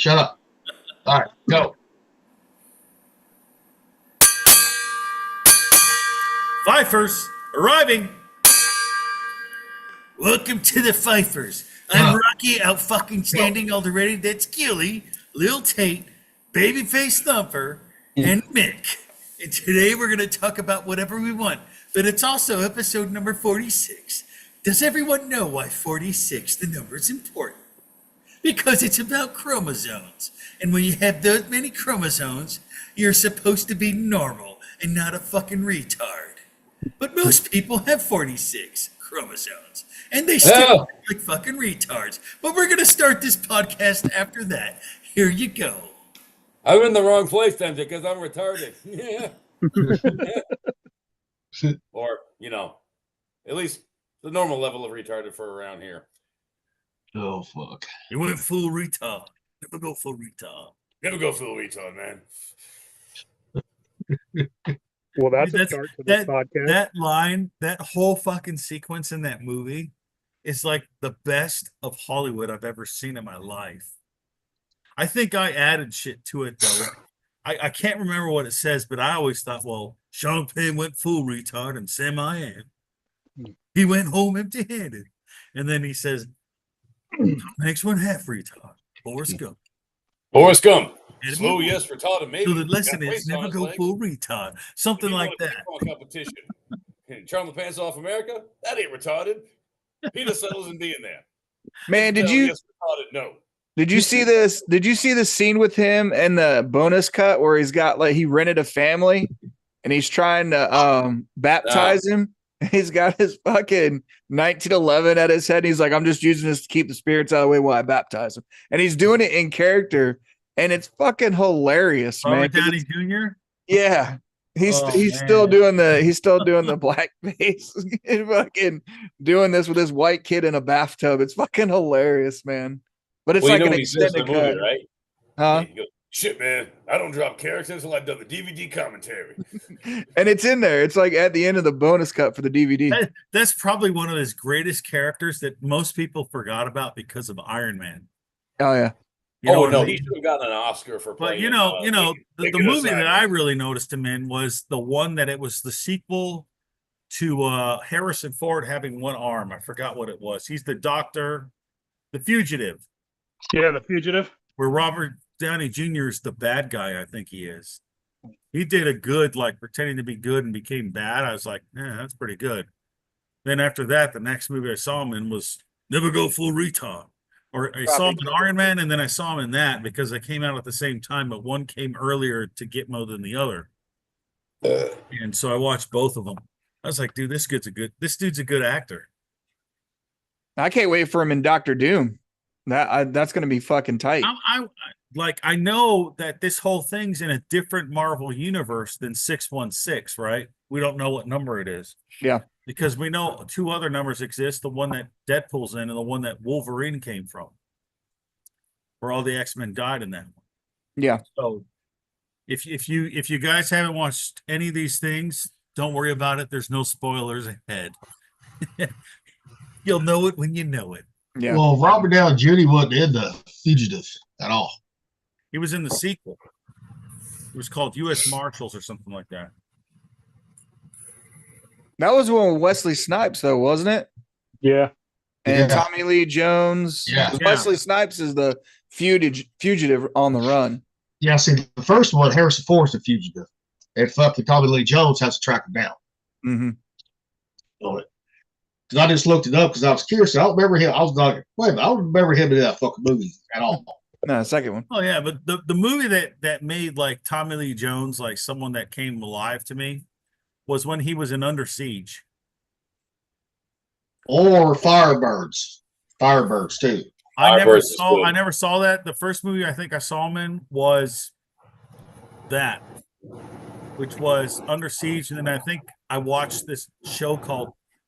Shut up. All right, go. Fifers arriving. Welcome to the Fifers. I'm Rocky, out fucking standing all the ready. That's Gilly, Lil Tate, Babyface Thumper, and Mick. And today we're going to talk about whatever we want. But it's also episode number 46. Does everyone know why 46, the number, is important? Because it's about chromosomes. And when you have those many chromosomes, you're supposed to be normal and not a fucking retard. But most people have 46 chromosomes. And they still act like fucking retards. But we're going to start this podcast after that. Here you go. I'm in the wrong place then because I'm retarded. Or, at least the normal level of retarded for around here. Oh, fuck. You went full retard. Never go full retard. Never go full retard, man. Well, that's a start to this podcast. That line, that whole fucking sequence in that movie is like the best of Hollywood I've ever seen in my life. I think I added shit to it, though. I can't remember what it says, but I always thought, well, Sean Penn went full retard and Sam I Am. He went home empty-handed. And then he says, next one half retard. Forrest Gump. Forrest Gump. Slow yes, retarded maybe. So the lesson is never go full retard. Something like that. Competition. Charm the Pants Off America? That ain't retarded. Peter settles in being there. Man, did you see this? Did you see the scene with him and the bonus cut where he's got he rented a family and he's trying to baptize him? He's got his fucking 1911 at his head. He's like, I'm just using this to keep the spirits out of the way while I baptize him. And he's doing it in character. And it's fucking hilarious, Robert man. Downey Jr.? Yeah. He's still doing the black face and fucking doing this with this white kid in a bathtub. It's fucking hilarious, man. But it's an extended cut, movie, right? Huh? He goes, shit, man. I don't drop characters until I've done the DVD commentary. And it's in there. It's like at the end of the bonus cut for the DVD. That's probably one of his greatest characters that most people forgot about because of Iron Man. Oh yeah. You know no, I mean? he should have gotten an Oscar for playing. But the movie that I really noticed him in was the one that it was the sequel to Harrison Ford having one arm. I forgot what it was. He's the doctor, The Fugitive. Yeah, The Fugitive. Where Robert Downey Jr. is the bad guy, I think he is. He did a good, pretending to be good and became bad. I was like, that's pretty good. Then after that, the next movie I saw him in was Never Go Full Retard. Or I saw him in Iron Man, and then I saw him in that because they came out at the same time, but one came earlier to Gitmo than the other. And so I watched both of them. I was like, dude, this dude's a good actor. I can't wait for him in Doctor Doom. That's going to be fucking tight. I know that this whole thing's in a different Marvel universe than 616, right? We don't know what number it is. Yeah. Because we know two other numbers exist, the one that Deadpool's in and the one that Wolverine came from. Where all the X-Men died in that one. Yeah. So if you guys haven't watched any of these things, don't worry about it. There's no spoilers ahead. You'll know it when you know it. Yeah. Well, Robert Downey Jr. wasn't in The Fugitive at all. He was in the sequel. It was called U.S. Marshals or something like that. That was one with Wesley Snipes, though, wasn't it? Yeah. And Tommy Lee Jones. Yeah. Wesley Snipes is the fugitive on the run. Yeah, see, the first one, Harrison Ford's The Fugitive. And fucking Tommy Lee Jones has to track him down. Mm-hmm. On it. Because I just looked it up because I was curious. I don't remember him. I was like, wait a minute, I don't remember him in that fucking movie at all. No, second one. Oh, yeah, but the movie that made Tommy Lee Jones someone that came alive to me was when he was in Under Siege. Or Firebirds. Firebirds, too. I never saw that. The first movie I think I saw him in was that, which was Under Siege. And then I think I watched this show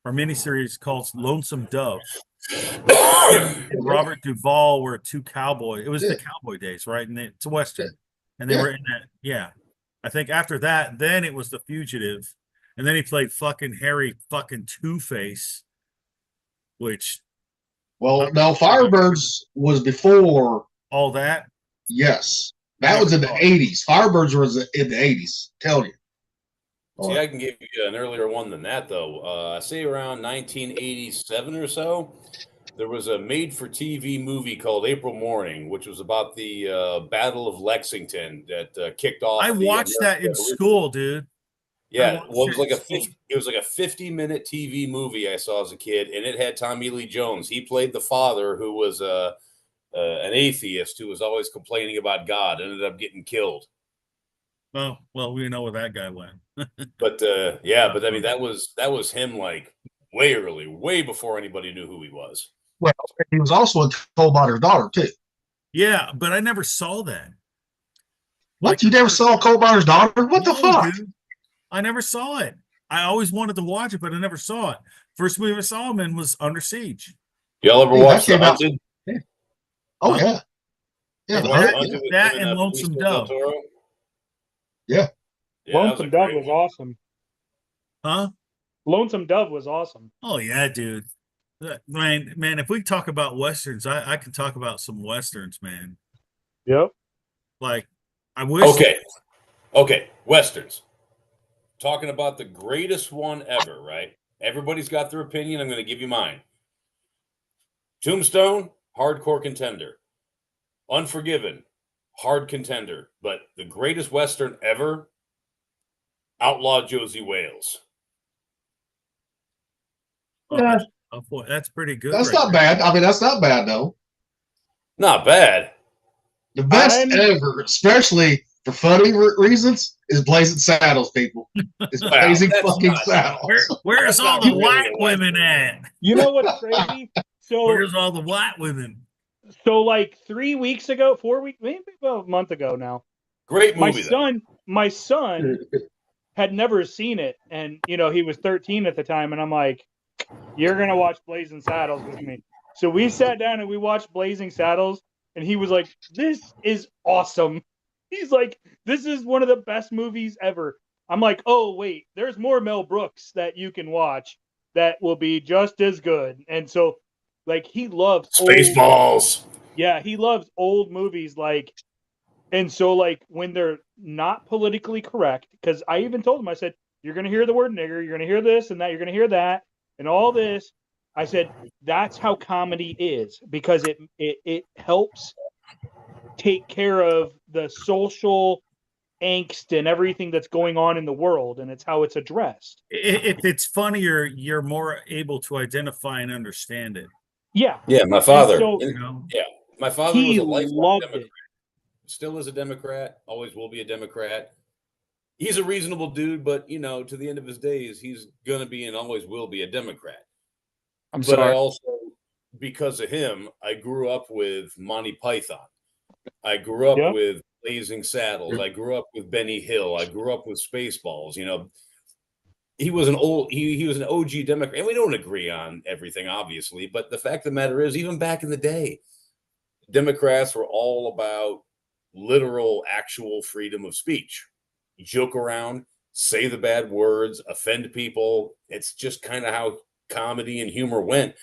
miniseries called Lonesome Dove. Robert Duvall were two cowboys. It was the cowboy days, right? And it's a Western. And they were in that. Yeah. I think after that, then it was The Fugitive. And then he played fucking Harry fucking Two-Face, which... Well, no, Firebirds was before all that. Yes. That was in the 80s. Firebirds was in the 80s. Tell you. See, I can give you an earlier one than that, though. I say around 1987 or so, there was a made-for-TV movie called April Morning, which was about the Battle of Lexington that kicked off. I watched that in school, dude. Yeah, well, it was like a 50-minute TV movie I saw as a kid, and it had Tommy Lee Jones. He played the father, who was an atheist who was always complaining about God, ended up getting killed. Well, we know where that guy went. But I mean, that was him like way early, way before anybody knew who he was. Well, he was also a coal miner's daughter too. Yeah, but I never saw that. What? Like, you never saw Coal Miner's Daughter? What the fuck? Dude, I never saw it. I always wanted to watch it, but I never saw it. First movie I saw him in was Under Siege. Y'all ever watch The Hunted? Yeah. Oh yeah. Yeah, that and Lonesome Dove. Yeah. Lonesome Dove was awesome. Huh? Lonesome Dove was awesome. Oh yeah, dude. Man, if we talk about westerns, I can talk about some westerns, man. Yep. Like, I wish. Okay, westerns. Talking about the greatest one ever, right? Everybody's got their opinion. I'm going to give you mine. Tombstone, hardcore contender. Unforgiven, hard contender. But the greatest western ever, Outlaw Josie Wales. Yeah. Oh boy, that's pretty good. That's not bad. I mean, that's not bad though. Not bad. The best ever, especially for funny reasons, is Blazing Saddles, people. It's Blazing fucking Saddles. Where's all the white women at? You know what's crazy? So where's all the white women? So like 3 weeks ago, 4 weeks, maybe about a month ago now. Great movie. My son had never seen it, and he was 13 at the time, and I'm like, you're gonna watch Blazing Saddles with me. So we sat down and we watched Blazing Saddles, and he was like, this is awesome. He's like, this is one of the best movies ever. I'm like, oh wait, there's more Mel Brooks that you can watch that will be just as good. And so like he loves Spaceballs. Yeah, he loves old movies, like, and so like when they're not politically correct, because I even told him, I said, you're gonna hear the word nigger, you're gonna hear this and that, you're gonna hear that. And all this, I said, that's how comedy is, because it helps take care of the social angst and everything that's going on in the world, and it's how it's addressed. If it's funnier, you're more able to identify and understand it. Yeah. Yeah, my father. My father was a lifelong Democrat. Still is a Democrat, always will be a Democrat. He's a reasonable dude, but to the end of his days, he's gonna be and always will be a Democrat. But I also, because of him, I grew up with Monty Python. I grew up with Blazing Saddles. I grew up with Benny Hill. I grew up with Spaceballs. He was an OG Democrat, and we don't agree on everything, obviously. But the fact of the matter is, even back in the day, Democrats were all about literal, actual freedom of speech. Joke around, say the bad words, offend people. It's just kind of how comedy and humor went.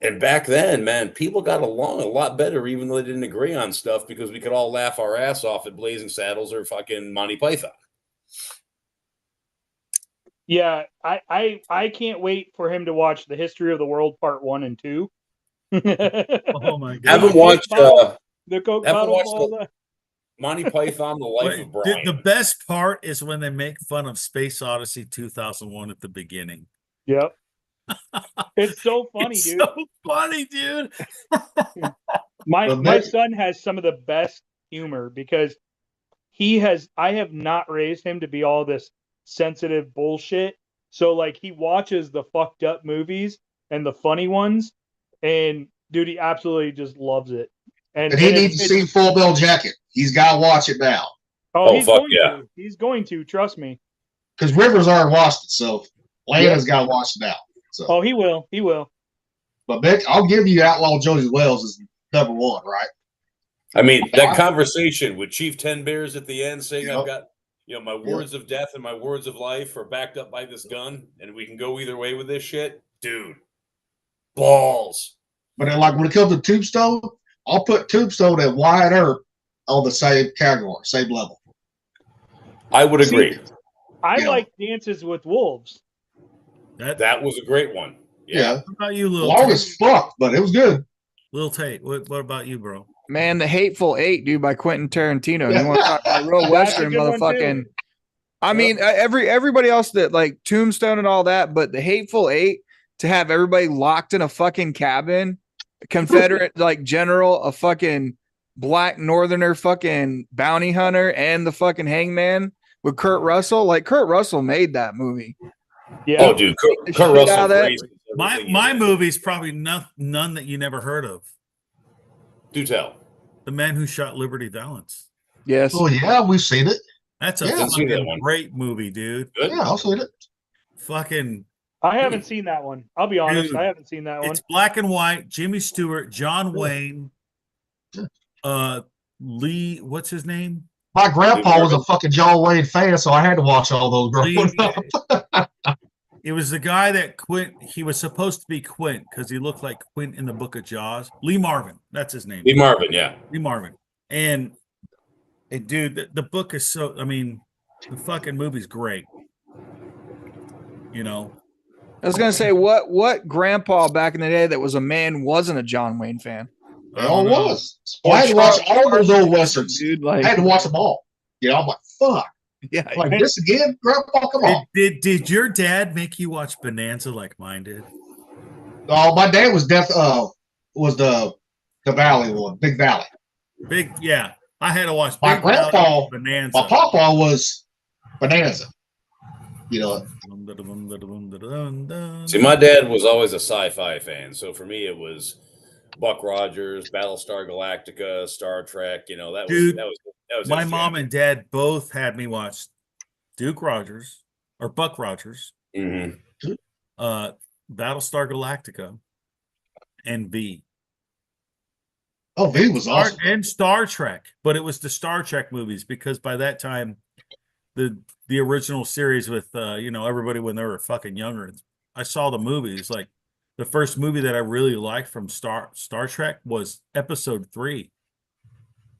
And back then, man, people got along a lot better, even though they didn't agree on stuff, because we could all laugh our ass off at Blazing Saddles or fucking Monty Python. Yeah, I can't wait for him to watch The History of the World Part 1 and 2. Oh my God! Haven't watched the Coke bottle. Monty Python, The Life of Brian. The best part is when they make fun of Space Odyssey 2001 at the beginning. Yep. It's so funny, dude. So funny, dude. My son has some of the best humor, because I have not raised him to be all this sensitive bullshit. So like he watches the fucked up movies and the funny ones, and dude, he absolutely just loves it. And he needs to see Full Metal Jacket. He's got to watch it now. He's going to, trust me. Because Rivers already watched it, so Landon's got to watch it now. So. Oh, he will. But Mick, I'll give you Outlaw Josie Wales as number one, right? I mean, that conversation with Chief Ten Bears at the end saying, I've got, my words of death and my words of life are backed up by this gun, and we can go either way with this shit. Dude, balls. But then, like, when it comes to Tombstone, I'll put Tombstone at Wyatt Earp on the same category, same level. I would agree. I like Dances with Wolves. That was a great one. Yeah. What about you, Lil Long Tate? as fuck, but it was good. Lil Tate, what about you, bro? Man, The Hateful Eight, dude, by Quentin Tarantino. You want to talk about real Western motherfucking? I mean, everybody else that like Tombstone and all that, but The Hateful Eight, to have everybody locked in a fucking cabin, Confederate like general, a fucking black northerner fucking bounty hunter, and the fucking hangman with Kurt Russell. Like Kurt Russell made that movie. Yeah. Oh, dude, Kurt Russell. My movie's probably none that you never heard of. Do tell. The Man Who Shot Liberty Valance. Yes. Oh yeah, we've seen it. That's a fucking great movie, dude. Good. Yeah, I've seen it. Fucking. I haven't seen that one. I'll be honest, Dude, I haven't seen that one. It's black and white. Jimmy Stewart, John Wayne, Lee. What's his name? My grandpa was a fucking John Wayne fan, so I had to watch all those growing up. It was the guy that Quint. He was supposed to be Quint because he looked like Quint in the Book of Jaws. Lee Marvin, that's his name. Lee Marvin, yeah. Lee Marvin. And dude, the book is so. I mean, the fucking movie's great. You know. I was gonna say what grandpa back in the day that was a man wasn't a John Wayne fan. It all was. So I had to watch all those old westerns. Dude, like, I had to watch them all. You know, I'm like, fuck. Yeah. Like this again, Grandpa? Come on. Did your dad make you watch Bonanza like mine did? Oh, my dad was was the Valley one, Big Valley. Yeah. I had to watch My Big grandpa, Valley, Bonanza. my papa was Bonanza. You know. See, my dad was always a sci-fi fan, so for me it was Buck Rogers, Battlestar Galactica, Star Trek. You know, that was my mom and dad both had me watch Duke Rogers or Buck Rogers, Mm-hmm. Battlestar Galactica, and V. Oh, V was awesome. And Star Trek, but it was the Star Trek movies because by that time, the original series with everybody when they were fucking younger, I saw the movies. Like the first movie that I really liked from Star Trek was Episode 3.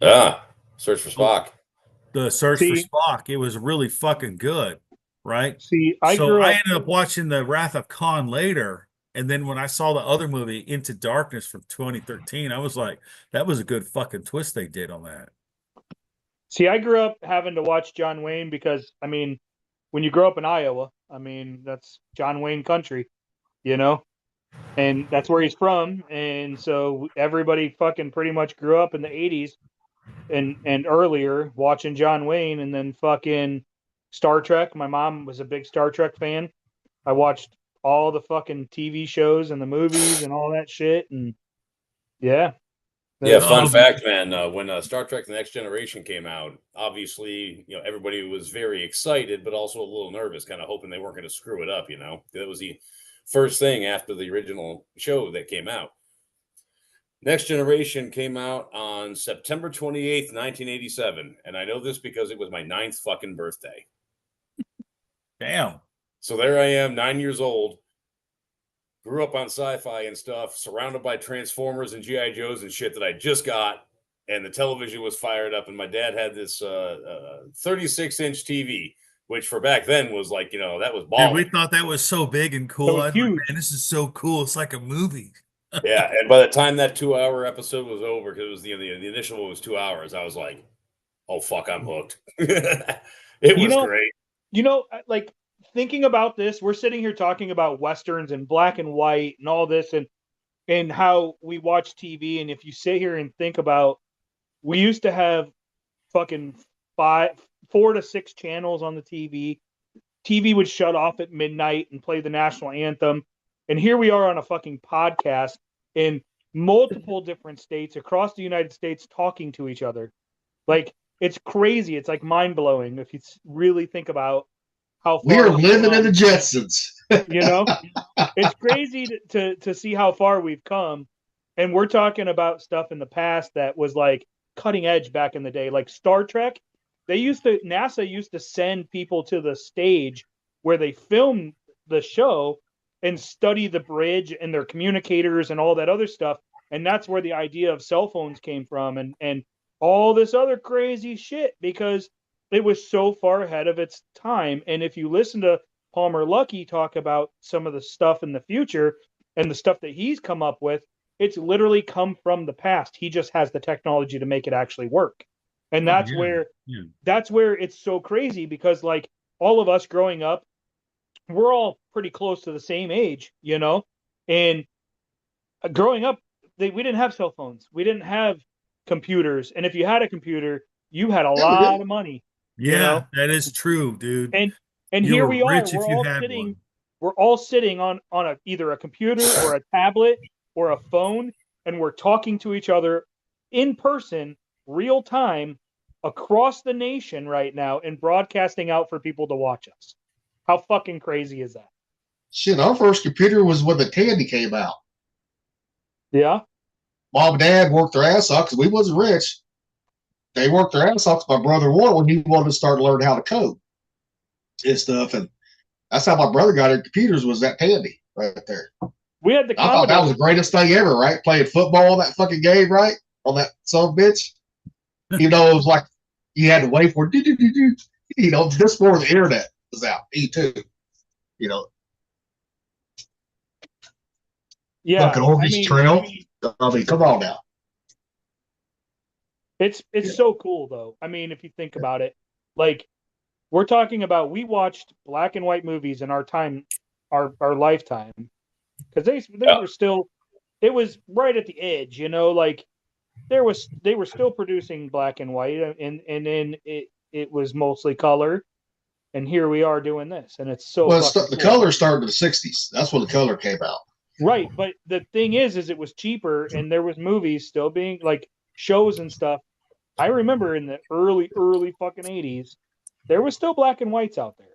Search for Spock. The Search for Spock. It was really fucking good, right? See, I ended up watching the Wrath of Khan later, and then when I saw the other movie, Into Darkness from 2013, I was like, that was a good fucking twist they did on that. See, I grew up having to watch John Wayne because, I mean, when you grow up in Iowa, I mean, that's John Wayne country, you know? And that's where he's from. And so everybody fucking pretty much grew up in the 80s and earlier watching John Wayne, and then fucking Star Trek. My mom was a big Star Trek fan. I watched all the fucking TV shows and the movies and all that shit. And yeah. Yeah, fun fact, man. When Star Trek: The Next Generation came out, obviously, everybody was very excited, but also a little nervous, kind of hoping they weren't going to screw it up. That was the first thing after the original show that came out. Next Generation came out on September 28th, 1987, and I know this because it was my 9th fucking birthday. Damn. So there I am, 9 years old. Grew up on sci-fi and stuff, surrounded by Transformers and G.I. Joes and shit that I just got, and the television was fired up, and my dad had this 36-inch TV, which for back then was like, that was balling. We thought that was so big and cool. I was like, man, this is so cool. It's like a movie. Yeah, and by the time that 2-hour episode was over, because it was the initial one was 2 hours, I was like, oh, fuck, I'm hooked. It was great. Like, thinking about this, we're sitting here talking about Westerns and black and white and all this and how we watch TV. And if you sit here and think about, we used to have fucking 4 to 6 channels on the TV. TV would shut off at midnight and play the national anthem. And here we are on a fucking podcast in multiple different states across the United States talking to each other. Like, it's crazy. It's like mind blowing if you really think about how far we're living in the Jetsons. It's crazy to see how far we've come. And we're talking about stuff in the past that was like cutting edge back in the day, like Star Trek. NASA used to send people to the stage where they filmed the show and study the bridge and their communicators and all that other stuff. And that's where the idea of cell phones came from. And all this other crazy shit because it was so far ahead of its time. And if you listen to Palmer Luckey talk about some of the stuff in the future and the stuff that he's come up with, it's literally come from the past. He just has the technology to make it actually work. And that's that's where it's so crazy because like all of us growing up, we're all pretty close to the same age, you know, and growing up, we didn't have cell phones. We didn't have computers. And if you had a computer, you had a lot of money. Yeah, you know? That is true, dude. And you here were we are. rich if you had one. We're all sitting on either a computer or a tablet or a phone, and we're talking to each other in person, real time, across the nation right now, and broadcasting out for people to watch us. How fucking crazy is that? Shit, our first computer was when the Tandy came out. Yeah. Mom and Dad worked their ass off because we wasn't rich. They worked their ass off. My brother wanted when he wanted to start learning how to code and stuff, and that's how my brother got into computers. Was that Tandy right there? We had the. I thought that was the greatest thing ever, right? Playing football on that fucking game, right? On that son of a bitch. You know, it was like you had to wait for you know, just before the internet was out. E2, you know. Yeah, fucking Orange Trail. I mean, come on now. It's so cool though. I mean, if you think about it, like we're talking about, we watched black and white movies in our time, our lifetime, because they were still, it was right at the edge, you know, like they were still producing black and white, and then it was mostly color, and here we are doing this, and it's so well. The color started in the '60s. That's when the color came out. Right, but the thing is it was cheaper, and there was movies still being like shows and stuff. I remember in the early fucking 80s, there was still black and whites out there.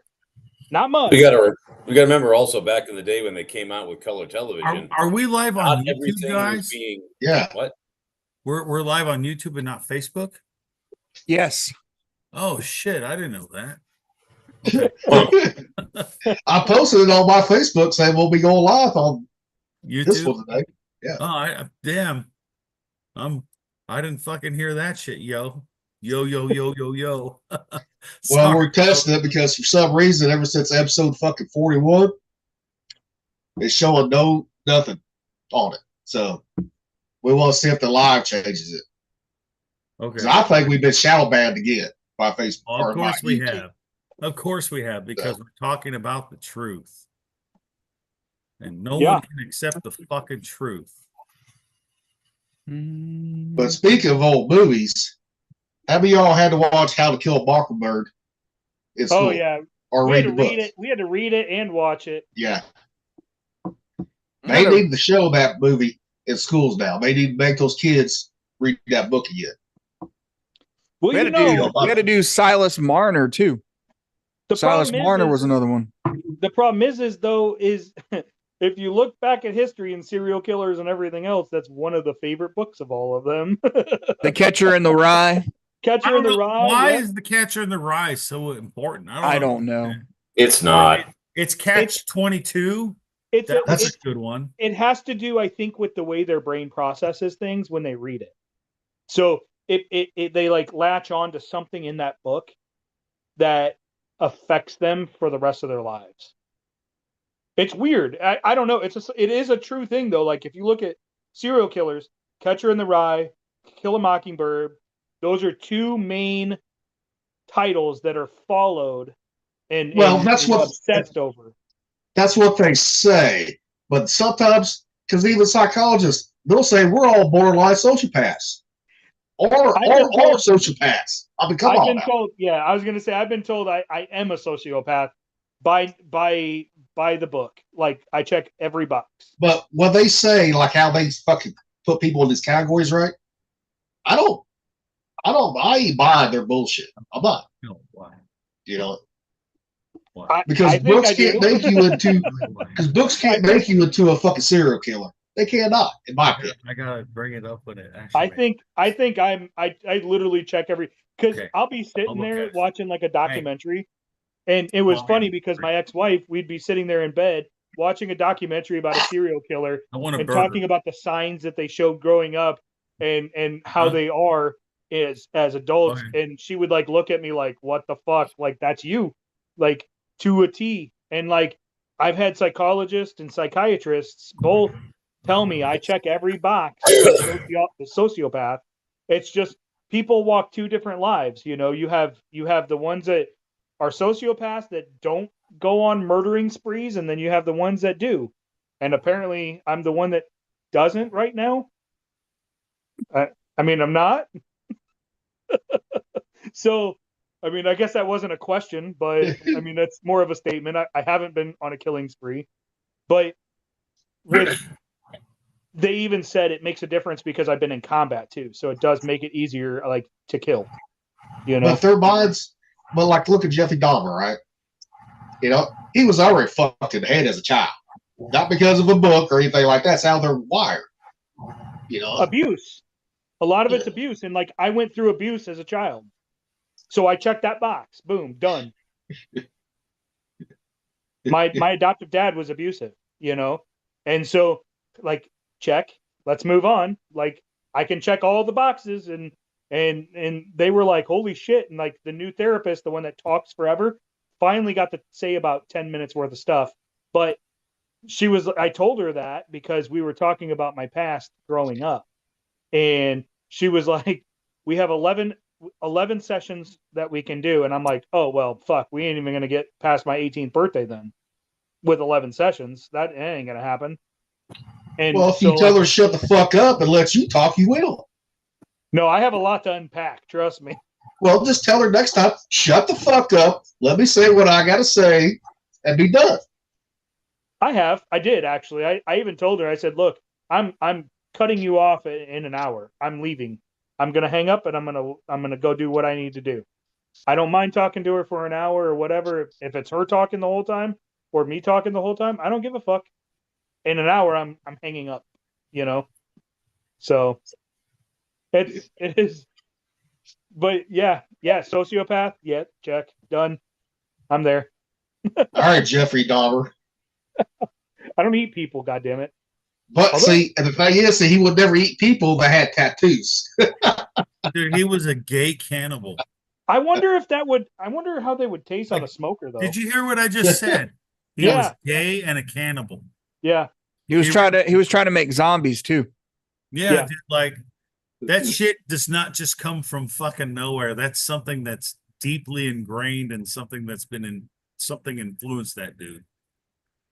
Not much. We gotta remember also back in the day when they came out with color television. Are we live on YouTube, guys? Yeah. What? We're live on YouTube and not Facebook? Yes. Oh shit, I didn't know that. Okay. I posted it on my Facebook saying we'll be going live on YouTube this one today. Yeah. Oh, damn. I didn't fucking hear that shit, yo. Yo. Well, we're testing it because for some reason, ever since episode fucking 41, it's showing nothing on it. So we want to see if the live changes it. Okay. I think we've been shadow banned again by Facebook. Well, of course we have. Of course we have, because we're talking about the truth. And no one can accept the fucking truth. But speaking of old movies, how many of y'all had to watch How to Kill a Mockingbird in school? Oh, yeah. Or read the book? We had to read it and watch it. Yeah. They need to show that movie in schools now. They need to make those kids read that book again. Well, we had to do Silas Marner, too. Silas Marner was another one. The problem is if you look back at history and serial killers and everything else, that's one of the favorite books of all of them. The Catcher in the Rye. Catcher in the Rye. Why is the Catcher in the Rye so important? I don't know. It's not. It's Catch-22. That's a good one. It has to do, I think, with the way their brain processes things when they read it. So they like latch on to something in that book that affects them for the rest of their lives. It's weird. I don't know. It is a true thing though. Like if you look at serial killers, Catcher in the Rye, Kill a Mockingbird, those are two main titles that are followed and that's what obsessed over. That's what they say. But sometimes, because even psychologists, they'll say we're all borderline sociopaths. Or sociopaths. I mean, come on. Told, I was going to say, I've been told I am a sociopath by the book. Like, I check every box. But when they say, like, how they fucking put people in these categories, right? I ain't buying their bullshit. I'm not. No, why? You know? Why? Because books can't make you into a fucking serial killer. They cannot, in my opinion. I gotta bring it up when it actually. I think I literally check every, because I'll be sitting there watching like a documentary, and it was funny because my ex-wife, we'd be sitting there in bed watching a documentary about a serial killer and talking about the signs that they showed growing up and how they are, as adults, and she would like look at me like, what the fuck? Like, that's you, like, to a T. And like, I've had psychologists and psychiatrists both tell me I check every box as a sociopath. It's just people walk two different lives. You know, you have the ones that are sociopaths that don't go on murdering sprees, and then you have the ones that do. And apparently I'm the one that doesn't right now. I mean, I'm not. So, I mean, I guess that wasn't a question, but I mean, that's more of a statement. I haven't been on a killing spree, but they even said it makes a difference because I've been in combat too. So it does make it easier, like, to kill, you know? But their minds, but like, look at Jeffrey Dahmer, right? You know, he was already fucked in the head as a child. Not because of a book or anything like that. That's how they're wired. You know? Abuse. A lot of it's abuse. And like, I went through abuse as a child. So I checked that box. Boom, done. My adoptive dad was abusive, you know? And so, like, check. Let's move on. Like, I can check all the boxes, and they were like, holy shit. And like, the new therapist, the one that talks forever, finally got to say about 10 minutes worth of stuff. But I told her that because we were talking about my past growing up. And she was like, we have 11 sessions that we can do. And I'm like, oh, well, fuck, we ain't even going to get past my 18th birthday then with 11 sessions. That ain't going to happen. And well, if you tell her to shut the fuck up and let you talk, you will. No, I have a lot to unpack. Trust me. Well, just tell her next time, shut the fuck up. Let me say what I got to say and be done. I did actually. I even told her, I said, look, I'm cutting you off in an hour. I'm leaving. I'm going to hang up and I'm going to go do what I need to do. I don't mind talking to her for an hour or whatever. If it's her talking the whole time or me talking the whole time, I don't give a fuck. In an hour, I'm hanging up, you know? So it is, but yeah, sociopath. Yeah. Check. Done. I'm there. All right, Jeffrey Dahmer. I don't eat people, goddammit. But see, the thing is, he would never eat people that had tattoos. Dude, he was a gay cannibal. I wonder how they would taste on a smoker, though. Did you hear what I just said? He was gay and a cannibal. Yeah. He was trying to make zombies too. Yeah. Dude, like, that shit does not just come from fucking nowhere. That's something that's deeply ingrained and something that's been something influenced that dude.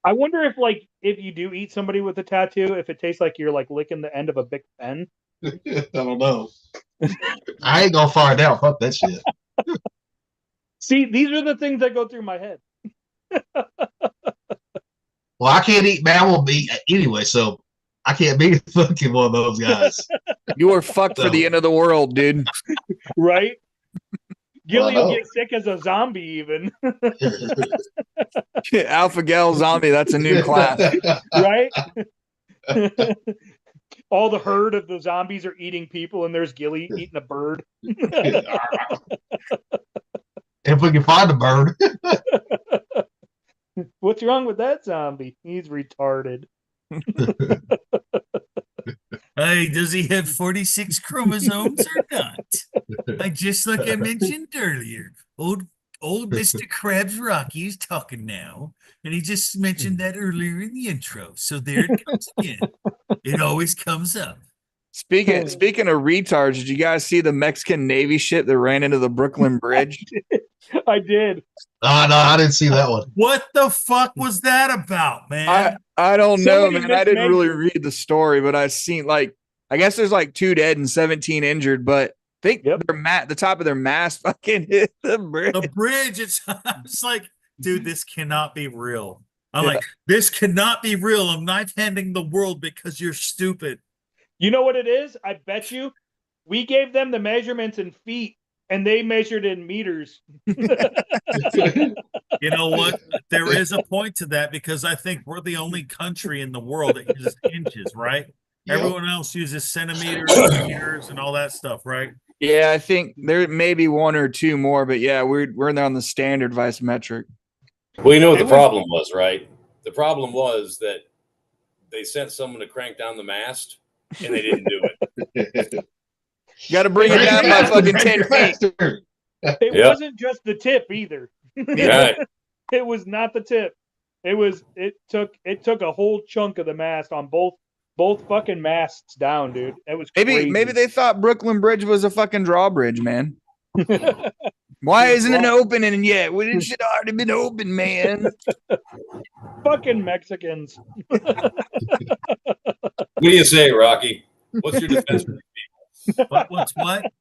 I wonder if you do eat somebody with a tattoo, if it tastes like you're like licking the end of a big pen. I don't know. I ain't gonna find out. Fuck that shit. See, these are the things that go through my head. Well, I can't eat mammal meat anyway, so I can't be fucking one of those guys. You are fucked for the end of the world, dude. Right? Gilly will get sick as a zombie, even. Alpha Gal zombie, that's a new class. Right? All the herd of the zombies are eating people, and there's Gilly eating a bird. If we can find a bird. What's wrong with that zombie? He's retarded. Hey, does he have 46 chromosomes or not? Just like I mentioned earlier, old Mr. Krabs Rocky is talking now, and he just mentioned that earlier in the intro. So there it comes again. It always comes up. Speaking of retards, did you guys see the Mexican Navy ship that ran into the Brooklyn Bridge? I did. No, I didn't see that one. What the fuck was that about, man? I don't know, man. I didn't really read the story, but I've seen, like, I guess there's like 2 dead and 17 injured, but I think the top of their mast fucking hit the bridge. The bridge. It's like, dude, this cannot be real. I'm like, this cannot be real. I'm knife handing the world because you're stupid. You know what it is? I bet you we gave them the measurements in feet and they measured in meters. You know what? There is a point to that because I think we're the only country in the world that uses inches, right? Yep. Everyone else uses centimeters, meters, and all that stuff, right? Yeah, I think there may be 1 or 2 more, but yeah, we're on the standard vice metric. Well, you know what the problem was, right? The problem was that they sent someone to crank down the mast, and they didn't do it. Got to bring it down by fucking 10 feet. It Yep. wasn't just the tip either. Yeah. It was not the tip. It took a whole chunk of the mast on both fucking masts down, dude. It was crazy. Maybe they thought Brooklyn Bridge was a fucking drawbridge, man. Why isn't it opening yet? Well, it should have already been open, man. Fucking Mexicans. What do you say, Rocky? What's your defense of these people? What's what?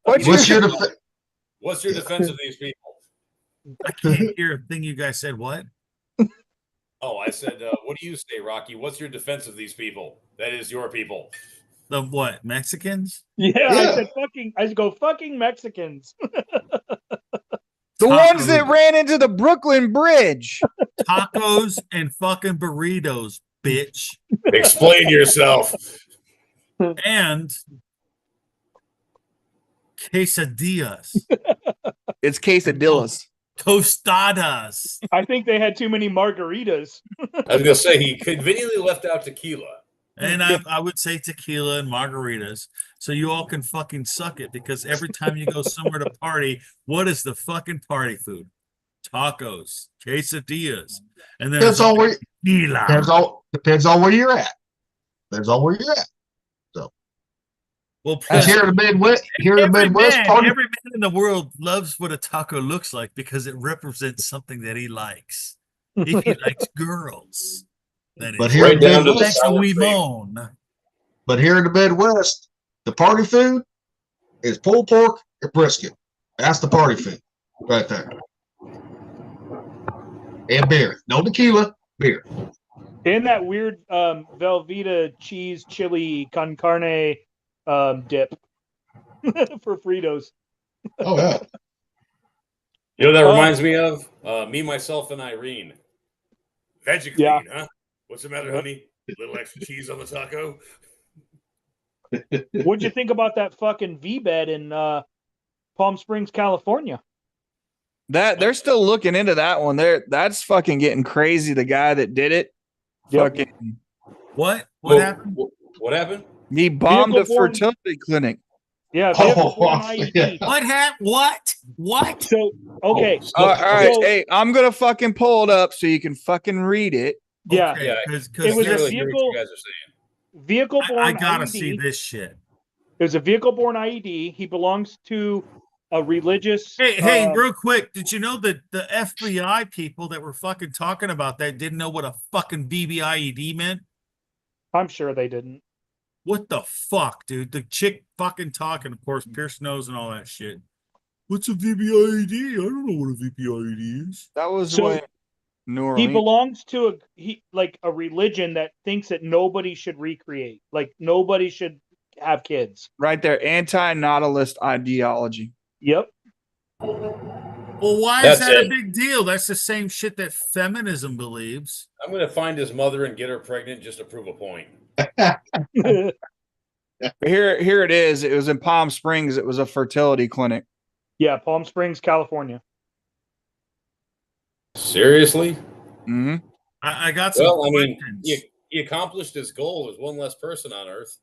What's your defense? What's your defense of these people? I can't hear a thing you guys said. What? Oh, I said, what do you say, Rocky? What's your defense of these people? That is your people. The what? Mexicans? Yeah. I go fucking Mexicans. The ones that ran into the Brooklyn Bridge. Tacos and fucking burritos, bitch. Explain yourself. And quesadillas. It's quesadillas. Tostadas. I think they had too many margaritas. I was gonna say he conveniently left out tequila. And I would say tequila and margaritas. So you all can fucking suck it, because every time you go somewhere to party, what is the fucking party food? Tacos, quesadillas, and then Depends on where tequila. depends on where you're at. Depends on where you're at. Well, Because here in the Midwest, every party, man in the world loves what a taco looks like, because it represents something that he likes. If he likes girls, that but is. here Right in the down to the Midwest, That's a sour wee cream. moan. but here in the Midwest, the party food is pulled pork and brisket. That's the party food right there. And beer. No tequila, beer. And that weird Velveeta cheese chili con carne dip for Fritos. Oh yeah. You know what that reminds me of? Me, myself, and Irene. Veggie clean, Yeah. huh? What's the matter, honey? A little extra cheese on the taco? What'd you think about that fucking V-bed in Palm Springs, California? That they're still looking into that one. That's fucking getting crazy. The guy that did it, Yep. fucking, What Well, happened? What happened? he bombed a Vehicle-borne- fertility clinic. Yeah, Oh, vehicle-borne yeah. IED. What happened? What? So, okay. Oh, All right, So- hey, I'm gonna fucking pull it up so you can fucking read it. Yeah. Okay, Yeah, because It was I a really hear what vehicle- you guys are saying. Vehicle-borne I gotta IED. see this shit. It was a vehicle-borne IED. He belongs to a religious. Hey, real quick, did you know that the FBI people that were fucking talking about that didn't know what a fucking BBIED meant? I'm sure they didn't. What the fuck, dude? The chick fucking talking, of course, Pierce knows and all that shit. What's a VBIED? I don't know what a VBIED is. That was So- when New He Orleans. belongs to a religion that thinks that nobody should recreate. Like nobody should have kids. Right there, anti-nautilist ideology. Yep. Well, why That's is that it. a big deal? That's the same shit that feminism believes. I'm going to find his mother and get her pregnant just to prove a point. Here it is. It was in Palm Springs. It was a fertility clinic. Yeah, Palm Springs, California. Seriously? Hmm. I got some Well, I mean, questions. he accomplished his goal. There's one less person on Earth.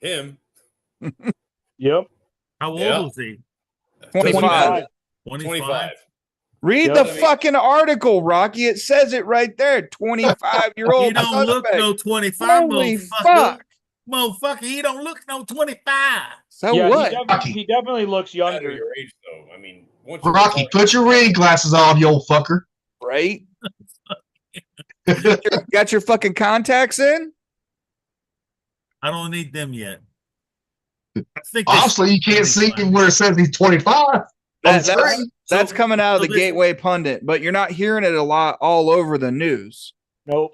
Him. Yep. How old Yeah. was he? 25. 25. Read Yeah, the I mean- fucking article, Rocky. It says it right there. 25-year-old. He don't look suspect. no 25, Holy motherfucker. fuck. Motherfucker, he don't look no 25. So Yeah, what? he definitely looks Matter younger. your age, though. I mean, once you Rocky, put your reading glasses on, you old fucker. Right? Got your fucking contacts in? I don't need them yet. I think they Obviously, you can't see him where it says he's 25. That's So- coming out of so the this- Gateway Pundit, but you're not hearing it a lot all over the news. Nope.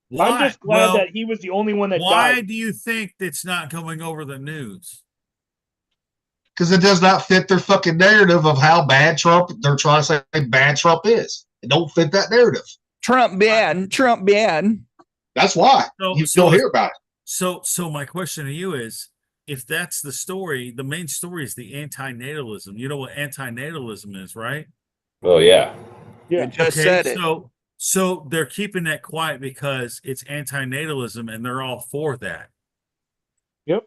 Why? I'm just glad Well, that he was the only one that why died. do you think it's not going over the news? Because it does not fit their fucking narrative of how bad Trump, they're trying to say bad Trump is. It don't fit that narrative. Trump bad. Trump bad. That's why So- you so don't if- hear about it. So my question to you is, if that's the story, the main story is the anti-natalism. You know what anti-natalism is, right? Oh, yeah. Yeah. It just said it. So they're keeping that quiet because it's anti-natalism and they're all for that. Yep.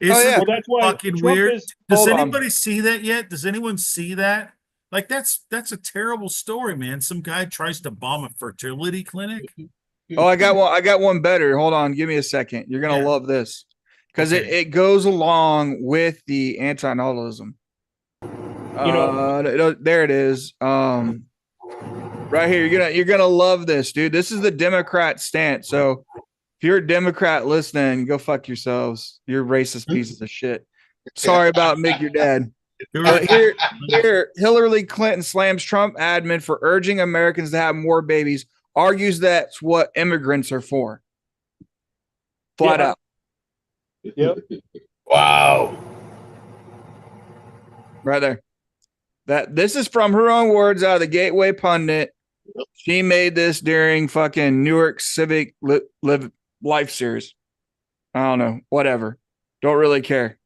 Isn't yeah. that Well, that's why fucking Trump weird? is. Does Hold on. anybody see that yet? Does anyone see that? Like that's a terrible story, man. Some guy tries to bomb a fertility clinic. Oh, I got one. I got one better. Hold on. Give me a second. You're gonna Yeah. love this because Okay. it goes along with the anti-nautalism. There it is. Right here. You're gonna love this, dude. This is the Democrat stance. So if you're a Democrat listening, go fuck yourselves. You're racist pieces of shit. Sorry about Mick, your dad. But here, Hillary Clinton slams Trump admin for urging Americans to have more babies, argues that's what immigrants are for. Flat out. Yep. Wow. Right there. This is from her own words out of the Gateway Pundit. She made this during fucking Newark Civic Live Life Series. I don't know. Whatever. Don't really care.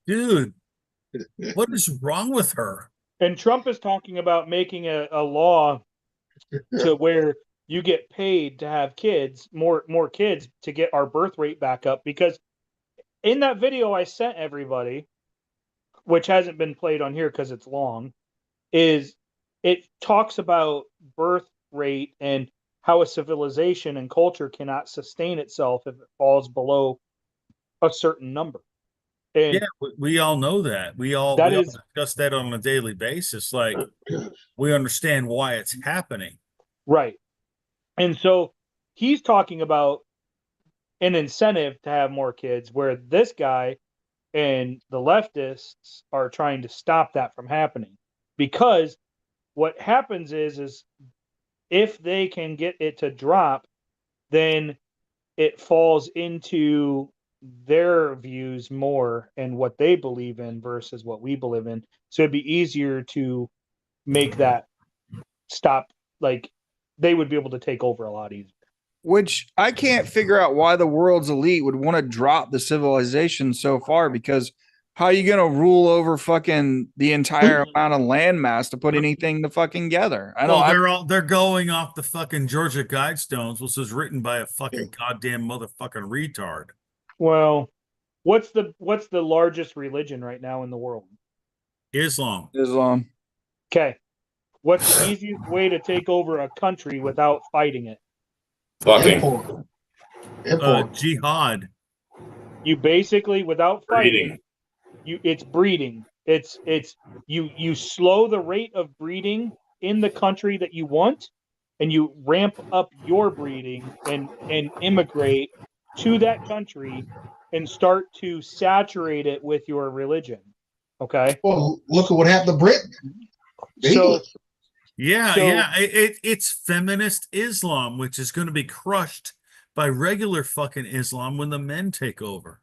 Dude, what is wrong with her? And Trump is talking about making a law to where you get paid to have kids, more kids, to get our birth rate back up. Because in that video I sent everybody, which hasn't been played on here because it's long, is it talks about birth rate and how a civilization and culture cannot sustain itself if it falls below a certain number. And Yeah, we all know that. We all discuss that on a daily basis. Like we understand why it's happening. right. And so he's talking about an incentive to have more kids, where this guy and the leftists are trying to stop that from happening. Because what happens is if they can get it to drop, then it falls into their views more and what they believe in versus what we believe in. So it'd be easier to make that stop. Like they would be able to take over a lot easier. Which I can't figure out why the world's elite would want to drop the civilization so far, because how are you going to rule over fucking the entire amount of landmass to put anything to fucking together? They're going off the fucking Georgia Guidestones, which was written by a fucking goddamn motherfucking retard. Well, what's the largest religion right now in the world? Islam. Okay. What's the easiest way to take over a country without fighting it? Fucking. Jihad. You basically, without fighting, it's breeding. It's you slow the rate of breeding in the country that you want, and you ramp up your breeding and immigrate to that country and start to saturate it with your religion. Okay. Well, look at what happened to Britain. It's feminist Islam, which is going to be crushed by regular fucking Islam when the men take over.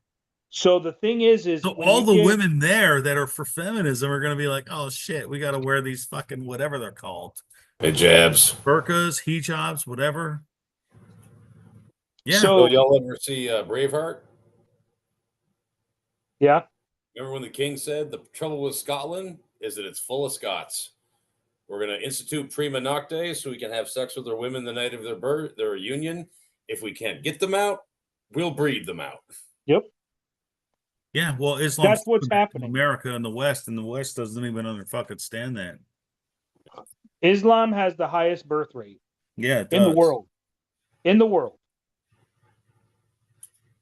So the thing is so all the women there that are for feminism are going to be like, oh shit, we got to wear these fucking whatever they're called, hijabs, burqas, hijabs, whatever. Yeah. So y'all ever see Braveheart? Yeah. Remember when the king said the trouble with Scotland is that it's full of Scots. We're going to institute prima nocte so we can have sex with their women the night of their birth, their union. If we can't get them out, we'll breed them out. Yep. Yeah, well, Islam. That's what's happening. In America and the West doesn't even stand that. Islam has the highest birth rate. Yeah, in the world. In the world.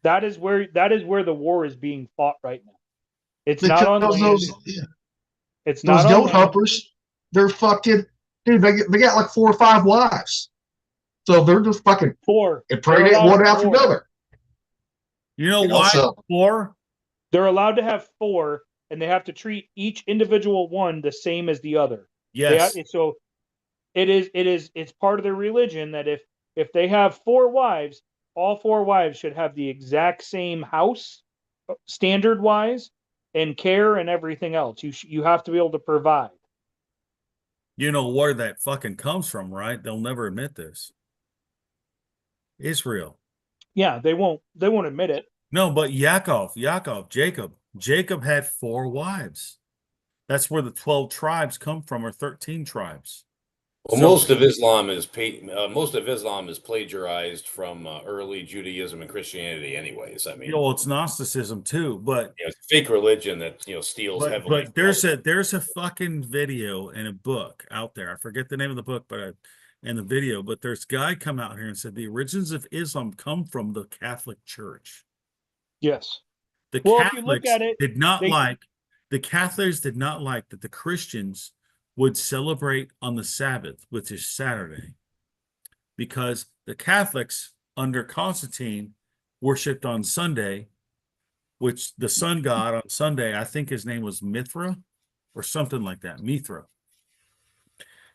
That is where the war is being fought right now. It's not on land. It's not those on goat humpers. They're fucking dude. They got like 4 or 5 wives, so they're just fucking impregnate one after another. You know why? 4? They're allowed to have 4, and they have to treat each individual one the same as the other. Yes. So it's part of their religion that if they have 4 wives, all 4 wives should have the exact same house, standard wise, and care and everything else. You have to be able to provide. You know where that fucking comes from, right? They'll never admit this. Israel. Yeah, they won't admit it. No, but Jacob had 4 wives. That's where the 12 tribes come from, or 13 tribes. Well, most of Islam is plagiarized from early Judaism and Christianity, anyways. I mean, it's Gnosticism too, but it's fake religion that steals heavily. But there's a fucking video and a book out there. I forget the name of the book, and the video. But there's a guy come out here and said the origins of Islam come from the Catholic Church. Yes. The Catholics if you look at it, the Catholics did not like that the Christians would celebrate on the Sabbath, which is Saturday, because the Catholics under Constantine worshipped on Sunday, which the sun god on Sunday, I think his name was Mithra or something like that, Mithra.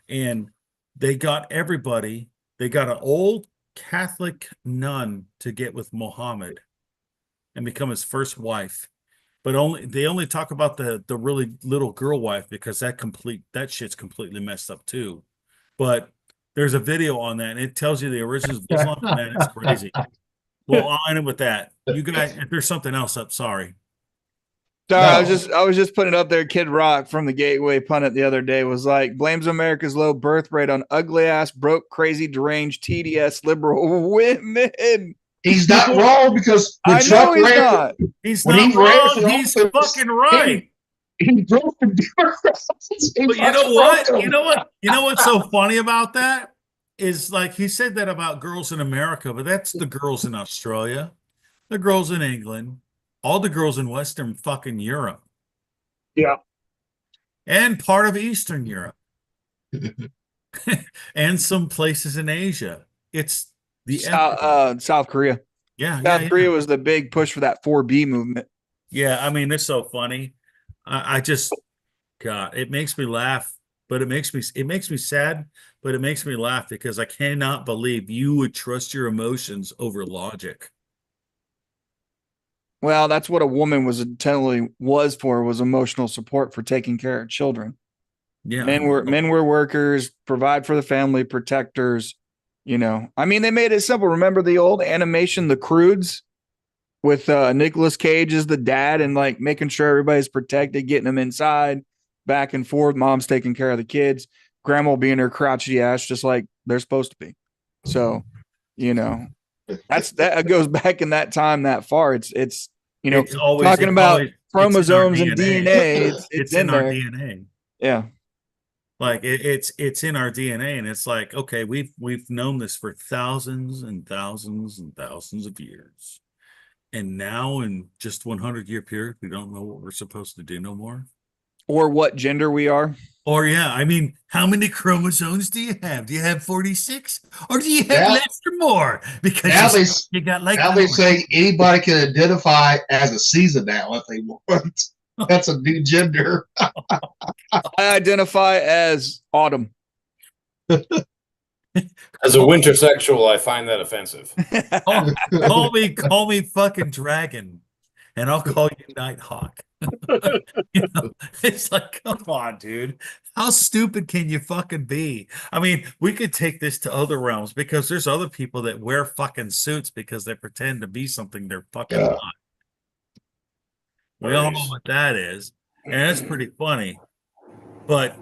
And they got an old Catholic nun to get with Muhammad and become his first wife. But they only talk about the really little girl wife because that shit's completely messed up too. But there's a video on that and it tells you the origins of Islam, man, it's crazy. Well, I'll end it with that. You guys, if there's something else up, sorry. Sorry, no. I was just putting it up there. Kid Rock from the Gateway Pundit the other day was like, blames America's low birth rate on ugly ass, broke, crazy, deranged, TDS liberal women. He's not wrong because when Trump ran, he's not wrong. He's fucking right. He broke the Democrats. But you know what? You know what's so funny about that is like he said that about girls in America, but that's the girls in Australia, the girls in England, all the girls in Western fucking Europe. Yeah. And part of Eastern Europe. And some places in Asia. It's the South Korea. Yeah. South Korea was the big push for that 4B movement. Yeah, I mean, it's so funny. I just, God, it makes me laugh, but it makes me sad, but it makes me laugh because I cannot believe you would trust your emotions over logic. Well, that's what a woman was emotional support for taking care of children. Yeah. Men were workers, provide for the family, protectors, I mean, they made it simple. Remember the old animation, The Croods, with Nicolas Cage as the dad and like making sure everybody's protected, getting them inside, back and forth. Mom's taking care of the kids, grandma being her crotchety ass, just like they're supposed to be. So, that goes back in that time that far. It's always talking about chromosomes and DNA. It's in our DNA. Yeah. Like it's in our DNA, and it's like, okay, we've known this for thousands and thousands and thousands of years, and now in just 100-year period, we don't know what we're supposed to do no more, or what gender we are. Or I mean, how many chromosomes do you have? Do you have 46, or do you have less or more? Because you got like. Now they say anybody can identify as a season now if they want. That's a new gender. I identify as autumn. As a winter sexual, I find that offensive. Call me fucking dragon, and I'll call you Nighthawk. It's like, come on, dude. How stupid can you fucking be? I mean, we could take this to other realms because there's other people that wear fucking suits because they pretend to be something they're fucking not. We all know what that is, and it's pretty funny. But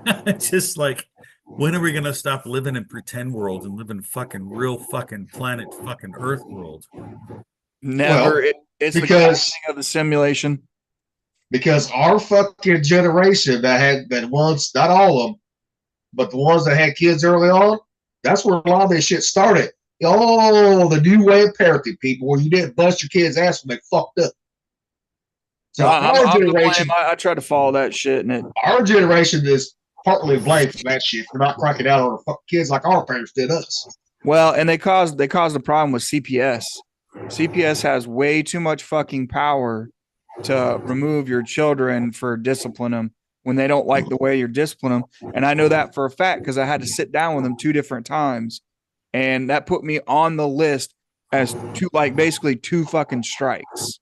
it's just like, when are we gonna stop living in pretend world and live in fucking real fucking planet fucking Earth world? Never. Well, it's because the of the simulation. Because our fucking generation that once, not all of them, but the ones that had kids early on, that's where a lot of this shit started. Oh, the new way of parenting, people, where you didn't bust your kids' ass when they fucked up. So our generation, I try to follow that shit, and our generation is partly blamed for that shit for not cracking out on our fucking kids like our parents did us. Well, and they caused the problem with CPS. CPS has way too much fucking power to remove your children for discipline them when they don't like the way you're disciplining them. And I know that for a fact because I had to sit down with them 2 different times, and that put me on the list as basically 2 fucking strikes.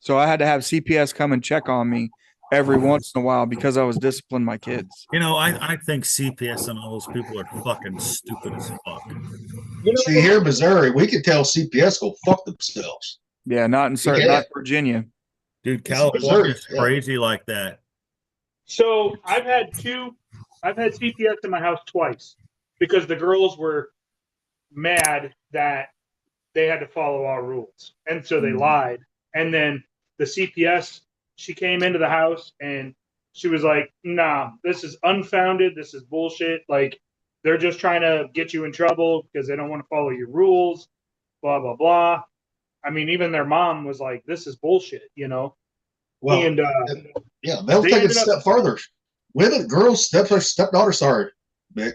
So I had to have CPS come and check on me every once in a while because I was disciplining my kids. I think CPS and all those people are fucking stupid as fuck. See, here in Missouri, we can tell CPS go fuck themselves. Yeah, not Virginia. Dude, California's crazy like that. So I've had two I've had CPS in my house twice because the girls were mad that they had to follow our rules, and so they lied. And then the CPS, she came into the house and she was like, "Nah, this is unfounded. This is bullshit. Like, they're just trying to get you in trouble because they don't want to follow your rules." Blah blah blah. I mean, even their mom was like, "This is bullshit," you know. Well, And yeah, they'll they take it a ended up- step further. Women, girls, stepdaughters, sorry, Mick,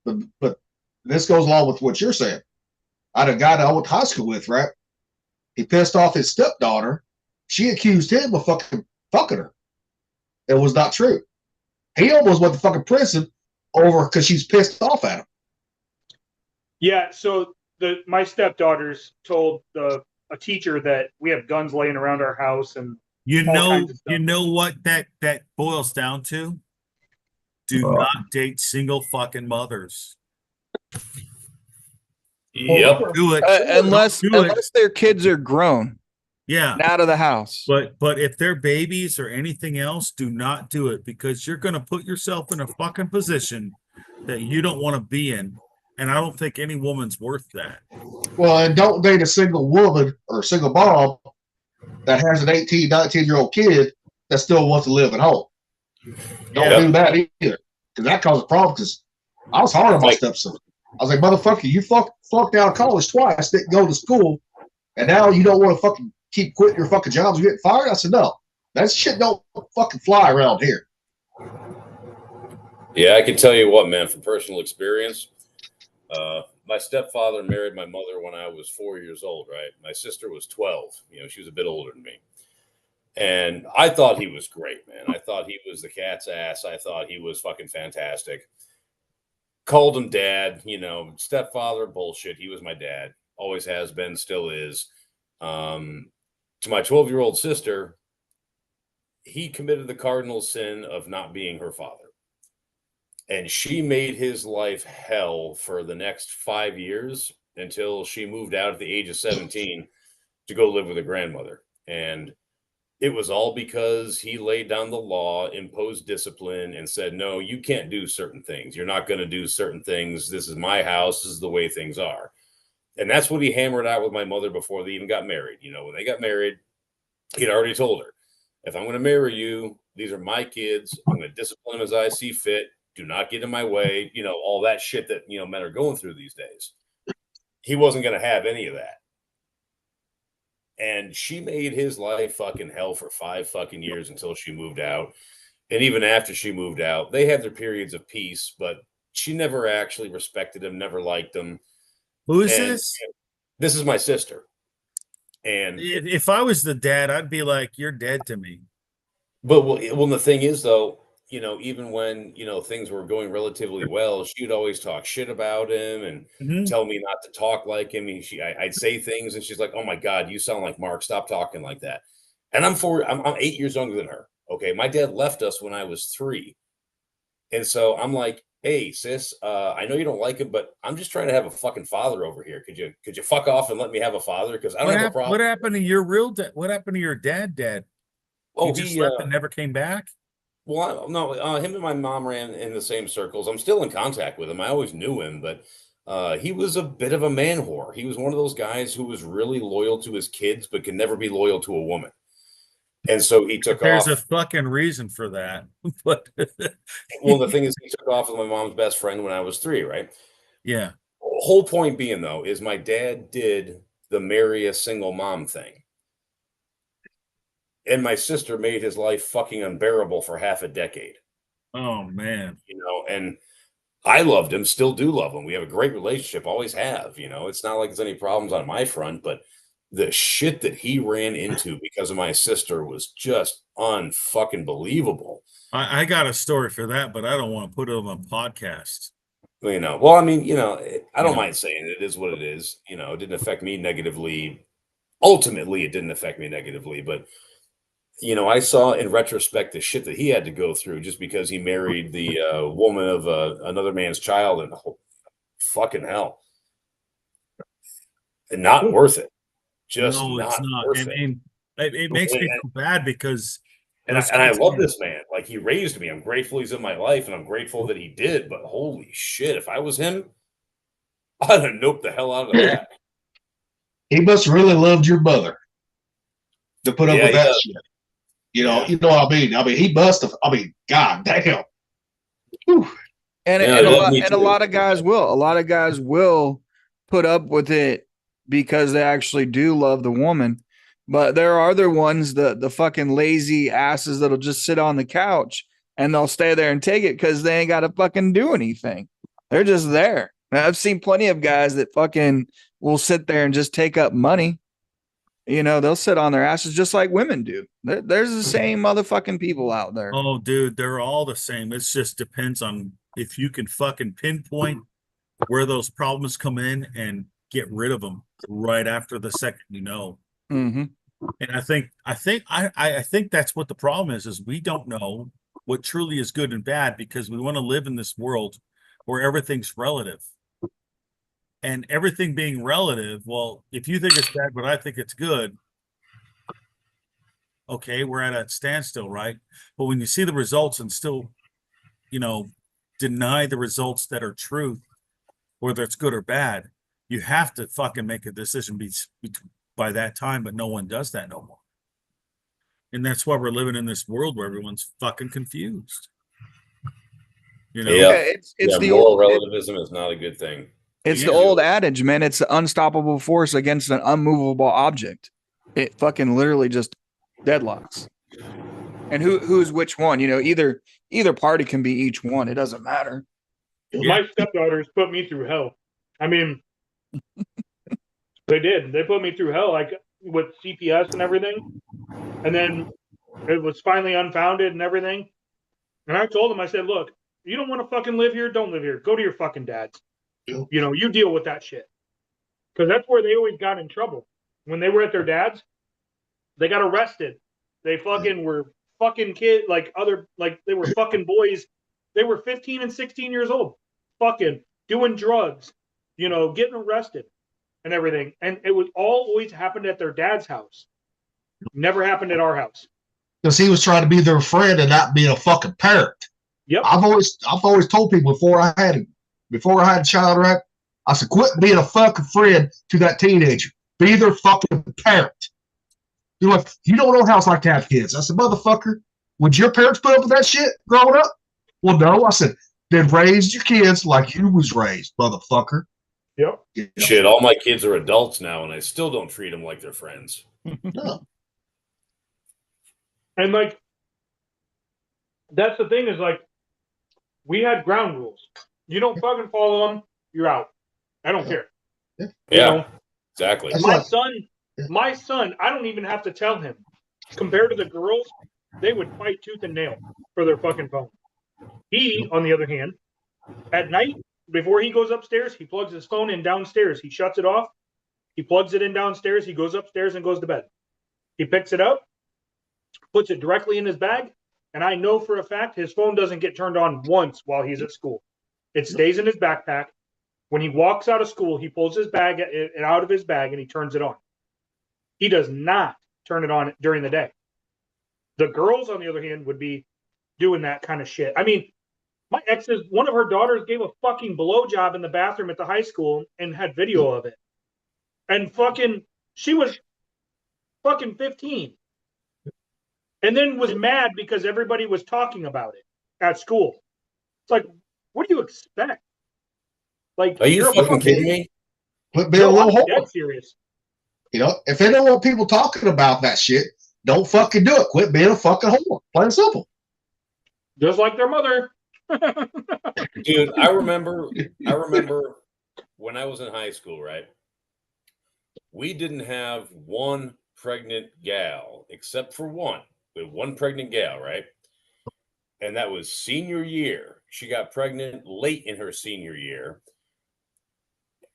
but this goes along with what you're saying. I had a guy that I went to high school with, right? He pissed off his stepdaughter. She accused him of fucking her. It was not true. He almost went to fucking prison over because she's pissed off at him. Yeah, so my stepdaughters told a teacher that we have guns laying around our house, and You all know, kinds of stuff. you know what that boils down to? Do not date single fucking mothers. Yep. Do it. Unless Do it. unless their kids are grown Yeah. and out of the house. But if they're babies or anything else, do not do it because you're going to put yourself in a fucking position that you don't want to be in. And I don't think any woman's worth that. Well, and don't date a single woman or a single mom that has an 18, 19-year-old kid that still wants to live at home. Don't do that either, because that causes problems. Because I was hard on my stepson. I was like, motherfucker, you fucked out of college twice, didn't go to school, and now you don't want to fucking keep quitting your fucking jobs and getting fired? I said, no. That shit don't fucking fly around here. Yeah, I can tell you what, man, from personal experience. My stepfather married my mother when I was 4 years old, right? My sister was 12. You know, she was a bit older than me. And I thought he was great, man. I thought he was the cat's ass. I thought he was fucking fantastic. Called him dad, you know, stepfather, bullshit. He was my dad. Always has been, still is. To my 12-year-old sister, he committed the cardinal sin of not being her father. And she made his life hell for the next 5 years until she moved out at the age of 17 to go live with her grandmother. And it was all because he laid down the law, imposed discipline, and said, no, you can't do certain things. You're not going to do certain things. This is my house. This is the way things are. And that's what he hammered out with my mother before they even got married. You know, when they got married, he'd already told her, if I'm going to marry you, these are my kids. I'm going to discipline them as I see fit. Do not get in my way. You know, all that shit that, you know, men are going through these days. He wasn't going to have any of that. And she made his life fucking hell for 5 fucking years until she moved out. And even after she moved out, they had their periods of peace, but she never actually respected him, never liked him. Who is this? This is my sister. And if I was the dad, I'd be like, you're dead to me. But well, the thing is, though, you know, even when, you know, things were going relatively well, she'd always talk shit about him and tell me not to talk like him. I'd say things and she's like, oh my God, you sound like Mark. Stop talking like that. And I'm 8 years younger than her. Okay. My dad left us when I was 3. And so I'm like, hey, sis, I know you don't like him, but I'm just trying to have a fucking father over here. Could you fuck off and let me have a father? Because I don't have a problem. What happened to your real dad? What happened to your dad? He just left and never came back? Well, no, him and my mom ran in the same circles. I'm still in contact with him. I always knew him, but he was a bit of a man whore. He was one of those guys who was really loyal to his kids, but could never be loyal to a woman. And so he took off. There's a fucking reason for that. But well, the thing is, he took off with my mom's best friend when I was 3, right? Yeah. Whole point being, though, is my dad did the marry a single mom thing. And my sister made his life fucking unbearable for half a decade. Oh, man. You know, and I loved him, still do love him. We have a great relationship, always have. You know, it's not like there's any problems on my front, but the shit that he ran into because of my sister was just unfucking believable. I got a story for that, but I don't want to put it on a podcast. You know, well, I mean, you know, I don't mind saying it is what it is. You know, it didn't affect me negatively. Ultimately, it didn't affect me negatively, but you know, I saw in retrospect the shit that he had to go through just because he married the woman of another man's child, and fucking hell, and not worth it. Just no, it's not. And it makes me feel bad because And I love this man. Like, he raised me. I'm grateful he's in my life, and I'm grateful that he did. But holy shit, if I was him, I'd have noped the hell out of that. He must really loved your mother to put up with that shit. You know what I mean? I mean, he must have. I mean, god damn. Whew. And a lot of guys will. A lot of guys will put up with it because they actually do love the woman. But there are other ones, the fucking lazy asses that'll just sit on the couch and they'll stay there and take it because they ain't got to fucking do anything. They're just there. Now, I've seen plenty of guys that fucking will sit there and just take up money. You know, they'll sit on their asses just like women do. There's the same motherfucking people out there. Oh, dude, they're all the same. It just depends on if you can fucking pinpoint where those problems come in and get rid of them right after the second you know. Mm-hmm. And I think that's what the problem is we don't know what truly is good and bad because we want to live in this world where everything's relative. And everything being relative, well, if you think it's bad, but I think it's good, okay, we're at a standstill, right? But when you see the results and still, you know, deny the results that are truth, whether it's good or bad, you have to fucking make a decision by that time, but no one does that no more. And that's why we're living in this world where everyone's fucking confused. You know? Yeah, it's the moral relativism is not a good thing. It's the old adage, man. It's the unstoppable force against an unmovable object. It fucking literally just deadlocks. And who's which one? You know, either party can be each one. It doesn't matter. My stepdaughters put me through hell. I mean, they did. They put me through hell, like with CPS and everything. And then it was finally unfounded and everything. And I told them, I said, look, you don't want to fucking live here? Don't live here. Go to your fucking dad's. You know, you deal with that shit. Because that's where they always got in trouble. When they were at their dad's, they got arrested. They fucking were fucking kids, like they were fucking boys. They were 15 and 16 years old, fucking doing drugs, you know, getting arrested and everything. And it was all always happened at their dad's house. Never happened at our house. Because he was trying to be their friend and not be a fucking parent. Yep. I've always told people before I had a child, right? I said, quit being a fucking friend to that teenager. Be their fucking parent. You're like, you don't know how it's like to have kids. I said, motherfucker, would your parents put up with that shit growing up? Well, no. I said, then raise your kids like you was raised, motherfucker. Yep. You know? Shit, all my kids are adults now, and I still don't treat them like they're friends. No. And like, that's the thing is like, we had ground rules. You don't fucking follow them, you're out. I don't care. Yeah, you know? Exactly. My son, I don't even have to tell him. Compared to the girls, they would fight tooth and nail for their fucking phone. He, on the other hand, at night, before he goes upstairs, he plugs his phone in downstairs. He shuts it off. He plugs it in downstairs. He goes upstairs and goes to bed. He picks it up, puts it directly in his bag, and I know for a fact his phone doesn't get turned on once while he's at school. It stays in his backpack. When he walks out of school, he pulls his bag out of his bag and he turns it on. He does not turn it on during the day. The girls, on the other hand, would be doing that kind of shit. I mean, my ex's, one of her daughters gave a fucking blowjob in the bathroom at the high school and had video of it. And fucking, she was fucking 15. And then was mad because everybody was talking about it at school. It's like, what do you expect? Like, are you fucking kidding me? Quit being a little whore. Dead serious. You know, if they don't want people talking about that shit, don't fucking do it. Quit being a fucking whore. Plain and simple. Just like their mother. Dude, I remember when I was in high school, right? We didn't have one pregnant gal, except for one. We had one pregnant gal, right? And that was senior year. She got pregnant late in her senior year.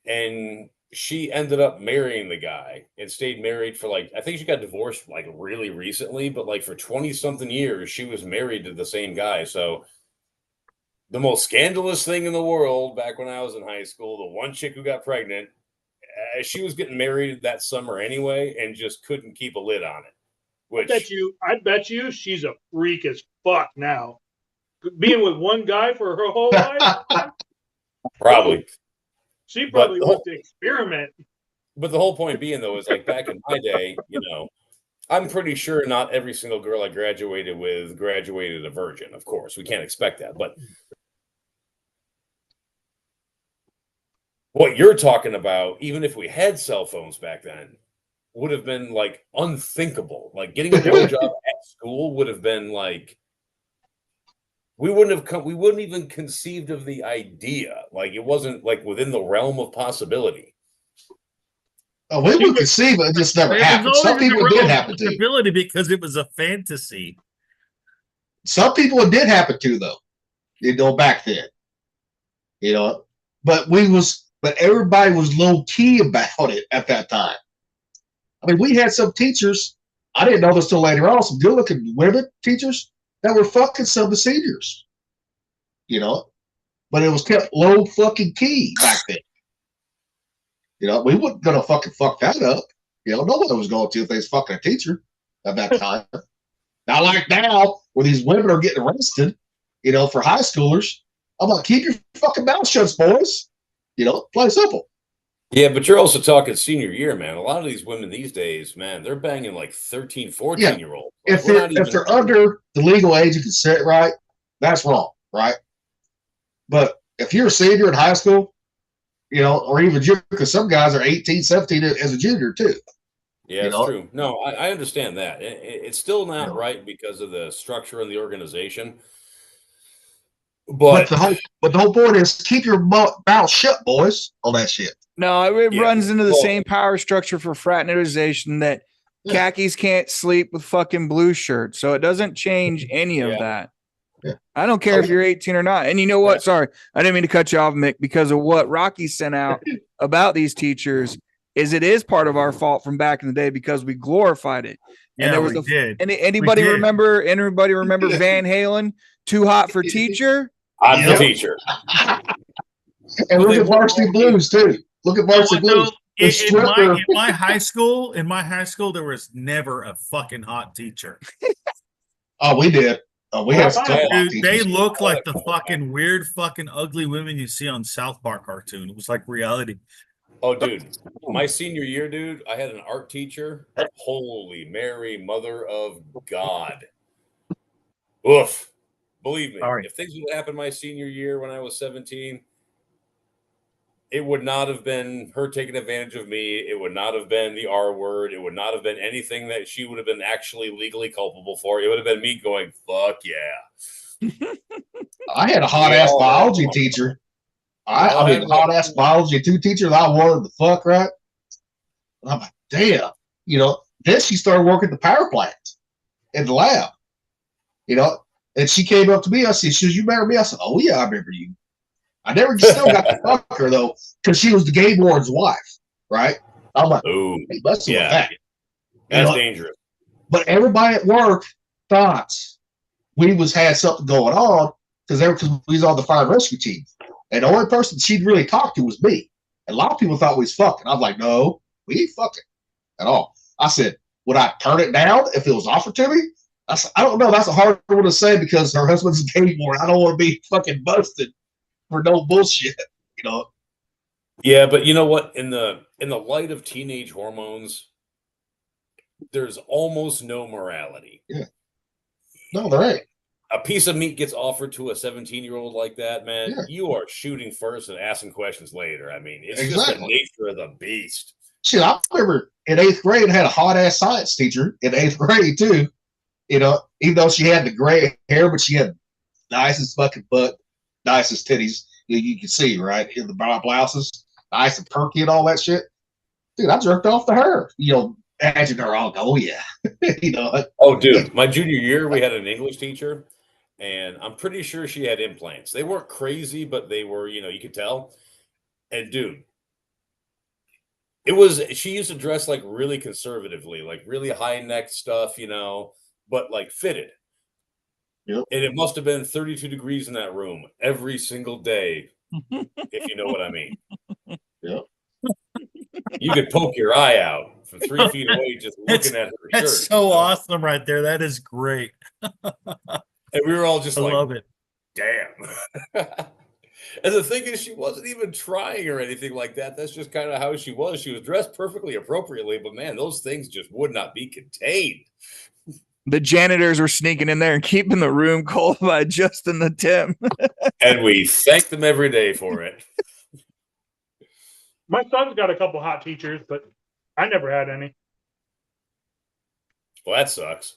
And she ended up marrying the guy and stayed married for like, I think she got divorced like really recently, but like for 20 something years, she was married to the same guy. So the most scandalous thing in the world back when I was in high school, the one chick who got pregnant, she was getting married that summer anyway and just couldn't keep a lid on it. Which I bet you she's a freak as fuck now. Being with one guy for her whole life? Probably. She probably wants to experiment. But the whole point being, though, is like back in my day, I'm pretty sure not every single girl I graduated with graduated a virgin. Of course, we can't expect that. But what you're talking about, even if we had cell phones back then, would have been like unthinkable. Like getting a blowjob at school would have been like we wouldn't even conceived of the idea. Like it wasn't like within the realm of possibility. Oh, we would conceive it, just never happened. Some people it did happen to. Because it was a fantasy. Some people it did happen to, though. Back then. But everybody was low key about it at that time. I mean, we had some teachers. I didn't know this till later on. Some good-looking women teachers that were fucking some of the seniors. But it was kept low fucking key back then. We weren't gonna fucking fuck that up. Nobody was going to if they was fucking a teacher at that time. Not like now, where these women are getting arrested, for high schoolers. I'm like, keep your fucking mouth shut, boys. Plain simple. Yeah, but you're also talking senior year, man. A lot of these women these days, man, they're banging like 13, 14-year-olds. If they're under the legal age of consent, right, that's wrong, right? But if you're a senior in high school, or even junior, because some guys are 18, 17 as a junior too. Yeah, it's true. No, I understand that. It's still not right because of the structure and the organization. But the whole point is keep your mouth shut, boys, on that shit. No, it runs into the same power structure for fraternization that khakis can't sleep with fucking blue shirts. So it doesn't change any of that. Yeah. I don't care if you're 18 or not. And you know what? Sorry, I didn't mean to cut you off, Mick, because of what Rocky sent out about these teachers. It is part of our fault from back in the day because we glorified it. And there was anybody remember Van Halen, Too Hot for Teacher? I'm the teacher. And look at Varsity Blues too. Look at Varsity Blues. In my high school, there was never a fucking hot teacher. Oh, we did. We had they look like the fucking weird, fucking ugly women you see on South Park cartoon. It was like reality. Oh, dude, my senior year, dude, I had an art teacher. Holy Mary, Mother of God. Oof. Believe me, if things would happen my senior year when I was 17, it would not have been her taking advantage of me. It would not have been the R word. It would not have been anything that she would have been actually legally culpable for. It would have been me going, fuck yeah. I had a hot-ass biology teacher. I mean, hot-ass biology teacher that I wanted to fuck, right? And I'm like, damn. Then she started working at the power plant in the lab. And she came up to me. I said, should you marry me? I said, oh, yeah, I remember you. I never still got to fuck her, though, because she was the game warden's wife, right? I'm like, ooh, hey, with that. That's dangerous. But everybody at work thought we had something going on because we was on the fire and rescue team. And the only person she'd really talk to was me. And a lot of people thought we was fucking. I was like, no, we ain't fucking at all. I said, would I turn it down if it was offered to me? I said, I don't know. That's a hard one to say because her husband's a game warden. I don't want to be fucking busted for no bullshit, Yeah, but you know what? In the light of teenage hormones, there's almost no morality. Yeah. No, there ain't. A piece of meat gets offered to a 17-year-old like that, man. Yeah. You are shooting first and asking questions later. I mean, it's just the nature of the beast. Shit, I remember in 8th grade, I had a hot-ass science teacher in 8th grade, too. Even though she had the gray hair, but she had nicest fucking butt, nicest titties you can see, right? In the blouses, nice and perky and all that shit. Dude, I jerked off to her. Imagine her all, oh, yeah. Oh, dude, my junior year, we had an English teacher, and I'm pretty sure she had implants. They weren't crazy, but they were, you could tell. And, dude, she used to dress like really conservatively, like really high neck stuff, but like fitted. Yep. And it must have been 32 degrees in that room every single day, if you know what I mean. Yep. You could poke your eye out from 3 feet away, just looking at her That's shirt. so awesome right there. That is great. And we were all just I like, love it. damn. And the thing is, she wasn't even trying or anything like that. That's just kind of how she was. She was dressed perfectly appropriately, but man, those things just would not be contained. The janitors were sneaking in there and keeping the room cold by adjusting the temp. And we thank them every day for it. My son's got a couple hot teachers, but I never had any. Well, that sucks.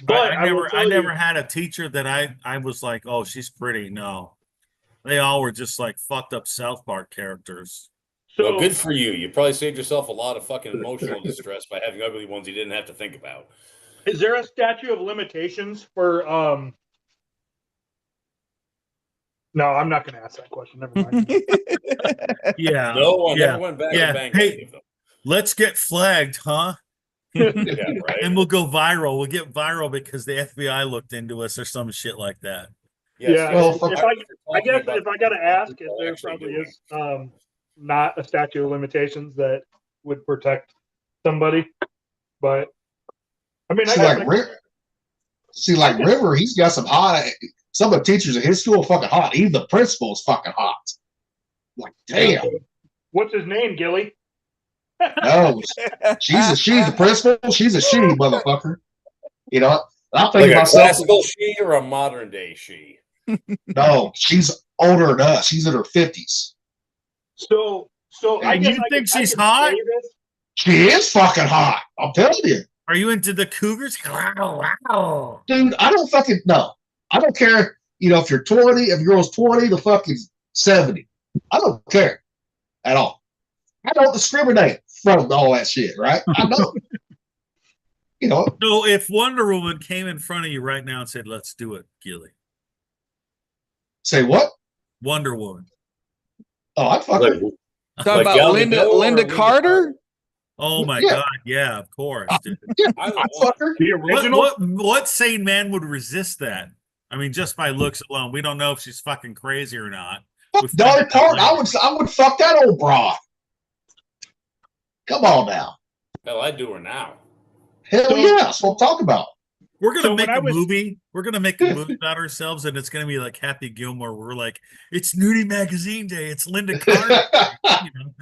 But I never had a teacher that I was like, oh, she's pretty. No. They all were just like fucked up South Park characters. So, Well, good for you. You probably saved yourself a lot of fucking emotional distress by having ugly ones you didn't have to think about. is there a statute of limitations for No, I'm not going to ask that question. Never mind. Yeah. No one yeah. never went back Yeah. and banged Hey, any of them. let's get flagged, huh? Yeah, right. And we'll go viral. We'll get viral because the FBI looked into us or some shit like that. Yes, Yeah, Well, I guess if I got to ask, if there probably is not a statute of limitations that would protect somebody, but I mean, River, he's got some hot. Some of the teachers at his school are fucking hot. Even the principal's fucking hot. Like, damn. What's his name, Gilly? No, she's a she. The principal, she's a she, motherfucker. You know, I'm Like thinking a myself. classical she or a modern day she? No, she's older than us. She's in her 50s. So I And guess you I think can she's say hot? this. She is fucking hot. I'm telling you. Are you into the Cougars? Wow. Dude, I don't fucking know. I don't care, if you're 20, if your girl's 20 to fucking 70. I don't care at all. I don't discriminate from all that shit, right? I know. So if Wonder Woman came in front of you right now and said, let's do it, Gilly. Say what? Wonder Woman. Oh, I'd fucking. Talking about Linda Carter? Oh my Yeah. God. Yeah, of course. Dude. Yeah, I'd fuck her. The original. What sane man would resist that? I mean, just by looks alone. We don't know if she's fucking crazy or not. Fuck Dolly Parton. I would fuck that old broad. Come on now. Hell, I'd do her now. Hell yeah, that's what I'm talking about. We're gonna So make when a I was- movie. We're gonna make a movie about ourselves, and it's gonna be like Happy Gilmore. We're like, it's Nudie Magazine Day. It's Linda Carter. you know?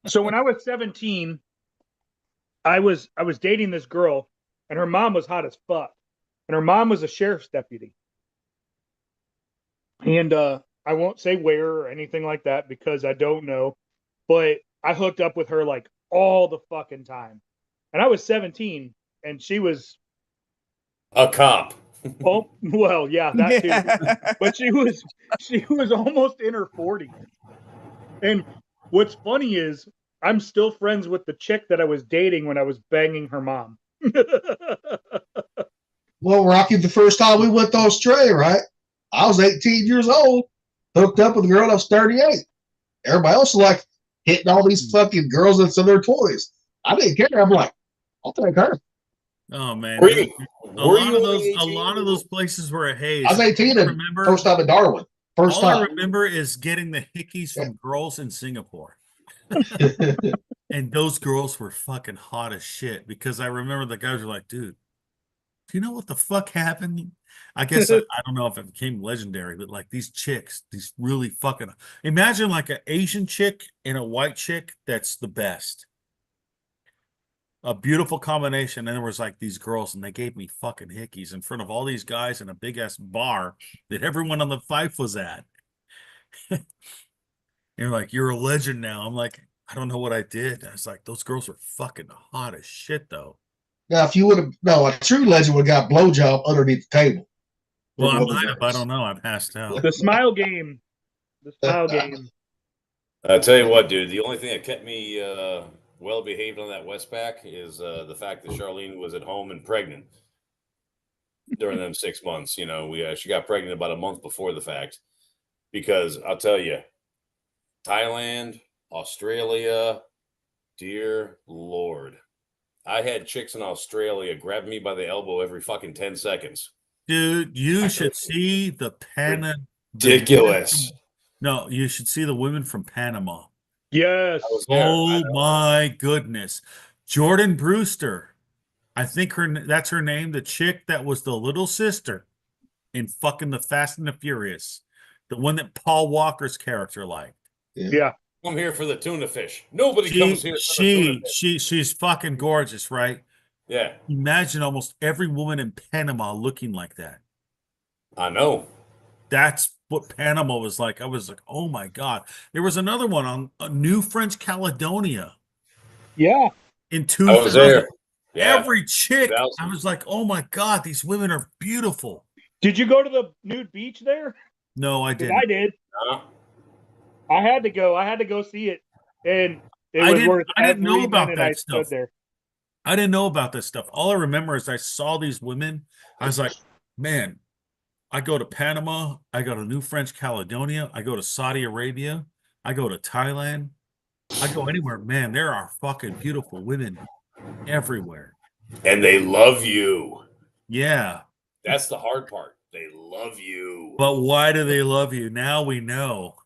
So when I was 17, I was dating this girl, and her mom was hot as fuck, and her mom was a sheriff's deputy. And I won't say where or anything like that because I don't know, but I hooked up with her like all the fucking time, and I was 17, and she was A cop. oh well, yeah, that too. But she was almost in her 40s. And what's funny is I'm still friends with the chick that I was dating when I was banging her mom. Well, Rocky, the first time we went to Australia, right? I was 18 years old, hooked up with a girl that was 38. Everybody else was like hitting all these fucking girls that's in their 20s. I didn't care. I'm like, I'll take her. Oh man, Were you- a lot of those places were a haze. I was 18 and Remember, first time in Darwin. First all I time. remember is getting the hickeys from girls in Singapore. And those girls were fucking hot as shit because I remember the guys were like, dude, do you know what the fuck happened? I guess I don't know if it became legendary, but like these chicks, these really fucking imagine like an Asian chick and a white chick that's the best. A beautiful combination. And there was like these girls, and they gave me fucking hickeys in front of all these guys in a big ass bar that everyone on the Fife was at. You're like, you're a legend now. I'm like, I don't know what I did. I was like, those girls were fucking hot as shit, though. Now, if you would have, no, a true legend would have got blowjob underneath the table. Well, I might have. I don't know. I passed out. The smile game. The smile game. I'll tell you what, dude. The only thing that kept me well behaved on that Westpac is the fact that Charlene was at home and pregnant during them 6 months. You know, she got pregnant about a month before the fact. Because I'll tell you, Thailand, Australia, dear Lord, I had chicks in Australia grab me by the elbow every fucking 10 seconds. Dude, you should see the Ridiculous. No, you should see the women from Panama. Yes. Oh my goodness. Jordan Brewster. I think that's her name. The chick that was the little sister in fucking the Fast and the Furious, the one that Paul Walker's character liked. Yeah. Come here for the tuna fish. Nobody comes here for the tuna fish. She's fucking gorgeous, right? Yeah. Imagine almost every woman in Panama looking like that. I know. That's what Panama was like. I was like, oh my God. There was another one on New French Caledonia. Yeah. In I 2000. was there. Yeah. Every chick, I was like, oh my God, these women are beautiful. Did you go to the nude beach there? No, I didn't. I did. I had to go. I had to go see it. And it was worth I didn't know about that stuff. There. I didn't know about this stuff. All I remember is I saw these women. I was like, man, I go to Panama. I go to New French Caledonia. I go to Saudi Arabia. I go to Thailand. I go anywhere. Man, there are fucking beautiful women everywhere. And they love you. Yeah. That's the hard part. They love you. But why do they love you? Now we know.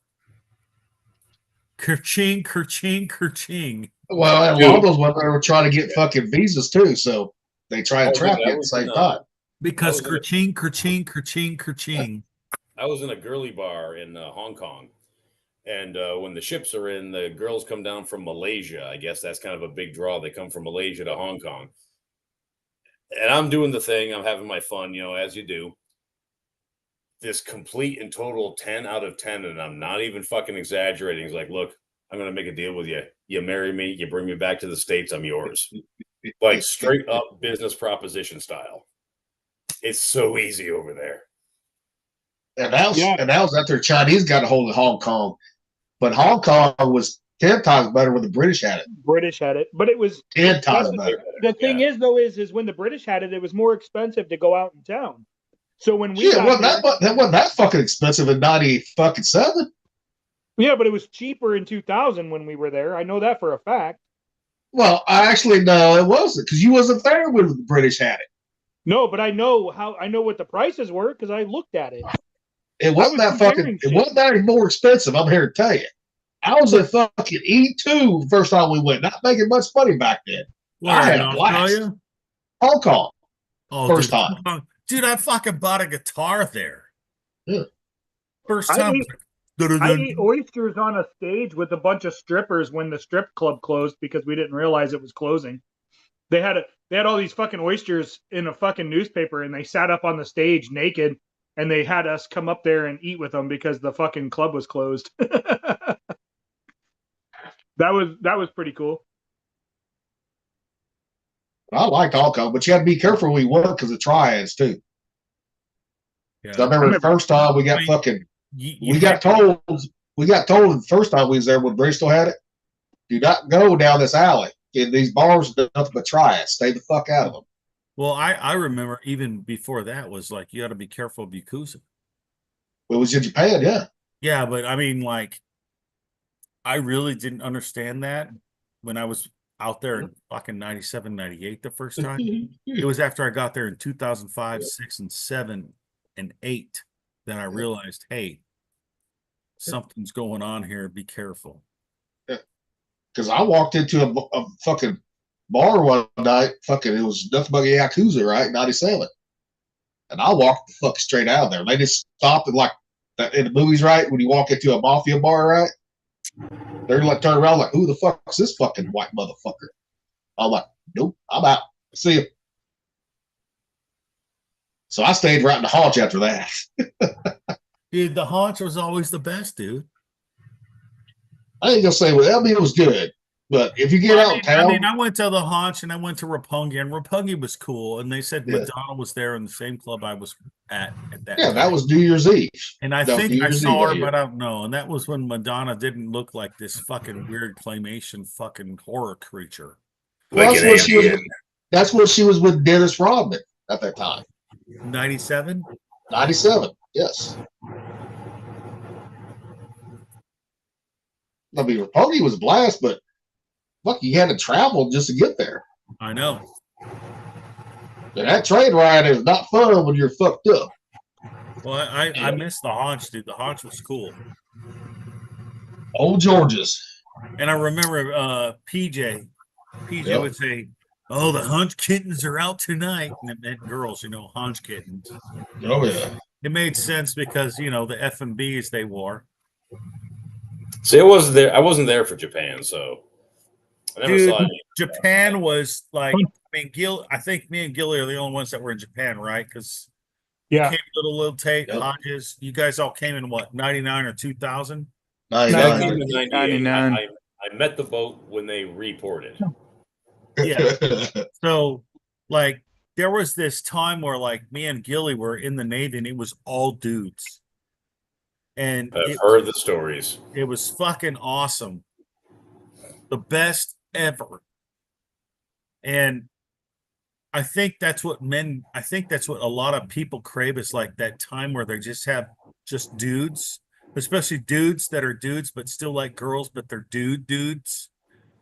Kerching, kerching, kerching. Well, and a lot of those women were trying to get fucking visas too, so they try and trap you at the same time. Because kerching, kerching, kerching, kerching. I was in a girly bar in Hong Kong. And when the ships are in, the girls come down from Malaysia. I guess that's kind of a big draw. They come from Malaysia to Hong Kong. And I'm doing the thing. I'm having my fun, as you do. This complete and total 10 out of 10. And I'm not even fucking exaggerating. He's like, look, I'm going to make a deal with you. You marry me. You bring me back to the States. I'm yours. Like straight up business proposition style. It's so easy over there. And that was after Chinese got a hold of Hong Kong. But Hong Kong was 10 times better when the British had it. But it was 10 times better. The thing is, though, is when the British had it, it was more expensive to go out in town. So when we that wasn't that fucking expensive in 97. Yeah, but it was cheaper in 2000 when we were there. I know that for a fact. Well, I actually no, it wasn't because you wasn't there when the British had it. No, but I know what the prices were because I looked at it. It wasn't it wasn't that any more expensive. I'm here to tell you. I was at fucking E2 the first time we went, not making much money back then. Where, I had a blast. Hong Kong. Oh, first time. Dude, I fucking bought a guitar there. Yeah. First time. I ate oysters on a stage with a bunch of strippers when the strip club closed because we didn't realize it was closing. They had all these fucking oysters in a fucking newspaper and they sat up on the stage naked and they had us come up there and eat with them because the fucking club was closed. That was pretty cool. I liked Hong Kong, but you had to be careful where we were because of triads too. Yeah. I remember the first time we got we got told the first time we was there when Bristol had it, do not go down this alley. In these bars, nothing but triads. Stay the fuck out of them. Well, I remember even before that was like you got to be careful of Yakuza. It was in Japan, yeah. Yeah, but I mean, like, I really didn't understand that when I was out there in fucking 97, 98 the first time. It was after I got there in 2005, 6, and 7, and 8 that I realized, hey, something's going on here. Be careful. Because I walked into a fucking bar one night, it was nothing but a Yakuza, right? 97. And I walked the fuck straight out of there. They just stopped and like in the movies, right? When you walk into a mafia bar, right? They're like turn around like, who the fuck is this fucking white motherfucker? I'm like, nope, I'm out. See you. So I stayed right in the haunch after that. Dude, the haunch was always the best, dude. I ain't gonna say it was good, but if you get out of town, I went to the haunch and I went to Roppongi, and Roppongi was cool. And they said Madonna was there in the same club I was at that. Yeah, time. That was New Year's Eve. And I think I saw her, but I don't know. And that was when Madonna didn't look like this fucking weird claymation fucking horror creature. Well, that's when she was with Dennis Rodman at that time. 97? 97, yes. I mean, Roppongi was a blast, but fuck, you had to travel just to get there. I know. And that train ride is not fun when you're fucked up. Well, I missed the haunch, dude. The haunch was cool. Old George's. And I remember PJ PJ would say, "Oh, the Hunch kittens are out tonight," and it meant girls, Hunch kittens. Oh yeah. It made sense because the F&Bs they wore. See, I wasn't there for Japan, so I never saw it. Japan was like, I think me and Gilly are the only ones that were in Japan, right? Because came Little Tate, Hodges. You guys all came in what, 99 or 2000? 99. I met the boat when they reported. Yeah. So, like, there was this time where, like, me and Gilly were in the Navy, and it was all dudes. And I've heard the stories. It was fucking awesome. The best ever. And I think that's what a lot of people crave, is like that time where they just have just dudes, especially dudes that are dudes, but still like girls, but they're dudes.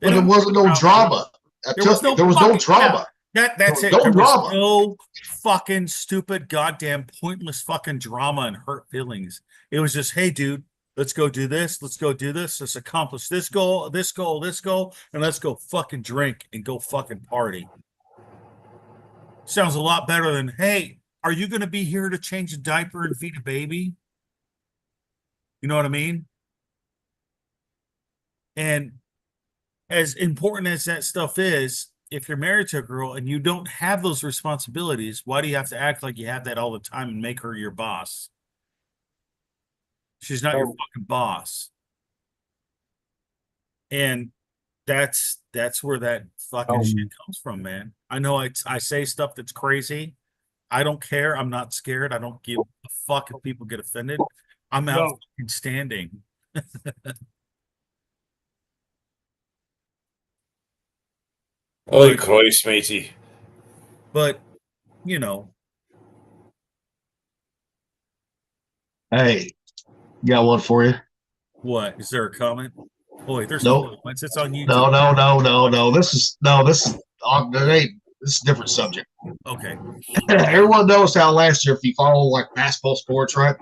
But there wasn't no drama. There was no drama. That's it. There was no fucking stupid, goddamn, pointless fucking drama and hurt feelings. It was just, hey, dude, let's go do this. Let's go do this. Let's accomplish this goal, and let's go fucking drink and go fucking party. Sounds a lot better than, hey, are you going to be here to change a diaper and feed a baby? You know what I mean? And as important as that stuff is, if you're married to a girl and you don't have those responsibilities, why do you have to act like you have that all the time and make her your boss? She's not your fucking boss. And that's where that fucking shit comes from, man. I know I say stuff that's crazy. I don't care. I'm not scared. I don't give a fuck if people get offended. I'm out fucking standing. Holy Christ, matey. But, Hey, got one for you. What? Is there a comment? Boy, there's no comments. It's on YouTube. No. This is a different subject. Okay. Everyone knows how last year, if you follow like basketball sports, right?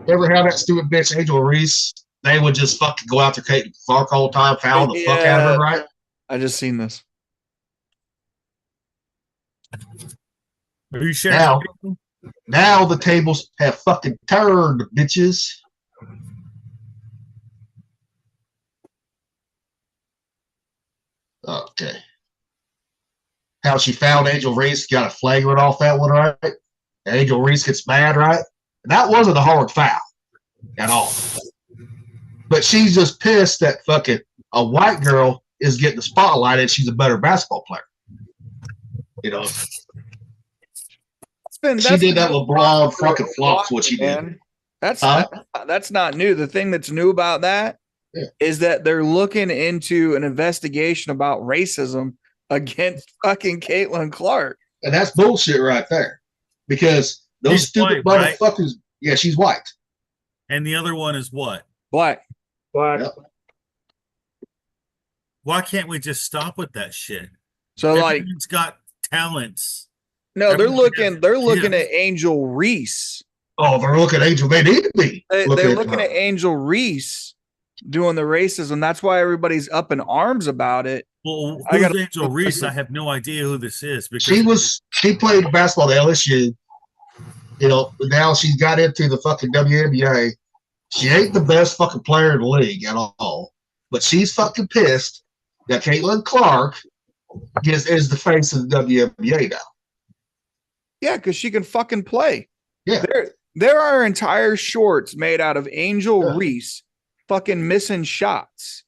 Ever have that stupid bitch Angel Reese? They would just fucking go out to Caitlin Clark all the time, foul the fuck out of her, right? I just seen this. Are you sharing? Now the tables have fucking turned, bitches. Okay. How she found Angel Reese, got a flagrant off that one, right? Angel Reese gets mad, right? And that wasn't a hard foul at all. But she's just pissed that fucking a white girl is getting the spotlight and she's a better basketball player. She did that LeBron fucking flops what she did. That's not new. The thing that's new about that is that they're looking into an investigation about racism against fucking Caitlin Clark. And that's bullshit right there. Because those stupid motherfuckers, right? Yeah, she's white. And the other one is what? Black. Yep. Why can't we just stop with that shit? So everyone's got talents. No, they're looking at Angel Reese. Oh, they're looking at Angel. They need to be. They're looking at Angel Reese doing the racism. That's why everybody's up in arms about it. Well, who's Angel Reese? I have no idea who this is. Because she played basketball at LSU. Now she's got into the fucking WNBA. She ain't the best fucking player in the league at all. But she's fucking pissed that Caitlin Clark is the face of the WNBA now. Yeah, because she can fucking play. Yeah. There are entire shorts made out of Angel Reese fucking missing shots.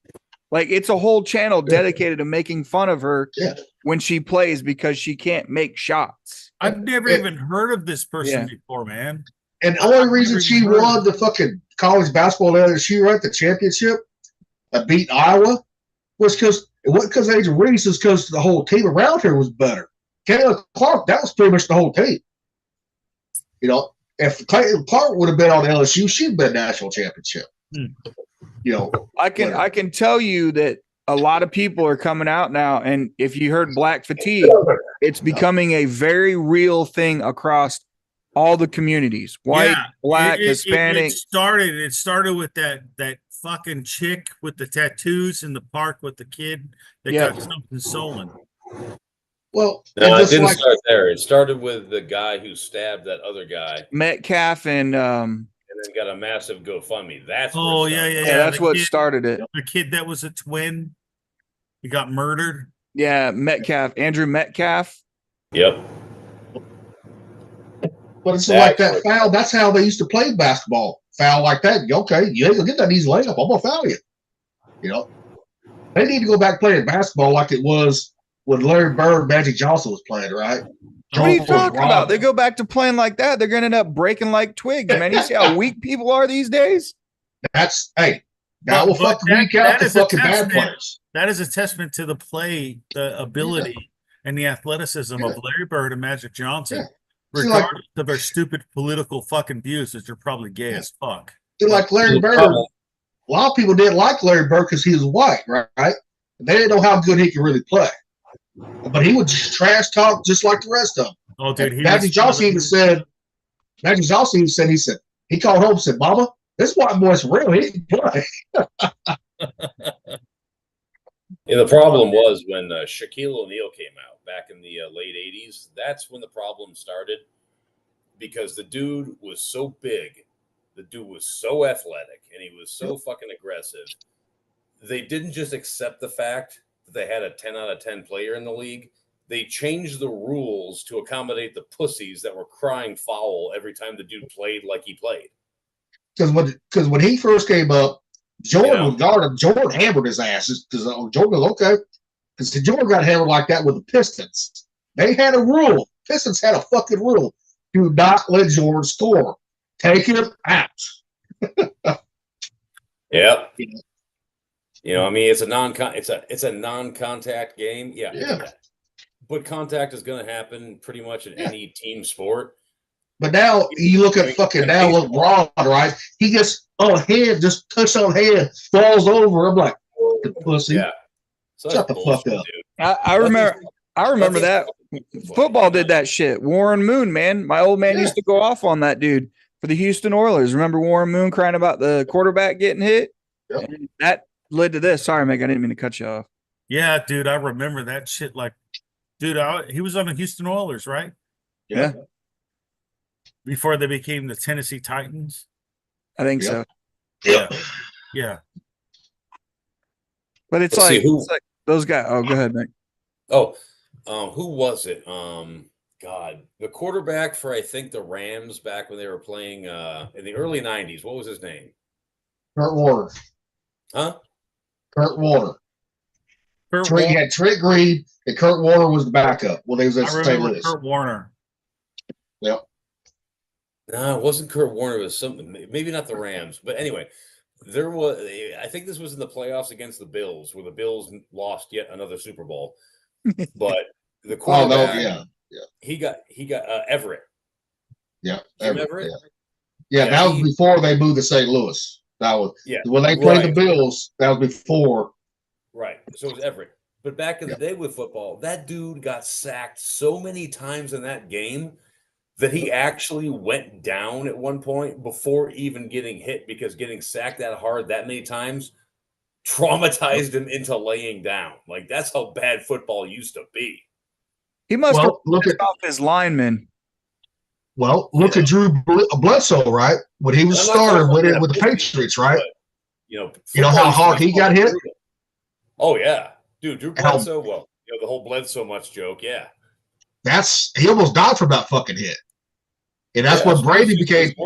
Like, it's a whole channel dedicated to making fun of her when she plays because she can't make shots. I've never even heard of this person before, man. And the only reason she won the fucking college basketball LSU, right, the championship, beat Iowa, was because it wasn't because Angel Reese, it's because the whole team around her was better. Caitlin Clark, that was pretty much the whole team. If Caitlin Clark would have been on LSU, she'd been national championship. I can tell you that a lot of people are coming out now, and if you heard Black Fatigue, it's becoming a very real thing across all the communities: white, black, Hispanic. It started with that fucking chick with the tattoos in the park with the kid that Yeah. got something stolen. Well, No, and it just didn't like start there. It started with the guy who stabbed that other guy Metcalf and and then got a massive GoFundMe. That's where Oh it yeah, started. yeah, yeah, yeah. that's The what kid, started it. the kid that was a twin. He got murdered. Yeah, Metcalf, Andrew Metcalf. Yep. But it's like that foul. That's how they used to play basketball. Foul like that. Okay, you ain't gonna get that easy layup. I'm gonna foul you. You know, they need to go back playing basketball like it was when Larry Bird, Magic Johnson was playing, right? What are you Jones, talking Rob- about? They go back to playing like that, they're gonna end up breaking like twigs, man. You see how weak people are these days? That's that will fucking weak out the fucking bad players. That is a testament to the play, the ability, and the athleticism of Larry Bird and Magic Johnson, regardless of their stupid political fucking views, which are probably gay as fuck. Like Larry Bird, a lot of people didn't like Larry Bird because he was white, right? They didn't know how good he could really play. But he would just trash talk just like the rest of them. Oh, dude, Magic Johnson even said, he called home and said, Mama, this white boy's real. He can play. Yeah, the problem was when Shaquille O'Neal came out back in the late 80s. That's when the problem started because the dude was so big, the dude was so athletic, and he was so fucking aggressive. They didn't just accept the fact that they had a 10 out of 10 player in the league. They changed the rules to accommodate the pussies that were crying foul every time the dude played like he played. Because when he first came up, Jordan would guard him. Jordan hammered his ass because Jordan goes, okay. Because Jordan got hammered like that with the Pistons. They had a rule. Pistons had a fucking rule. Do not let Jordan score. Take him out. Yeah. You know, I mean, it's a non-contact game. Yeah. But contact is going to happen pretty much in any team sport. But now you look at fucking LeBron, right? He gets head, just touch on head, falls over. I'm like, the pussy. Yeah. Shut the fuck up. I remember that. Football did that shit. Warren Moon, man. My old man used to go off on that dude for the Houston Oilers. Remember Warren Moon crying about the quarterback getting hit? Yep. And that led to this. Sorry, Meg, I didn't mean to cut you off. Yeah, dude, I remember that shit. Like, dude, he was on the Houston Oilers, right? Yeah. Before they became the Tennessee Titans. I think so. Yeah. But it's like those guys. Oh, go ahead, Nick. Oh, who was it? God, the quarterback for I think the Rams back when they were playing in the early 90s. What was his name? Kurt Warner. Huh? Kurt Warner. He had Trent Green, and Kurt Warner was the backup. Well, they was at St. Louis. Kurt Warner. Yep. No, it wasn't Kurt Warner. It was something. Maybe not the Rams, but anyway, there was. I think this was in the playoffs against the Bills, where the Bills lost yet another Super Bowl. But the quarterback, he got Everett. Yeah, Everett. Yeah, that was before they moved to St. Louis. That was when they played the Bills. That was before. Right. So it was Everett. But back in the day with football, that dude got sacked so many times in that game that he actually went down at one point before even getting hit, because getting sacked that hard that many times traumatized him into laying down. Like, that's how bad football used to be. He must have looked off his lineman. Well, look at Drew Bledsoe, right? When he was starter with the Patriots, right? But, you know how hard he got hit? Oh, yeah. Dude, Drew Bledsoe, the whole Bledsoe much joke, yeah. He almost died from that fucking hit. And that's when Brady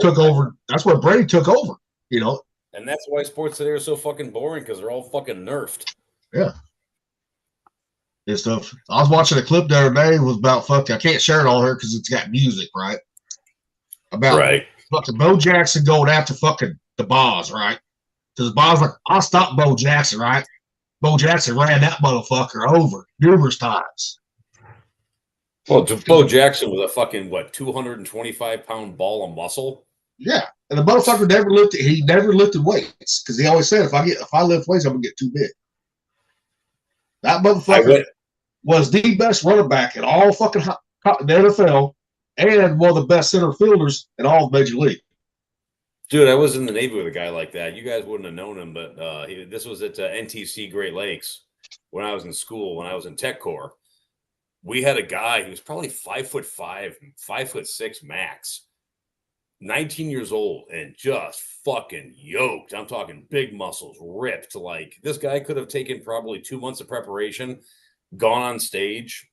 took over. That's when Brady took over, you know. And that's why sports today are so fucking boring, because they're all fucking nerfed. Yeah. And stuff. I was watching a clip the other day. It was about I can't share it all here because it's got music, right? About fucking Bo Jackson going after fucking the Boz, right? Because the Boz like, I'll stop Bo Jackson, right? Bo Jackson ran that motherfucker over numerous times. Well, Bo Jackson was a fucking 225-pound ball of muscle. Yeah, and the motherfucker never lifted. He never lifted weights because he always said, if I lift weights, I'm gonna get too big. That motherfucker was the best running back in all fucking the NFL, and one of the best center fielders in all of Major League. Dude, I was in the Navy with a guy like that. You guys wouldn't have known him, but this was at NTC Great Lakes when I was in school, when I was in Tech Corps. We had a guy who was probably 5'5", 5'6" max, 19 years old, and just fucking yoked. I'm talking big muscles, ripped. Like, this guy could have taken probably 2 months of preparation, gone on stage,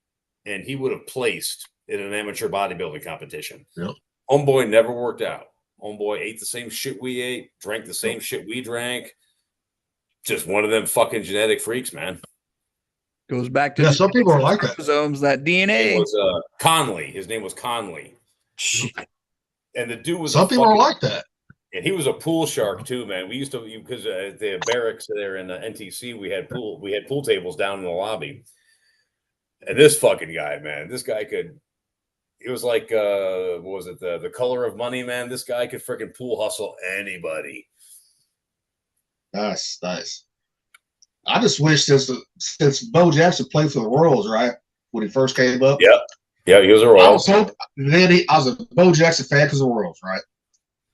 and he would have placed in an amateur bodybuilding competition. Yep. Homeboy never worked out. Homeboy ate the same shit we ate, drank the same shit we drank. Just one of them fucking genetic freaks, man. Goes back to some people are like that. Chromosomes, that DNA. It was Conley. His name was Conley. And the dude was some people are like that. And he was a pool shark too, man. We used to, because the barracks there in the NTC, we had pool tables down in the lobby. And this fucking guy, man, this guy could. It was like, what was it? The Color of Money, man. This guy could freaking pool hustle anybody. Nice. I just wish since Bo Jackson played for the Royals, right, when he first came up. Yeah, he was a Royal. I was a Bo Jackson fan because of the Royals, right?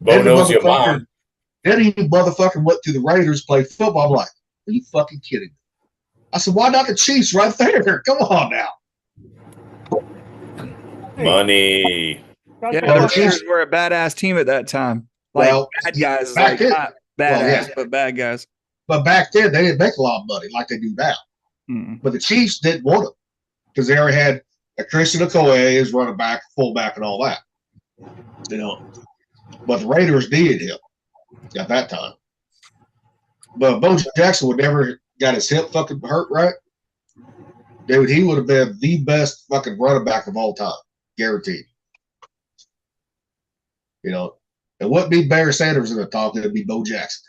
Bo knows your mom. Then he motherfucking went to the Raiders, played football. I'm like, are you fucking kidding me? I said, why not the Chiefs right there? Come on now. Money. Yeah, the Raiders were a badass team at that time. Like, bad guys, like not badass, but bad guys. But back then, they didn't make a lot of money like they do now. Mm-mm. But the Chiefs didn't want them because they already had a Christian Okoye as running back, fullback, and all that. You know, but the Raiders needed him at that time. But Bo Jackson would never got his hip fucking hurt, right? Dude, he would have been the best fucking running back of all time, guaranteed. You know, it wouldn't be Barry Sanders in the talk; it'd be Bo Jackson.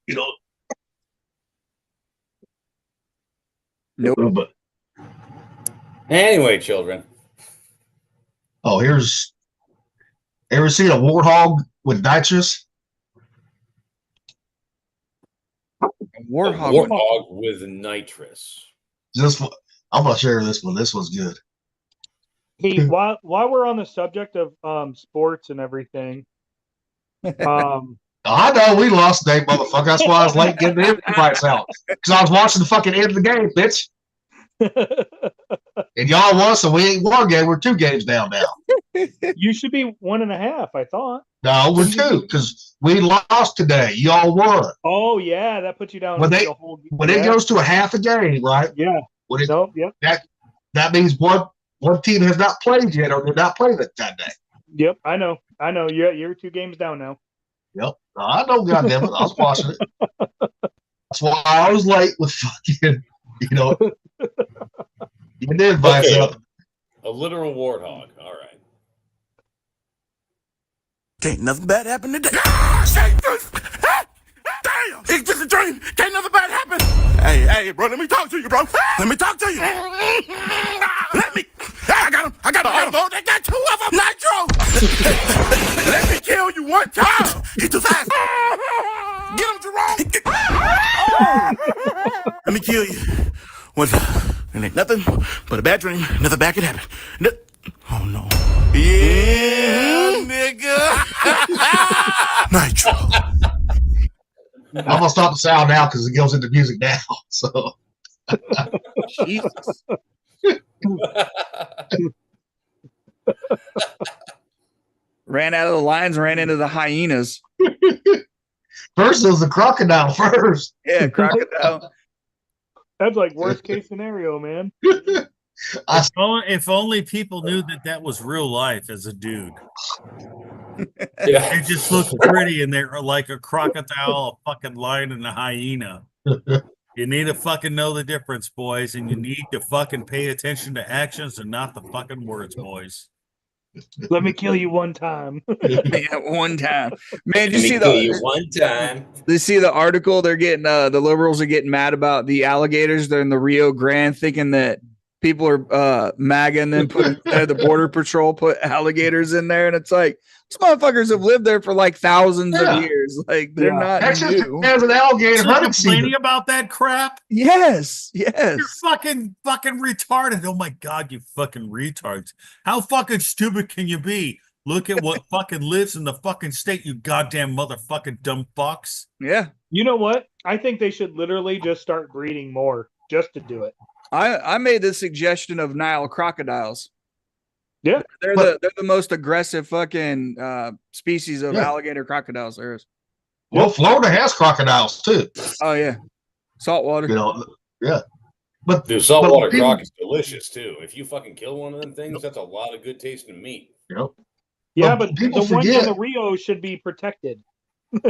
You know. Nope. But anyway, children. Oh, ever seen a warthog with nitrous? Warthog with nitrous. I'm gonna share this one. This one's good. Hey, while we're on the subject of sports and everything, I know we lost today, motherfucker. That's why I was late getting the invites out. Because I was watching the fucking end of the game, bitch. And y'all won, so we ain't one game. We're 2 games down now. You should be 1.5, I thought. No, we're 2 because we lost today. Y'all won. Oh yeah, that puts you down. When it goes to a half a game, right? Yeah. That means one team has not played yet, or did not play that day. Yep, I know. You're 2 games down now. Yep. I know, goddamn it. I was watching it. That's why I was late with fucking, you did buy something. A literal warthog. All right. Can't nothing bad happen today. Damn! It's just a dream. Can't nothing bad happen. Hey, bro, let me talk to you, bro. Let me talk to you. I got him. They got 2 of them. Nitro. Let me kill you one time. He's too fast. Get him, Jerome. Let me kill you one time. It ain't nothing but a bad dream. Nothing bad could happen. Oh, no. Yeah, nigga. Nitro. I'm going to stop the sound now because it goes into music now. So, Jesus. Ran out of the lions, ran into the hyenas. First, it was the crocodile first. Yeah, crocodile. That's like worst case scenario, man. If only people knew that was real life as a dude. Yeah. It just looks pretty, and they're like a crocodile, a fucking lion, and a hyena. You need to fucking know the difference, boys, and you need to fucking pay attention to actions and not the fucking words, boys. Let me kill you one time. Yeah, one time. Man, one time. They see the article. They're getting the liberals are getting mad about the alligators. They're in the Rio Grande, thinking that people are MAGA and then put the border patrol put alligators in there, and it's like these motherfuckers have lived there for like thousands of years. Like they're not Texas new. has an alligator hunting complaining season. about that crap. Yes. You're fucking retarded. Oh my god, you fucking retards. How fucking stupid can you be? Look at what fucking lives in the fucking state, you goddamn motherfucking dumb fucks. Yeah. You know what? I think they should literally just start breeding more just to do it. I made the suggestion of Nile crocodiles. Yeah. They're the most aggressive fucking species of alligator crocodiles there is. Well, Florida has crocodiles too. Oh yeah. Saltwater. You know, yeah. But dude, saltwater croc is delicious too. If you fucking kill one of them things, that's a lot of good tasting meat. Yep. Yeah, but the ones in the Rio should be protected.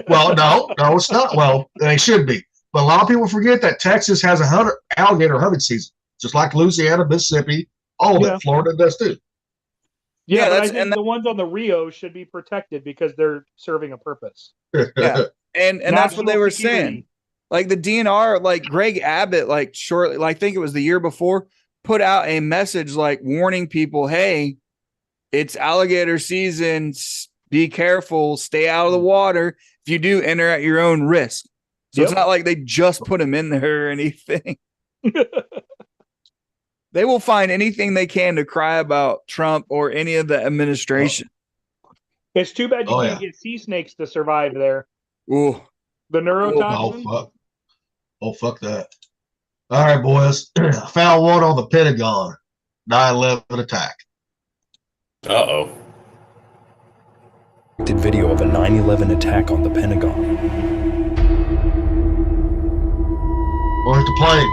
Well, no, it's not. Well, they should be. But a lot of people forget that Texas has a alligator hunting season, just like Louisiana, Mississippi, all of it. Florida does too. Yeah, but I think the ones on the Rio should be protected because they're serving a purpose. Yeah, and that's what they were saying. Like the DNR, like Greg Abbott, like shortly, like I think it was the year before, put out a message like warning people, hey, it's alligator season. Be careful. Stay out of the water. If you do, enter at your own risk. So it's not like they just put them in there or anything. They will find anything they can to cry about Trump or any of the administration. It's too bad you can't get sea snakes to survive there. Ooh. The neurotoxin. Oh, fuck that. All right, boys. I found one on the Pentagon. 9/11 attack. Uh-oh. Did video of a 9/11 attack on the Pentagon. Where's the plane?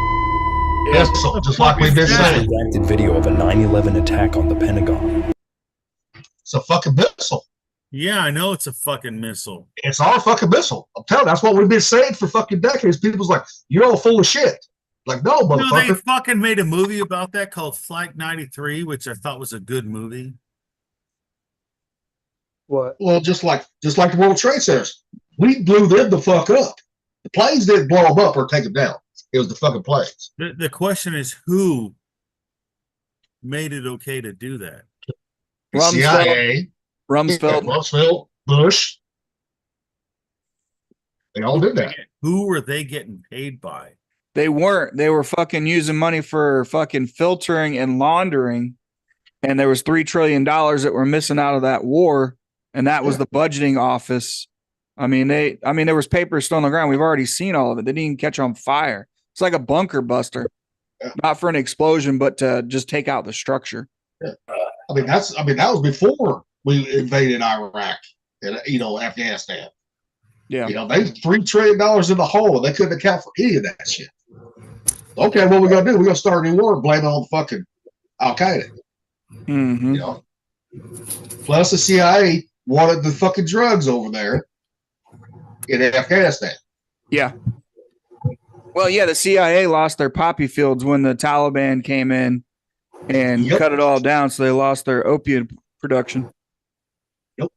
Yes, just like we've been saying. Did video of a 9/11 attack on the Pentagon. It's a fucking missile. Yeah, I know it's a fucking missile. It's our fucking missile. I'm telling you, that's what we've been saying for fucking decades. People's like, you're all full of shit. Like, no, motherfucker. They fucking made a movie about that called Flight 93, which I thought was a good movie. What? Well, just like the World Trade Centers, we blew them the fuck up. The planes didn't blow them up or take them down. It was the fucking planes. The question is, who made it okay to do that? CIA, Rumsfeld, Bush. They all did that. Who were they getting paid by? They weren't. They were fucking using money for fucking filtering and laundering. And there was $3 trillion that were missing out of that war. And that was the budgeting office. I mean, there was paper still on the ground. We've already seen all of it. They didn't even catch on fire. It's like a bunker buster, not for an explosion, but to just take out the structure. Yeah. That was before we invaded Iraq and Afghanistan. Yeah. They $3 trillion in the hole and they couldn't account for any of that shit. Okay, what we gonna do? We're gonna start a new war and blame it on fucking Al Qaeda. Mm-hmm. Plus the CIA wanted the fucking drugs over there in Afghanistan. Yeah. Well, yeah, the CIA lost their poppy fields when the Taliban came in and cut it all down, so they lost their opiate production. Yep.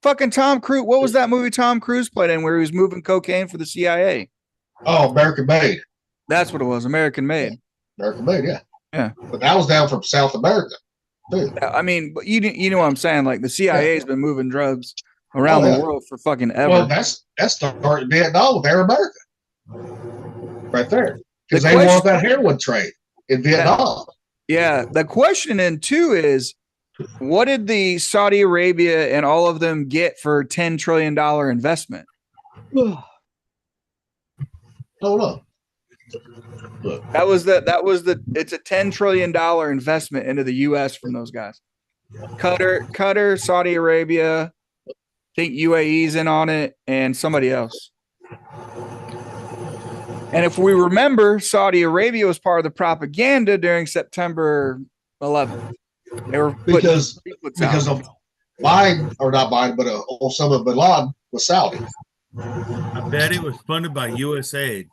Fucking Tom Cruise. What was that movie Tom Cruise played in where he was moving cocaine for the CIA? Oh, American Made. That's what it was. American Made. American Made, yeah. Yeah. But that was down from South America, too. I mean, but you know what I'm saying? Like the CIA has been moving drugs around the world for fucking ever. Well, that's starting Vietnam with Air America. Right there. Because they want that heroin trade in Vietnam. Yeah. The question then too is, what did the Saudi Arabia and all of them get for $10 trillion investment? Oh no. Look. It's a $10 trillion investment into the US from those guys. Qatar, Saudi Arabia, I think UAE's in on it, and somebody else. And if we remember, Saudi Arabia was part of the propaganda during September 11th. They were because of Biden, or not Biden, but Osama bin Laden was Saudi. I bet it was funded by USAID.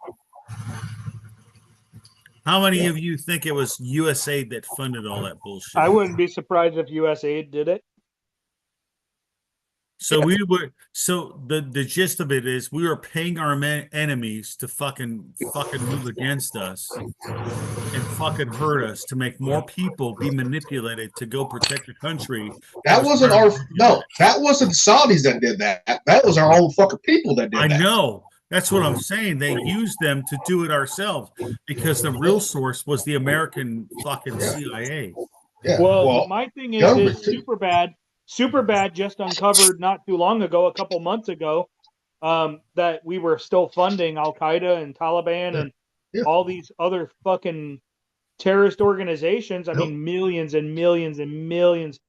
How many of you think it was USAID that funded all that bullshit? I wouldn't be surprised if USAID did it. So we were. So the gist of it is, we were paying our enemies to fucking move against us and fucking hurt us to make more people be manipulated to go protect the country. That wasn't that wasn't the Saudis that did that. That was our own fucking people that did that. I know. That's what I'm saying. They used them to do it ourselves because the real source was the American fucking CIA. Yeah. Well, my thing is Superbad just uncovered not too long ago, a couple months ago, that we were still funding Al Qaeda and Taliban and all these other fucking terrorist organizations. I mean, millions and millions and millions,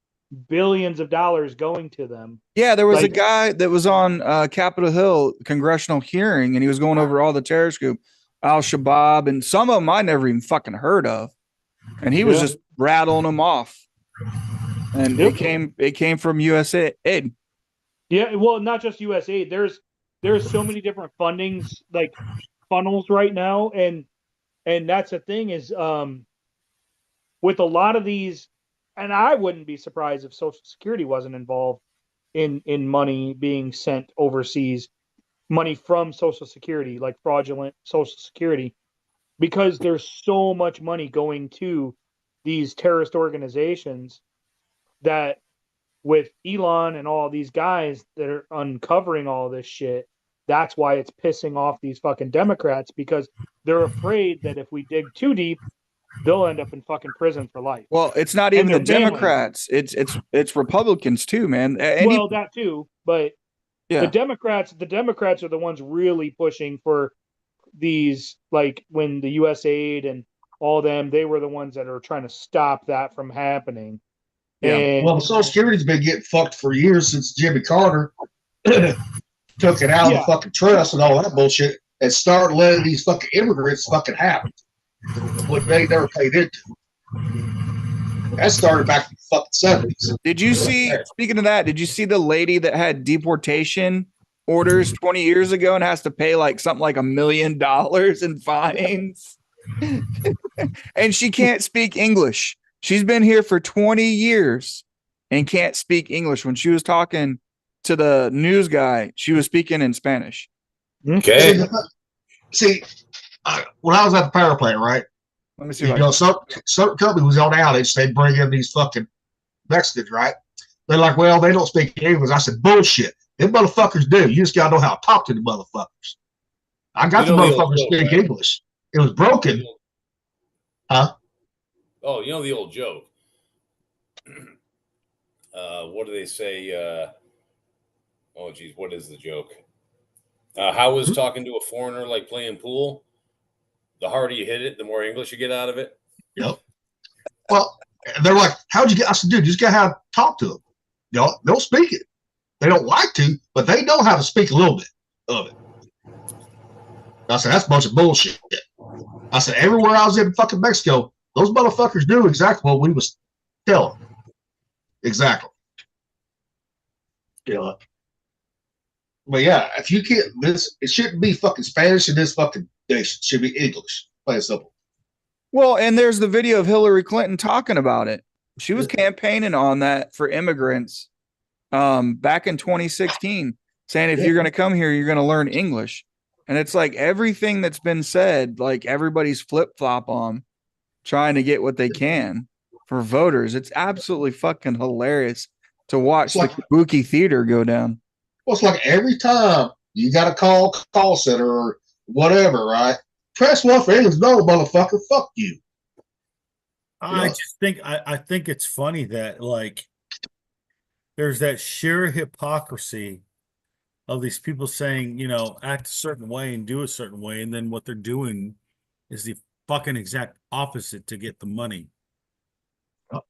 billions of dollars going to them. Yeah, there was a guy that was on Capitol Hill congressional hearing, and he was going over all the terrorist group, Al-Shabaab, and some of them I never even fucking heard of, and he was just rattling them off. And it came from USAID. Yeah, well, not just USAID. There's so many different fundings, like funnels right now, and that's the thing is, with a lot of these, and I wouldn't be surprised if Social Security wasn't involved in money being sent overseas, money from Social Security, like fraudulent Social Security, because there's so much money going to these terrorist organizations that with Elon and all these guys that are uncovering all this shit, that's why it's pissing off these fucking Democrats, because they're afraid that if we dig too deep, they'll end up in fucking prison for life. Well, it's not even the Democrats. It's Republicans too, man. Well, that too, but the Democrats are the ones really pushing for these, like when the USAID and all them, they were the ones that are trying to stop that from happening. Yeah. And, well, the Social Security's been getting fucked for years since Jimmy Carter took it out of the fucking trust and all that bullshit and started letting these fucking immigrants fucking happen. What they never paid into. That started back in the fucking 70s. Did you see, speaking of that, did you see the lady that had deportation orders 20 years ago and has to pay like something like $1 million in fines? And she can't speak English. She's been here for 20 years and can't speak English. When she was talking to the news guy, she was speaking in Spanish. Okay. See, when I was at the power plant, right? Let me see. Certain company was on outage. They bring in these fucking Mexicans, right? They're like, well, they don't speak English. I said, bullshit. Them motherfuckers do. You just gotta know how to talk to the motherfuckers. I got the motherfuckers speak English. It was broken. Huh? Oh, you know the old joke. What do they say? Oh, geez, what is the joke? How is talking to a foreigner like playing pool? The harder you hit it, the more English you get out of it. Yep. Well, they're like, how'd you get? I said, dude, you just got to have to talk to them. They'll speak it. They don't like to, but they know how to speak a little bit of it. I said, that's a bunch of bullshit. I said, everywhere I was in fucking Mexico, those motherfuckers knew exactly what we was telling. Exactly. Yeah. But yeah, if you can't, it shouldn't be fucking Spanish in this fucking nation. It should be English. Plain and simple. Well, and there's the video of Hillary Clinton talking about it. She was campaigning on that for immigrants back in 2016, saying if you're going to come here, you're going to learn English. And it's like everything that's been said, like everybody's flip-flop on trying to get what they can for voters. It's absolutely fucking hilarious to watch the Kabuki theater go down. Well, it's like every time you got to call center or whatever, right? Press 1 for English. No, motherfucker, fuck you. I just think I think it's funny that like there's that sheer hypocrisy of these people saying, act a certain way and do a certain way, and then what they're doing is the fucking exact opposite to get the money. Oh.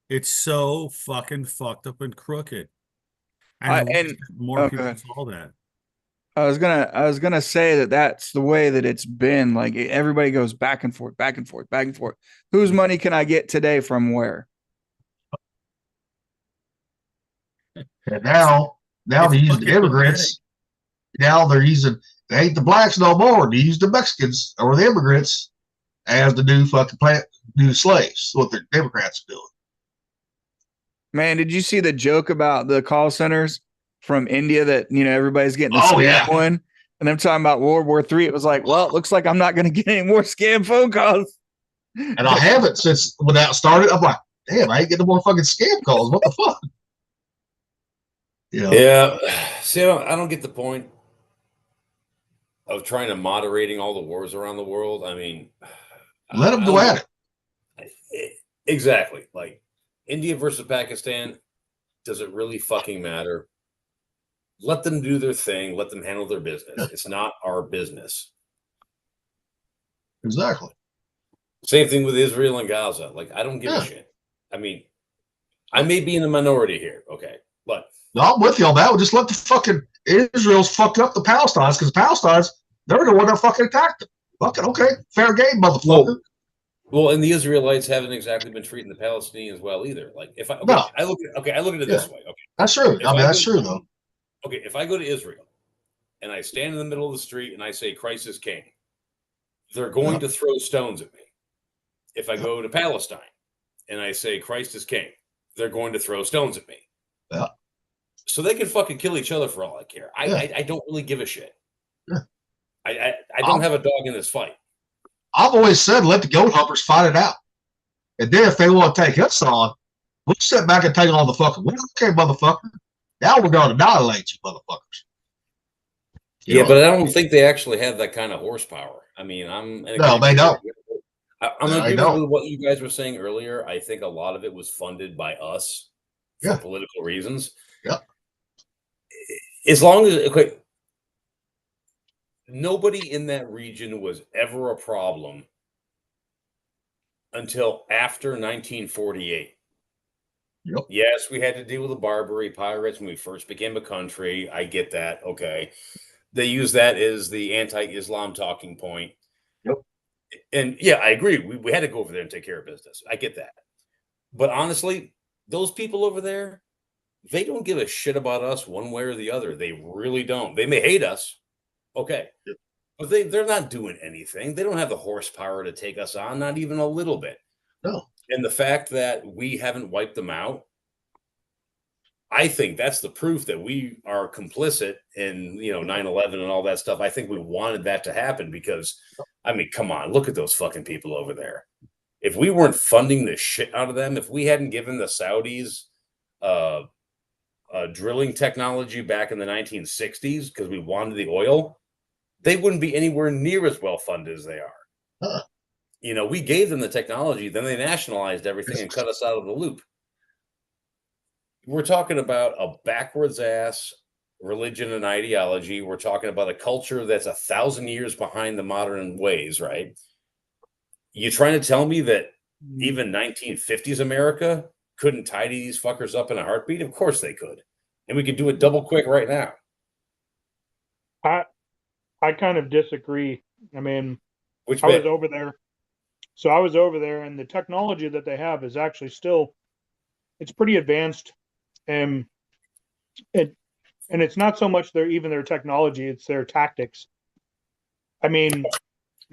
It's so fucking fucked up and crooked. And more people saw that. I was gonna say that's the way that it's been. Like everybody goes back and forth, back and forth, back and forth. Whose money can I get today from where? And now they're using immigrants. Now they ain't the blacks no more. They use the Mexicans or the immigrants as the new fucking new slaves. What the Democrats are doing. Man, did you see the joke about the call centers from India that, everybody's getting a Oh, scam yeah. one. And I'm talking about World War III. It was like, well, it looks like I'm not going to get any more scam phone calls. And I haven't since when that started. I'm like, damn, I ain't getting more fucking scam calls. What the fuck? Yeah. See, I don't get the point of trying to moderating all the wars around the world. I mean, let them go at it. Exactly. Like India versus Pakistan. Does it really fucking matter? Let them do their thing. Let them handle their business. It's not our business. Exactly. Same thing with Israel and Gaza. Like, I don't give a shit. I mean, I may be in the minority here, okay, but no, I'm with you on that. We'll just let the fucking Israel's fucked up the Palestinians because the Palestinians, they're the one that fucking attacked them. Fucking okay, fair game, motherfucker. Well, and the Israelites haven't exactly been treating the Palestinians well either. Like, if I look at it this way. Okay, that's true. That's true though. Okay, if I go to Israel and I stand in the middle of the street and I say Christ is king, they're going to throw stones at me. If I go to Palestine and I say Christ is king, they're going to throw stones at me. Yeah. So they can fucking kill each other for all I care. I don't really give a shit. Yeah. I don't have a dog in this fight. I've always said let the goat humpers fight it out. And then if they want to take us on, we'll sit back and take on the fucking win. Okay, motherfucker. Now we're going to annihilate you, motherfuckers. But I don't think they actually have that kind of horsepower. I mean, no, they don't. I'm in agreement with what you guys were saying earlier. I think a lot of it was funded by us for political reasons. Yeah. As long as nobody in that region was ever a problem until after 1948. Yep. Yes, we had to deal with the Barbary pirates when we first became a country. I get that. Okay. They use that as the anti-Islam talking point. Yep. And yeah, I agree. We had to go over there and take care of business. I get that. But honestly, those people over there, they don't give a shit about us one way or the other. They really don't. They may hate us. Okay. Yep. But they're not doing anything. They don't have the horsepower to take us on, not even a little bit. No. And the fact that we haven't wiped them out, I think that's the proof that we are complicit in, 9/11 and all that stuff. I think we wanted that to happen because, I mean, come on, look at those fucking people over there. If we weren't funding the shit out of them, if we hadn't given the Saudis drilling technology back in the 1960s because we wanted the oil, they wouldn't be anywhere near as well funded as they are. We gave them the technology, then they nationalized everything and cut us out of the loop. We're talking about a backwards ass religion and ideology. We're talking about a culture that's 1,000 years behind the modern ways, right? You trying to tell me that even 1950s America couldn't tidy these fuckers up in a heartbeat? Of course they could. And we could do it double quick right now. I kind of disagree. I mean, was over there. So I was over there, and the technology that they have is actually it's pretty advanced. And it's not so much their technology, it's their tactics. I mean,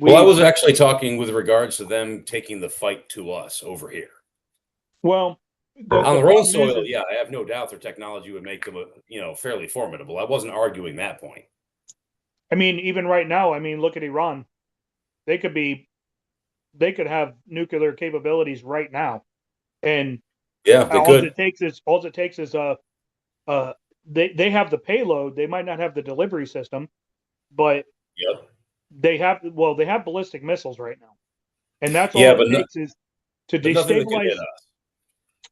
I was actually talking with regards to them taking the fight to us over here. Well, on their own soil, I have no doubt their technology would make them, fairly formidable. I wasn't arguing that point. I mean, even right now, look at Iran. They could have nuclear capabilities right now, and all it takes is they have the payload. They might not have the delivery system, but they have ballistic missiles right now, and that's all it takes is to destabilize.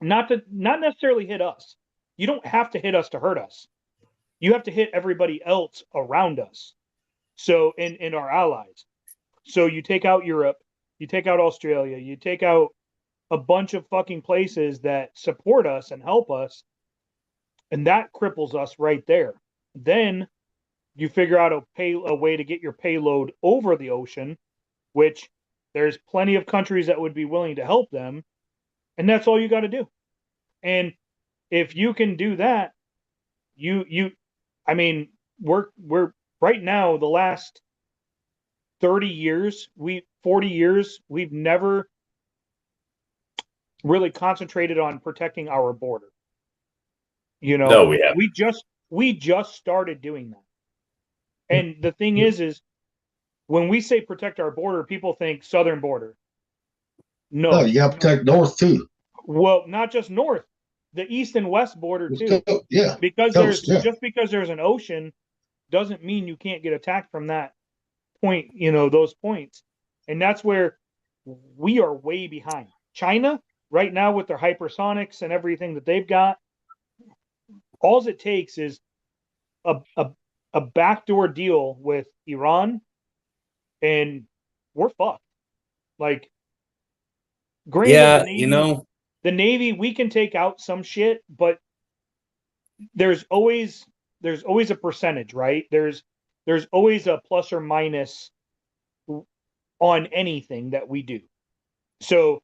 Not necessarily hit us. You don't have to hit us to hurt us. You have to hit everybody else around us. So in our allies. So you take out Europe, you take out Australia, you take out a bunch of fucking places that support us and help us, and that cripples us right there. Then you figure out a way to get your payload over the ocean, which there's plenty of countries that would be willing to help them, and that's all you got to do. And if you can do that, we're right now, the last 40 years, we've never really concentrated on protecting our border. No, we haven't. we just started doing that. And the thing is when we say protect our border, people think southern border. No, you got to protect north too. Well, not just north, the east and west border too. Yeah, because just because there's an ocean doesn't mean you can't get attacked from that point. Those points, and that's where we are way behind. China right now with their hypersonics and everything that they've got, all it takes is a backdoor deal with Iran, and we're fucked. Like, granted, the Navy, we can take out some shit, but there's always a percentage, right? There's always a plus or minus on anything that we do. So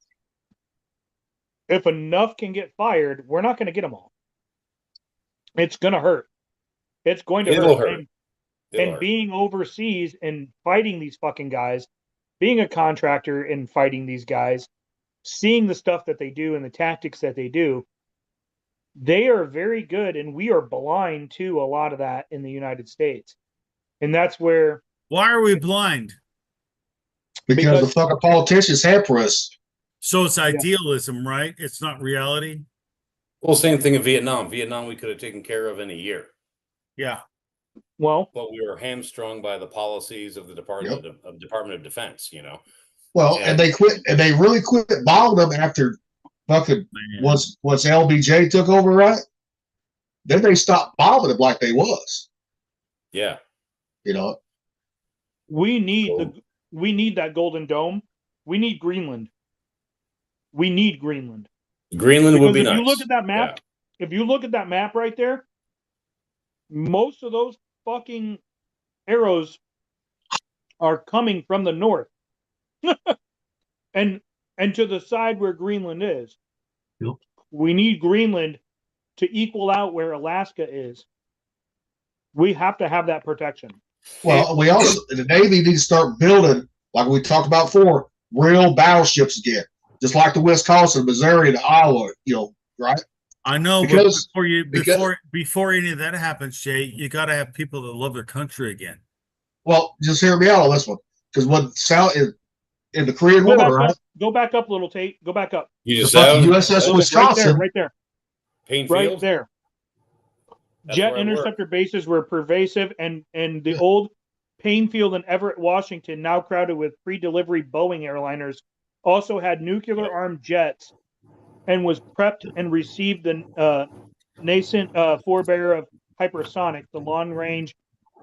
if enough can get fired, we're not going to get them all. It's going to hurt. It's going to hurt. And being overseas and fighting these fucking guys, being a contractor and fighting these guys, seeing the stuff that they do and the tactics that they do, they are very good, and we are blind to a lot of that in the United States. And that's where... Why are we blind? Because the fucking politicians hamper us. So it's idealism, right? It's not reality? Well, same thing in Vietnam. Vietnam we could have taken care of in a year. Yeah. Well, but we were hamstrung by the policies of the Department of Defense, Well, and they quit, and they really quit bombing them after fucking once LBJ took over, right? Then they stopped bombing them like they was. Yeah. We need that Golden Dome. We need Greenland. Greenland would be nice. If you look at that map, if you look at that map right there, most of those fucking arrows are coming from the north. and to the side where Greenland is. Yep. We need Greenland to equal out where Alaska is. We have to have that protection. Well, we also, the Navy needs to start building, like we talked about before, real battleships again. Just like the Wisconsin, Missouri, and Iowa, right? I know, but before any of that happens, Jay, you got to have people that love their country again. Well, just hear me out on this one, because when South in the Korean War, right? Go back up, little Tate. Go back up. You just USS Wisconsin, right there, Painfield? Right there. Jet interceptor bases were pervasive, and the old Painfield and Everett, Washington, now crowded with pre-delivery Boeing airliners, also had nuclear-armed jets, and was prepped and received the nascent forebear of hypersonic, the long-range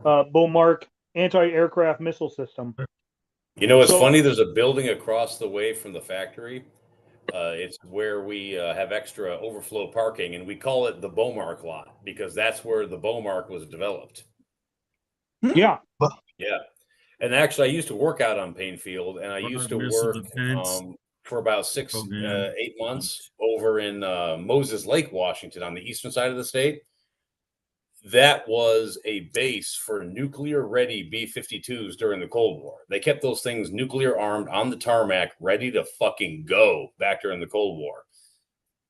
Bomark anti-aircraft missile system. It's funny. There's a building across the way from the factory. It's where we have extra overflow parking, and we call it the Bomark lot because that's where the Bomark was developed. Yeah. Yeah. And actually, I used to work out on Painfield, and I used to work for about 8 months over in Moses Lake, Washington, on the eastern side of the state. That was a base for nuclear-ready B-52s during the Cold War. They kept those things nuclear-armed on the tarmac, ready to fucking go back during the Cold War.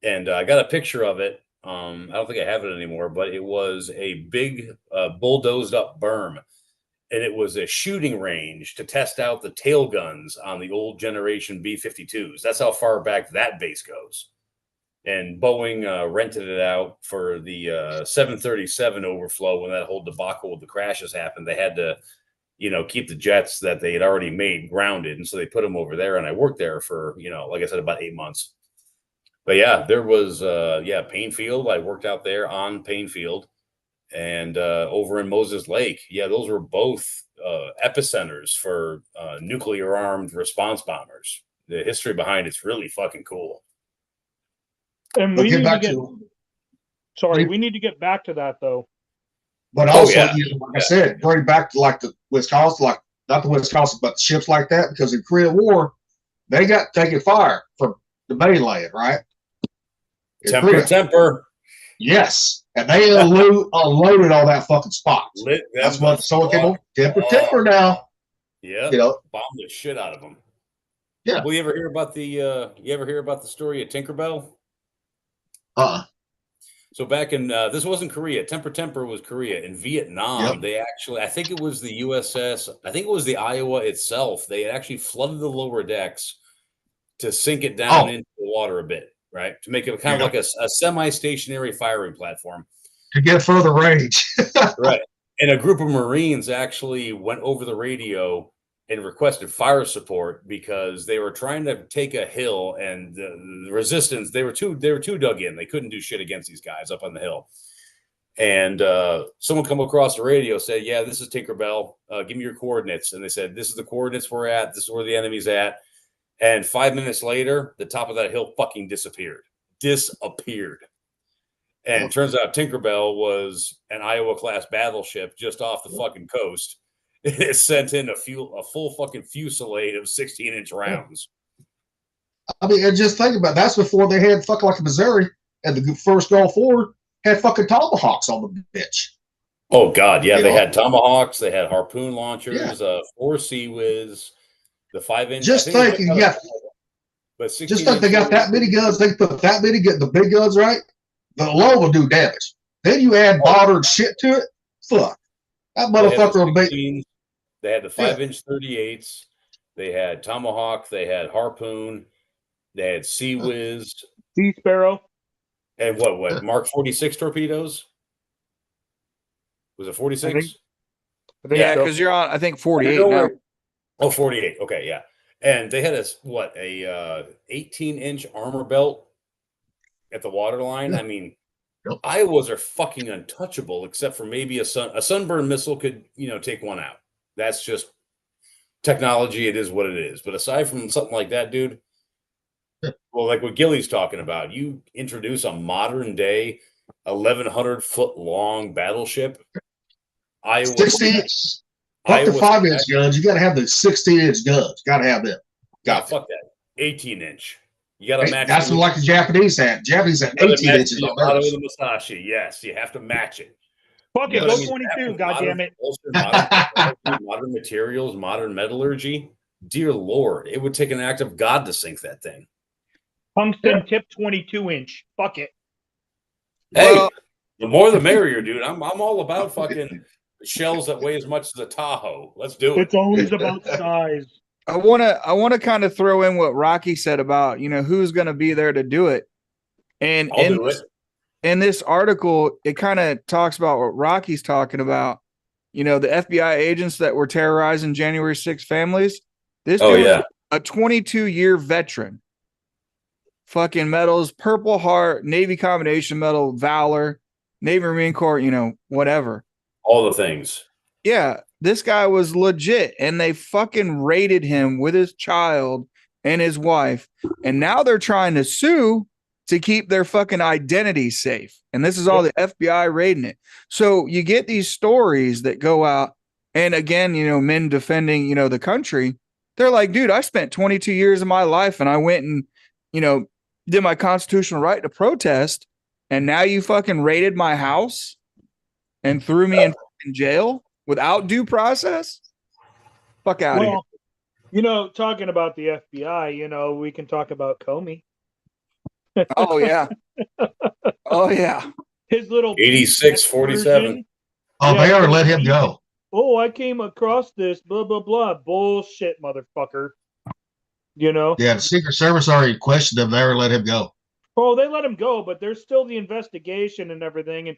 And I got a picture of it. I don't think I have it anymore, but it was a big bulldozed-up berm. And it was a shooting range to test out the tail guns on the old generation B-52s. That's how far back that base goes. And Boeing rented it out for the 737 overflow when that whole debacle with the crashes happened. They had to, keep the jets that they had already made grounded. And so they put them over there. And I worked there for, like I said, about 8 months. But yeah, there was, Painfield. I worked out there on Painfield. And over in Moses Lake, those were both epicenters for nuclear-armed response bombers. The history behind it's really fucking cool. And we need to get back to that though. But also, like I said, bring back to like the Wisconsin, like not the Wisconsin, but ships like that, because in Korean War, they got taken fire from the mainland, right? Temper. Yes, and they unloaded all that fucking spot. That's what someone came on. Temper now. Yeah, bombed the shit out of them. Yeah. Well, you ever hear about the story of Tinkerbell? So back in this wasn't Korea. Temper was Korea. In Vietnam, they actually, I think it was the USS, I think it was the Iowa itself. They had actually flooded the lower decks to sink it down into the water a bit, right? To make it kind of like a semi-stationary firing platform. To get further range. Right. And a group of Marines actually went over the radio and requested fire support because they were trying to take a hill, and the resistance, they were too dug in. They couldn't do shit against these guys up on the hill. And someone come across the radio, said, yeah, this is Tinkerbell. Give me your coordinates. And they said, this is the coordinates we're at. This is where the enemy's at. And 5 minutes later, the top of that hill fucking disappeared. And it turns out Tinkerbell was an Iowa-class battleship just off the fucking coast. It sent in a full fucking fusillade of 16-inch rounds. I mean, and just think about it, that's before they had fucking like Missouri and the first Gulf War had fucking tomahawks on the bitch. Oh God, yeah, they had tomahawks, they had harpoon launchers, 4 Sea Whiz, the 5-inch. Just thinking, but just think they got that many guns. They put that many, get the big guns right. The alone will do damage. Then you add modern shit to it. Fuck, that motherfucker will be. They had the 5-inch 38s. They had Tomahawk. They had Harpoon. They had Sea Whiz. Sea Sparrow. And what? Mark 46 torpedoes? Was it 46? Yeah, because you're on, I think, 48 now. Oh, 48. Okay, yeah. And they had a 18-inch armor belt at the waterline. I mean, Iowas are fucking untouchable, except for maybe a sunburn missile could, take one out. That's just technology. It is what it is. But aside from something like that, dude, well, like what Gilly's talking about, you introduce a modern day 1,100-foot long battleship. 16-inch, up to 5-inch guns. You got to have the 16-inch guns. Got to have them. Fuck that. 18-inch. You got to match. That's what like the Japanese had. Japanese had 18 inches on those. The Musashi. Yes, you have to match it. Fuck it, go 22, goddammit. Modern materials, modern metallurgy. Dear Lord, it would take an act of God to sink that thing. Tungsten tip 22-inch. Fuck it. Hey, the more the merrier, dude. I'm all about fucking shells that weigh as much as a Tahoe. Let's do it. It's always about size. I wanna kind of throw in what Rocky said about who's gonna be there to do it. And in this article, it kind of talks about what Rocky's talking about. The FBI agents that were terrorizing January 6th families. This dude was a 22-year veteran. Fucking medals, Purple Heart, Navy Combination Medal, Valor, Navy Marine Corps, whatever. All the things. Yeah, this guy was legit, and they fucking raided him with his child and his wife, and now they're trying to sue to keep their fucking identity safe. And this is all the FBI raiding it. So you get these stories that go out, and again, men defending, the country. They're like, dude, I spent 22 years of my life, and I went and, did my constitutional right to protest, and now you fucking raided my house and threw me in jail without due process? Fuck out of here. Talking about the FBI, we can talk about Comey. Oh, yeah. Oh, yeah. His little 86-47. Oh, they already let him go. Oh, I came across this, blah, blah, blah. Bullshit, motherfucker. Yeah, the Secret Service already questioned him. They already let him go. Oh, they let him go, but there's still the investigation and everything, and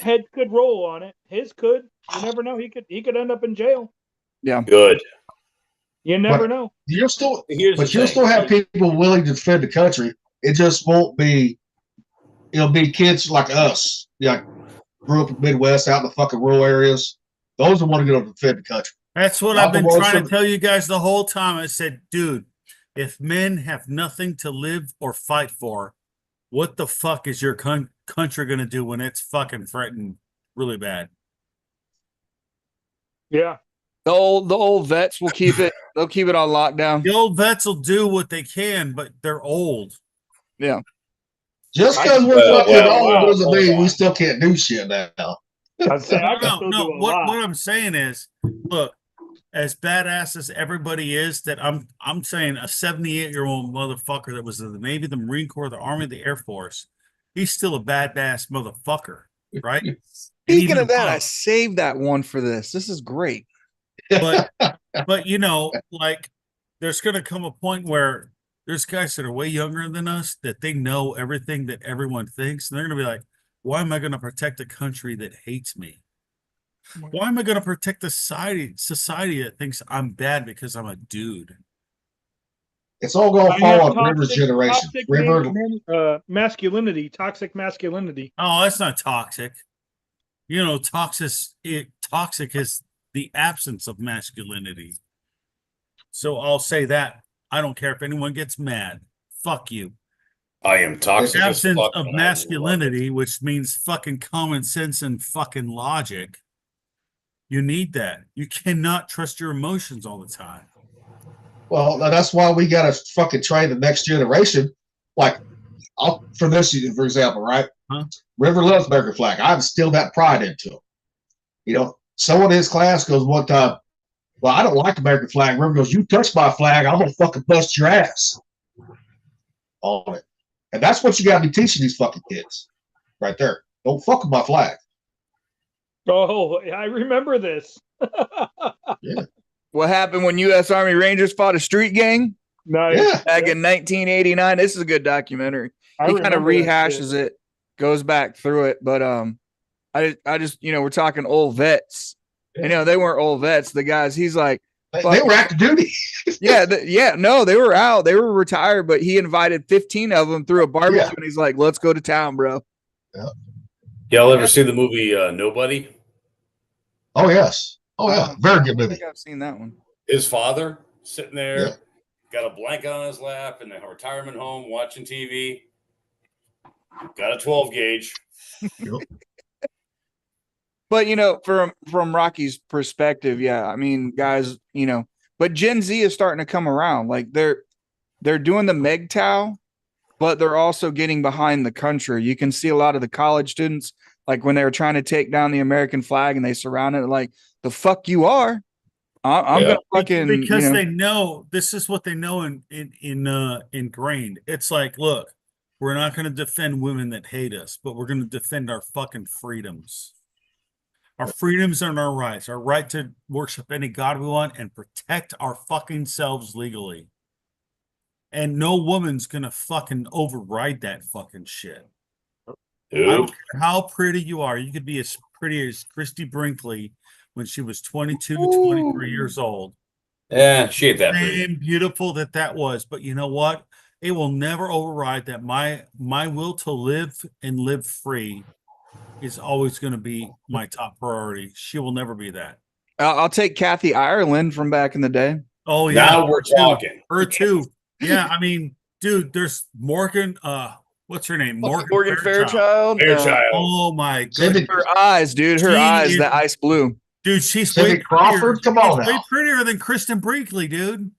heads could roll on it. His could. You never know. He could end up in jail. Yeah. Good. You never know. You'll still have people willing to defend the country. It just won't be. It'll be kids like us, grew up in the Midwest, out in the fucking rural areas. Those are the ones going to defend the country. That's what I've been trying to tell you guys the whole time. I said, dude, if men have nothing to live or fight for, what the fuck is your country going to do when it's fucking threatened really bad? Yeah. The old vets will keep it. They'll keep it on lockdown. The old vets will do what they can, but they're old. Yeah. Just because we're fucking old doesn't mean we still can't do shit now. No. What I'm saying is, look, as badass as everybody is, that I'm saying a 78-year-old motherfucker that was in the Navy, the Marine Corps, the Army, the Air Force, he's still a badass motherfucker, right? Speaking of that, I saved that one for this. This is great. But you know, like there's gonna come a point where there's guys that are way younger than us that they know everything that everyone thinks, and they're gonna be like, why am I gonna protect a country that hates me? Why am I gonna protect the society that thinks I'm bad because I'm a dude? It's all going to fall on River's generation. Masculinity, toxic masculinity. Oh, that's not toxic. You know, toxic is the absence of masculinity. So I'll say that. I don't care if anyone gets mad. Fuck you. I am toxic. The absence of masculinity, which means fucking common sense and fucking logic. You need that. You cannot trust your emotions all the time. Well, that's why we got to fucking train the next generation. Like, for this, for example, right? Huh? River loves American flag. I instilled that pride into him. You know, someone in his class goes one time, well, I don't like the American flag. River goes, you touch my flag, I'm going to fucking bust your ass on it. And that's what you got to be teaching these fucking kids right there. Don't fuck with my flag. Oh, I remember this. Yeah. What happened when U.S. Army Rangers fought a street gang? Nice. Yeah. Back in 1989. This is a good documentary. He kind of rehashes it, goes back through it. But I just, you know, we're talking old vets. You know, they weren't old vets. The guys, he's like, they were active duty. No, they were out. They were retired, but he invited 15 of them through a barbecue, and he's like, let's go to town, bro. Yeah. Y'all ever see the movie Nobody? Oh, yes. Oh, yeah. Very good movie. I think I've seen that one. His father sitting there, got a blanket on his lap in a retirement home watching TV. Got a 12 gauge. But, you know, from Rocky's perspective, yeah, I mean, guys, you know, but Gen Z is starting to come around. Like they're doing the MGTOW, but they're also getting behind the country. You can see a lot of the college students, like when they were trying to take down the American flag and they surrounded it, like, the fuck you are. I'm gonna fucking, because they know this is what they know ingrained. It's like, look, we're not going to defend women that hate us, but we're going to defend our fucking freedoms. Our freedoms and our rights, our right to worship any god we want and protect our fucking selves legally. And no woman's going to fucking override that fucking shit. Dude. I don't care how pretty you are. You could be as pretty as Christy Brinkley when she was 22, 23 years old. Yeah, she ain't that pretty. And beautiful that was. But you know what? It will never override that. My will to live and live free is always going to be my top priority. She will never be that. I'll take Kathy Ireland from back in the day. Oh, yeah. Now we're talking. Her too. Yeah, I mean, dude, there's Morgan, what's her name? Morgan Fairchild. Oh, my goodness. Her eyes, dude. Her eyes, the ice blue. Dude, she's Cindy Crawford. Come on, way prettier than Kristen Brinkley, dude.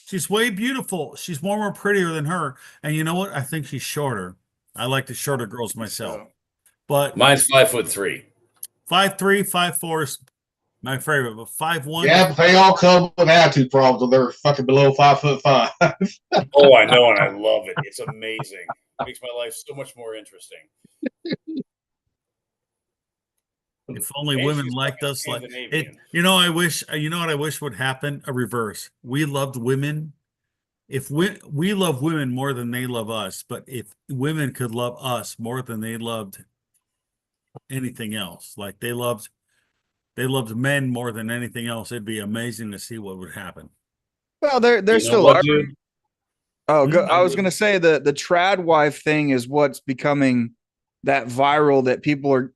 She's way beautiful. She's more prettier than her. And you know what? I think she's shorter. I like the shorter girls myself. But mine's 5'3". 5'3", 5'4" is my favorite, but 5'1". Yeah, but they all come with attitude problems when they're fucking below 5'5". Oh, I know, and I love it. It's amazing. It makes my life so much more interesting. If only women liked us like it. You know, I wish. You know what I wish would happen? A reverse. We loved women. If we love women more than they love us, but if women could love us more than they loved anything else, like they loved men more than anything else, it'd be amazing to see what would happen. Well, they're still arguing. I was gonna say the trad wife thing is what's becoming that viral,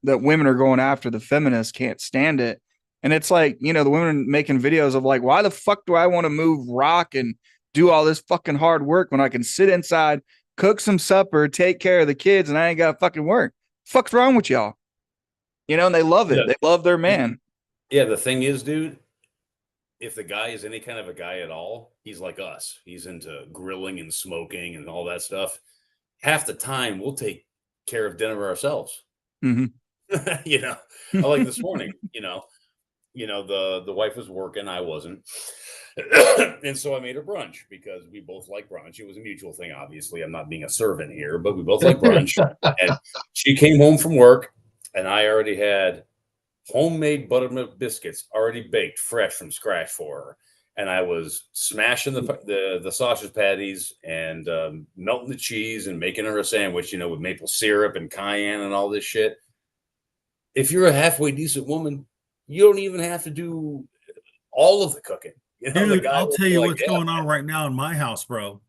that women are going after. The feminists can't stand it. And it's like, you know, the women making videos of like, why the fuck do I want to move rock and do all this fucking hard work when I can sit inside, cook some supper, take care of the kids, and I ain't got to fucking work? Fuck's wrong with y'all? You know, and they love it. Yeah. They love their man. Yeah, the thing is, dude, if the guy is any kind of a guy at all, he's like us. He's into grilling and smoking and all that stuff. Half the time, we'll take care of dinner ourselves. Mm-hmm. You know, like this morning, you know, the wife was working, I wasn't. And so I made her brunch because we both like brunch. It was a mutual thing, obviously. I'm not being a servant here, but we both like brunch. And she came home from work, and I already had homemade buttermilk biscuits already baked fresh from scratch for her. And I was smashing the sausage patties and melting the cheese and making her a sandwich, with maple syrup and cayenne and all this shit. If you're a halfway decent woman, you don't even have to do all of the cooking. Dude, I'll tell you what's going on right now in my house, bro.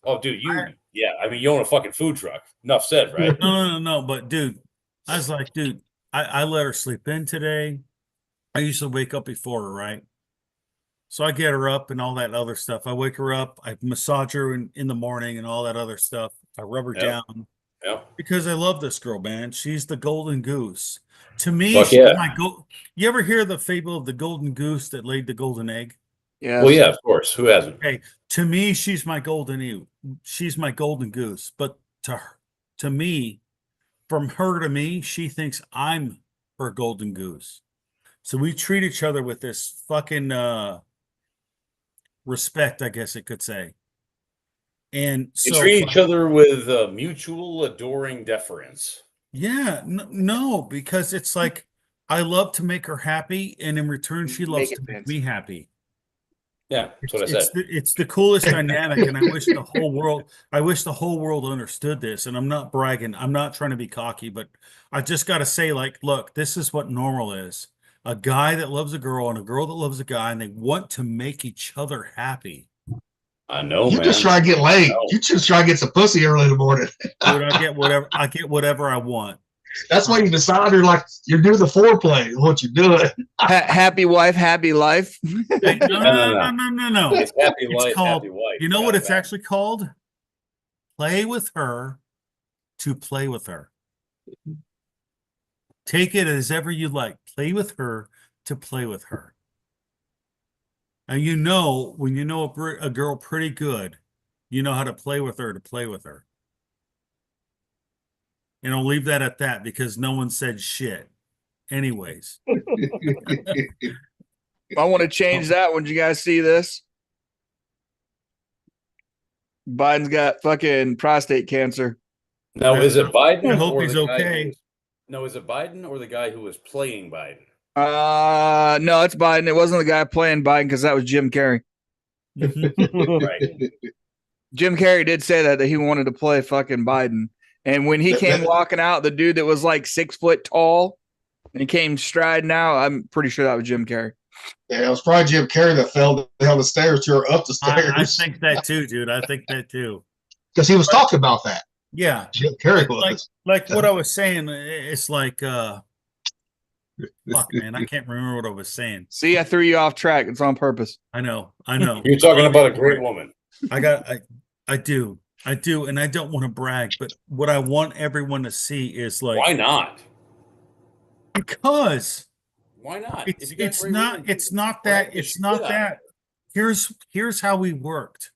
Oh, dude, you own a fucking food truck. Enough said, right? No. But dude, I was like, dude, I let her sleep in today. I usually wake up before her, right? So I get her up and all that other stuff. I wake her up, I massage her in the morning and all that other stuff. I rub her down. Yeah. Because I love this girl, man. She's the golden goose. To me, Fuck she's yeah. my You ever hear the fable of the golden goose that laid the golden egg? Yeah. Well, yeah, of course. Who hasn't? Okay. To me, she's my golden She's my golden goose. But to me, from her to me, she thinks I'm her golden goose. So we treat each other with this fucking respect, I guess it could say. And You so treat each other with mutual adoring deference. yeah, no, because it's like I love to make her happy, and in return, she loves to make me happy. Yeah, that's what I said. It's the coolest dynamic, and I wish the whole world understood this. And I'm not bragging, I'm not trying to be cocky, but I just got to say, like, look, this is what normal is: a guy that loves a girl and a girl that loves a guy, and they want to make each other happy. I know, you man. just try to get laid. You just try to get some pussy early in the morning. Dude, I get whatever I want. That's why you decide you're doing the foreplay. What you doing? Happy wife, happy life. Hey, no. It's happy life, called, happy wife. You know what it's actually called? Play with her to play with her. Take it as ever you like. Play with her to play with her. And when you know a girl pretty good, you know how to play with her to play with her. And I'll leave that at that because no one said shit. Anyways. I want to change that. When did you guys see this? Biden's got fucking prostate cancer. Now, is it Biden? I hope or he's the guy okay. No, is it Biden or the guy who was playing Biden? No, it's Biden. It wasn't the guy playing Biden because that was Jim Carrey. Right. Jim Carrey did say that he wanted to play fucking Biden. And when he came walking out, the dude that was like 6 foot tall, and he came striding out, I'm pretty sure that was Jim Carrey. Yeah, it was probably Jim Carrey that fell down the stairs or up the stairs. I think that too, dude. I think that too. Because he was talking about that. Yeah. Jim Carrey was. Like what I was saying, it's like fuck, man, I can't remember what I was saying. See, I threw you off track. It's on purpose. I know. You're talking about a great woman. I do, and I don't want to brag, but what I want everyone to see is like, why not? Because why not? It's not that. Here's how we worked.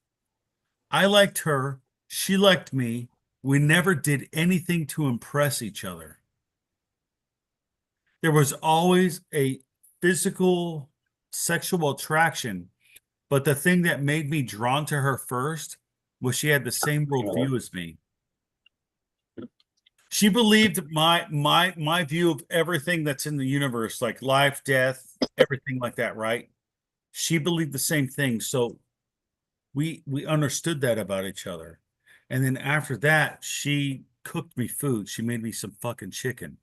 I liked her, she liked me. We never did anything to impress each other. There was always a physical sexual attraction, but the thing that made me drawn to her first was she had the same worldview as me. She believed my view of everything that's in the universe, like life, death, everything like that, right? She believed the same thing. So we understood that about each other. And then after that, she cooked me food. She made me some fucking chicken.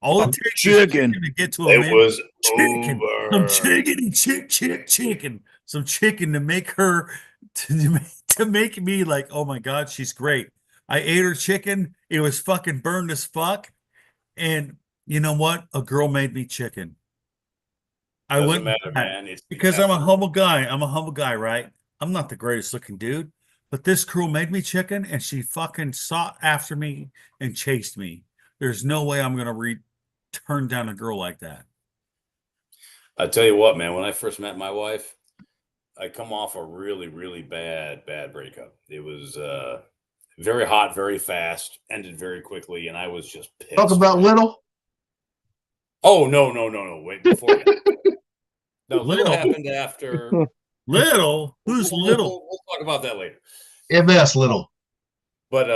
All it takes chicken to get to it was chicken. over. Some chicken to make her to make me like, oh my God, she's great. I ate her chicken. It was fucking burned as fuck. And you know what? A girl made me chicken. I Doesn't went matter, man. because I'm a humble guy. I'm a humble guy, right? I'm not the greatest looking dude, but this girl made me chicken, and she fucking sought after me and chased me. There's no way I'm gonna turn down a girl like that. I tell you what, man. When I first met my wife, I come off a really, really bad breakup. It was very hot, very fast, ended very quickly, and I was just pissed. Talk about Little. Oh no! Wait, before that. No, Little happened after. Little? Who's Little? We'll talk about that later. MS Little. But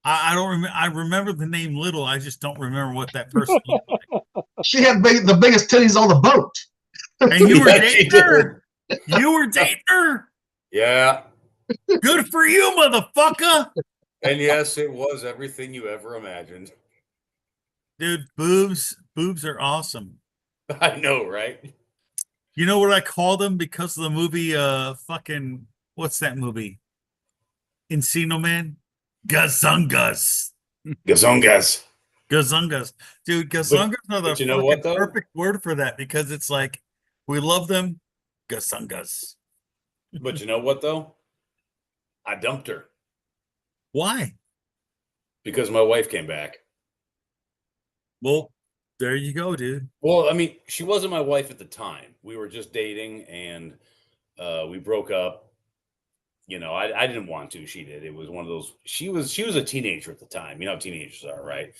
I don't remember. I remember the name Little. I just don't remember what that person looked like. She had the biggest titties on the boat. And you were Yeah, she dating her? You were dating her? yeah. Good for you, motherfucker. And yes, it was everything you ever imagined. Dude, boobs are awesome. I know, right? You know what I call them because of the movie fucking what's that movie? Encino Man? Gazungas. Gazongas. Gazungas. Dude, gazungas are the but you know what, though? perfect word for that because it's like we love them. Gazungas. But you know what, though? I dumped her Why? because my wife came back. Well, there you go, dude. Well, I mean, she wasn't my wife at the time. We were just dating, and we broke up. You know, I didn't want to. She did. It was one of those. She was a teenager at the time. You know how teenagers are, right?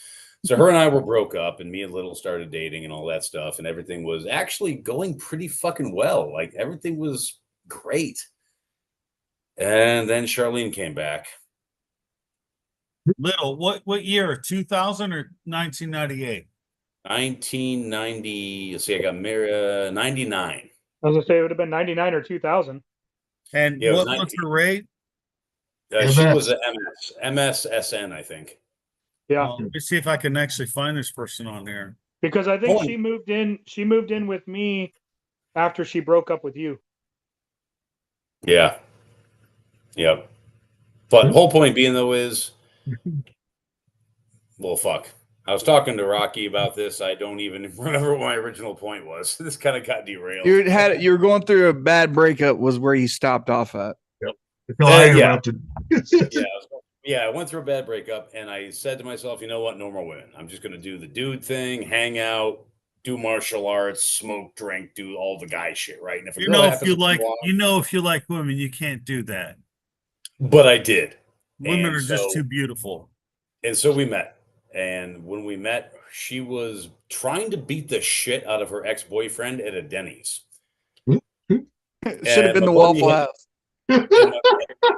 So her and I were broke up, and me and Little started dating and all that stuff, and everything was actually going pretty fucking well. Like everything was great. And then Charlene came back. Little, what year? 2000 or 1998? 1990. Let's see, I got married 99. I was gonna say it would have been 99 or 2000. And Yeah, it was what was 19. her rate? She MS. was an MSSN, I think. Yeah, Well, let me see if I can actually find this person on there. because I think Oh. she moved in. She moved in with me after she broke up with you. Yeah. Yep. But the whole point being though is, well, fuck. I was talking to Rocky about this. I don't even remember what my original point was. This kind of got derailed. You were going through a bad breakup was where you stopped off at. Yeah. Yeah, I went through a bad breakup, and I said to myself, you know what, no more women. I'm just going to do the dude thing, hang out, do martial arts, smoke, drink, do all the guy shit, right? And if a You girl know, if happens you to like, come along- you know, if you like women, you can't do that. but I did. Women And are just so- too beautiful. And so we met. And when we met, she was trying to beat the shit out of her ex-boyfriend at a Denny's. Should have And been the my buddy Waffle had- House. And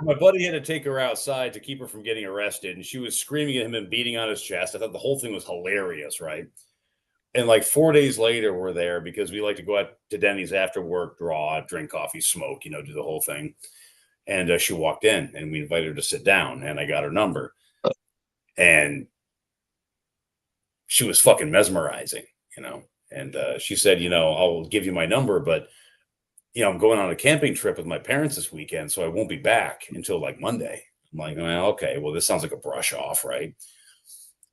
my buddy had to take her outside to keep her from getting arrested, and she was screaming at him and beating on his chest. I thought the whole thing was hilarious, right? And like 4 days later, we're there because we like to go out to Denny's after work, draw, drink coffee, smoke, you know, do the whole thing. And she walked in, and we invited her to sit down, and I got her number, and she was fucking mesmerizing, you know. And she said, you know, I'll give you my number, but you know, I'm going on a camping trip with my parents this weekend, so I won't be back until like Monday. I'm like, well, okay, well, this sounds like a brush off, right?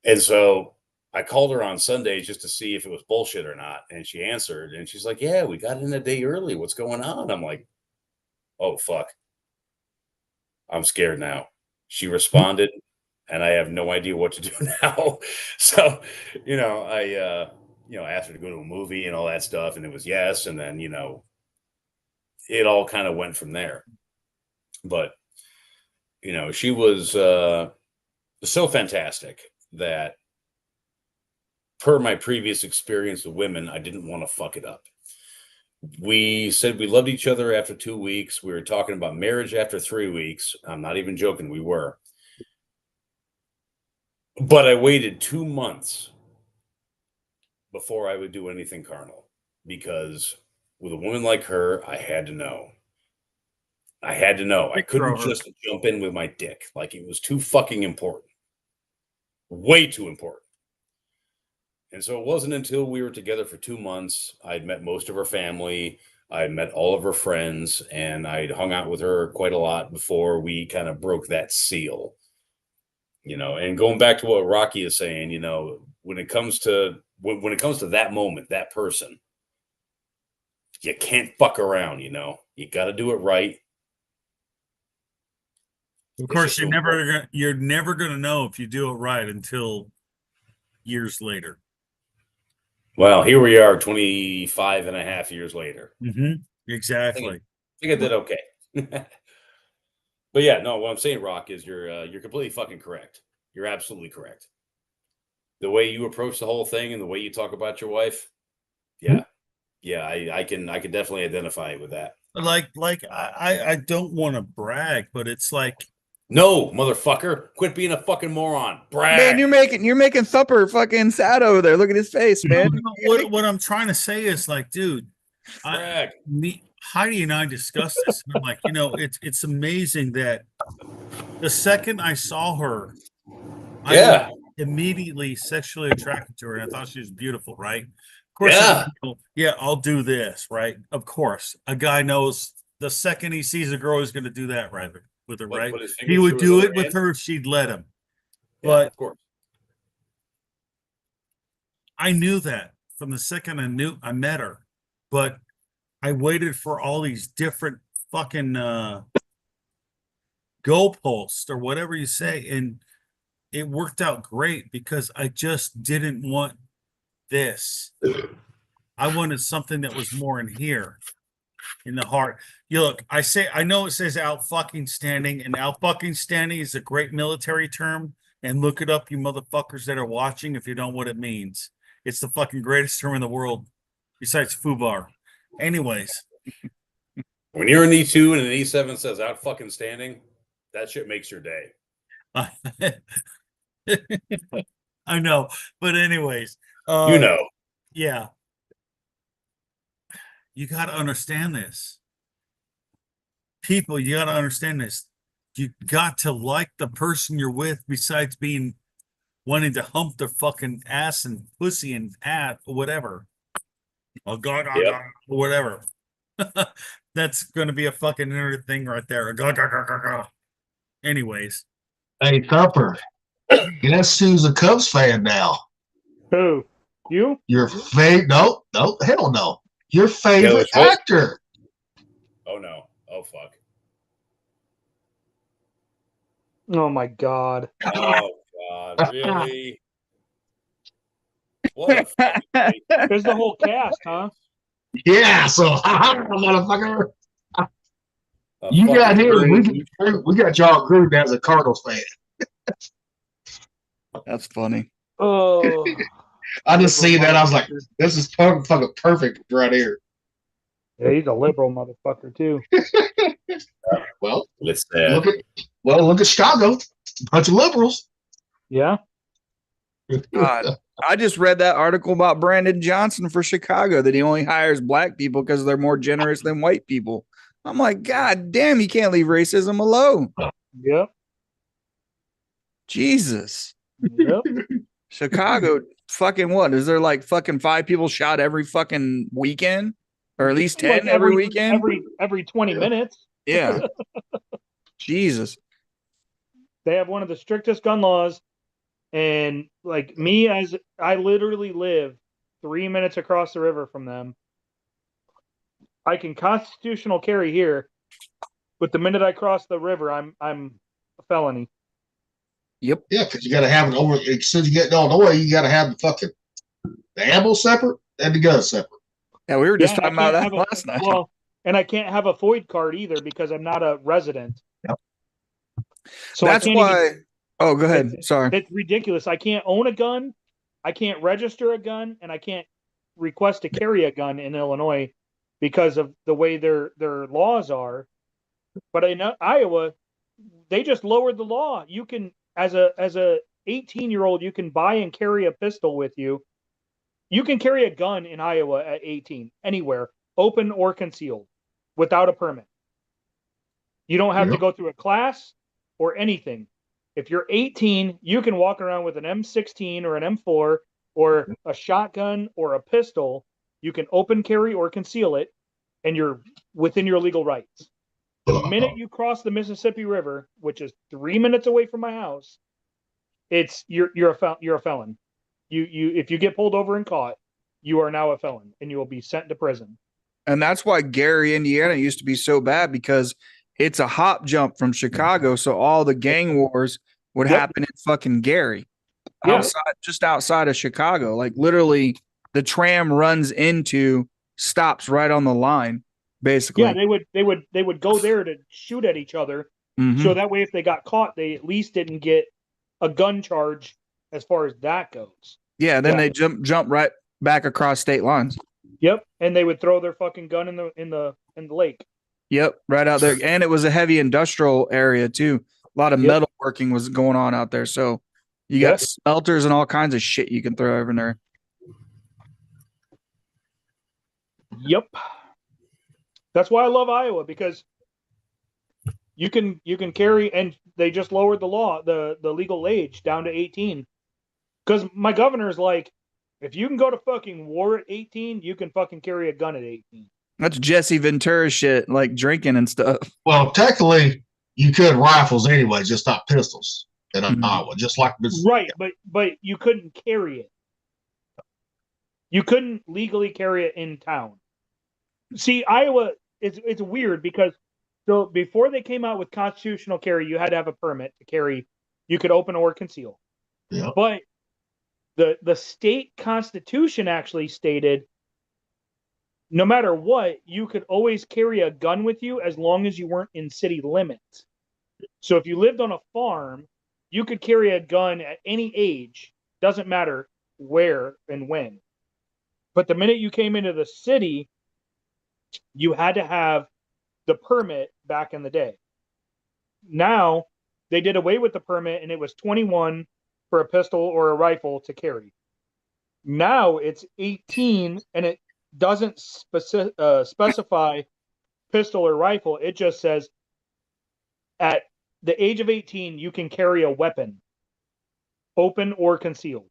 And so I called her on Sunday just to see if it was bullshit or not. And she answered, and she's like, yeah, we got in a day early. What's going on? I'm like, oh, fuck. I'm scared now. She responded, and I have no idea what to do now. So, you know, I, asked her to go to a movie and all that stuff, and it was yes. And then, you know, it all kind of went from there. But, you know, she was so fantastic that per my previous experience with women, I didn't want to fuck it up. We said we loved each other after 2 weeks. We were talking about marriage after 3 weeks. I'm not even joking. We were. But I waited 2 months before I would do anything carnal because with a woman like her, I had to know. I had to know. I couldn't just jump in with my dick. Like it was too fucking important. Way too important. And so it wasn't until we were together for 2 months. I'd met most of her family. I'd met all of her friends, and I'd hung out with her quite a lot before we kind of broke that seal. You know, and going back to what Rocky is saying, you know, when it comes to that moment, that person, you can't fuck around, you know. You got to do it right. Of course, you're never going to know if you do it right until years later. Well, here we are 25 and a half years later. Mm-hmm. Exactly. I think I did okay. But yeah, no, what I'm saying, Rock, is you're completely fucking correct. You're absolutely correct. The way you approach the whole thing and the way you talk about your wife, yeah, Yeah, I can definitely identify with that. Like I don't want to brag, but it's like, no, motherfucker, quit being a fucking moron. Brag. Man, you're making Thumper fucking sad over there. Look at his face, man. What I'm trying to say is like, dude, Heidi and I discussed this, and I'm like, it's amazing that the second I saw her, I was immediately sexually attracted to her, and I thought she was beautiful, right? Of course, I'll do this, right? Of course, a guy knows the second he sees a girl, he's going to do that, right, with her, right? He would do it with her if she'd let him. Yeah, but of course, I knew that from the second I met her, but I waited for all these different fucking goalposts or whatever you say, and it worked out great because I just didn't want this. I wanted something that was more in here, in the heart. Look, I know it says out fucking standing, and out fucking standing is a great military term, and look it up, you motherfuckers that are watching, if you don't know what it means. It's the fucking greatest term in the world, besides FUBAR. Anyways. When you're an E2 and an E7 says out fucking standing, that shit makes your day. I know, but anyways. Yeah. You got to understand this. People, you got to understand this. You got to like the person you're with besides wanting to hump their fucking ass and pussy and ass or whatever. Oh, God, whatever. That's going to be a fucking nerd thing right there. Anyways. Hey, Thumper. Guess who's a Cubs fan now? Who? You? Your favorite? No, hell no. Your favorite actor. Oh, no. Oh, fuck. Oh, my God. Oh, God. Really? What a fucking There's the whole cast, huh? Yeah, so, motherfucker. You got him. We got John Gruden as a Cardinals fan. That's funny. Oh. I just see that. I was like, this is fucking perfect right here. Yeah, he's a liberal motherfucker, too. Well, let's look at Chicago. A bunch of liberals. Yeah. God, I just read that article about Brandon Johnson for Chicago that he only hires black people because they're more generous than white people. I'm like, God damn, you can't leave racism alone. Yep. Jesus. Yep. Chicago, fucking what? Is there like fucking 5 people shot every fucking weekend? Or at least 10 like every weekend? Every 20 minutes. Yeah. Jesus. They have one of the strictest gun laws. And like me, as I literally live 3 minutes across the river from them, I can constitutional carry here, but the minute I cross the river, I'm a felony. Yep. Yeah, because you got to have it over. As soon as you get to Illinois, you got to have the ammo separate and the gun separate. Yeah, we were just talking about that last night. Well, and I can't have a FOID card either because I'm not a resident. Yep. So that's why. Oh, go ahead. Sorry. It's ridiculous. I can't own a gun. I can't register a gun, and I can't request to carry a gun in Illinois because of the way their laws are. But in Iowa, they just lowered the law. You can, as a 18-year-old, you can buy and carry a pistol with you. You can carry a gun in Iowa at 18, anywhere, open or concealed, without a permit. You don't have to go through a class or anything. If you're 18, you can walk around with an M16 or an M4 or a shotgun or a pistol. You can open carry or conceal it, and you're within your legal rights. The minute you cross the Mississippi River, which is 3 minutes away from my house, you're a felon. You if you get pulled over and caught, you are now a felon, and you will be sent to prison. And that's why Gary, Indiana used to be so bad, because it's a hop jump from Chicago. So all the gang wars would happen in fucking Gary, just outside of Chicago. Like literally the tram stops right on the line, basically. Yeah, they would go there to shoot at each other. Mm-hmm. So that way, if they got caught, they at least didn't get a gun charge as far as that goes. Yeah, then they jump right back across state lines. Yep, and they would throw their fucking gun in the lake. Yep, right out there, and it was a heavy industrial area too. A lot of metal working was going on out there, so you got smelters and all kinds of shit you can throw over there. Yep, that's why I love Iowa, because you can carry, and they just lowered the legal age down to 18. Because my governor's like, if you can go to fucking war at 18, you can fucking carry a gun at 18. That's Jesse Ventura shit, like drinking and stuff. Well, technically, you could rifles anyway, just not pistols in Iowa, just like right. But you couldn't carry it. You couldn't legally carry it in town. See, Iowa, it's weird because so before they came out with constitutional carry, you had to have a permit to carry. You could open or conceal. Yeah. But the state constitution actually stated no matter what, you could always carry a gun with you as long as you weren't in city limits. So if you lived on a farm, you could carry a gun at any age, doesn't matter where and when. But the minute you came into the city, you had to have the permit back in the day. Now, they did away with the permit, and it was 21 for a pistol or a rifle to carry. Now it's 18, and it doesn't specify pistol or rifle. It just says at the age of 18, you can carry a weapon, open or concealed.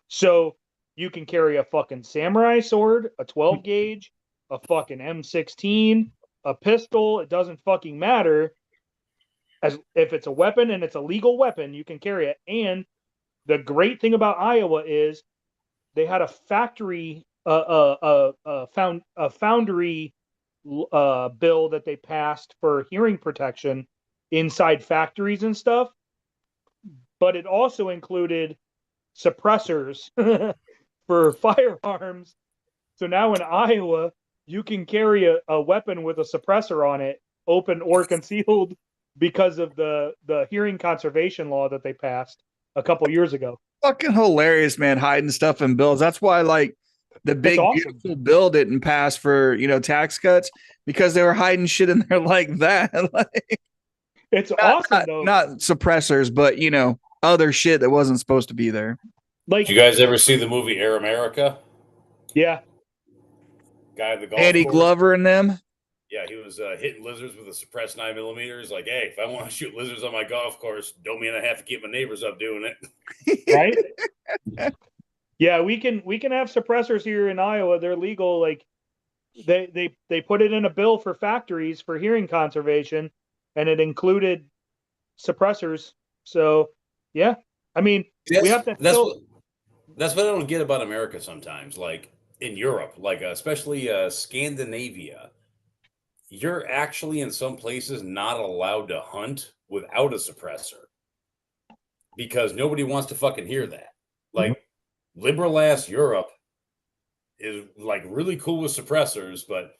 So you can carry a fucking samurai sword, a 12 gauge, a fucking M16, a pistol. It doesn't fucking matter. As if it's a weapon and it's a legal weapon, you can carry it. And the great thing about Iowa is they had a factory, foundry bill that they passed for hearing protection inside factories and stuff. But it also included suppressors for firearms. So now in Iowa, you can carry a weapon with a suppressor on it, open or concealed, because of the hearing conservation law that they passed a couple years ago. Fucking hilarious, man, hiding stuff in bills. That's why, like, the big beautiful bill didn't pass for, tax cuts, because they were hiding shit in there like that. Like, it's awesome, though. Not suppressors, but, other shit that wasn't supposed to be there. Like, did you guys ever see the movie Air America? Yeah. Guy in the golf Eddie course. Glover and them. Yeah, he was hitting lizards with a suppressed 9mm. Like, hey, if I want to shoot lizards on my golf course, don't mean I have to keep my neighbors up doing it. Right? Yeah, we can have suppressors here in Iowa. They're legal. Like, they put it in a bill for factories for hearing conservation, and it included suppressors. So, yeah, I mean, we have to. That's what I don't get about America sometimes. Like in Europe, like especially Scandinavia. You're actually in some places not allowed to hunt without a suppressor because nobody wants to fucking hear that. Like liberal ass Europe is like really cool with suppressors, but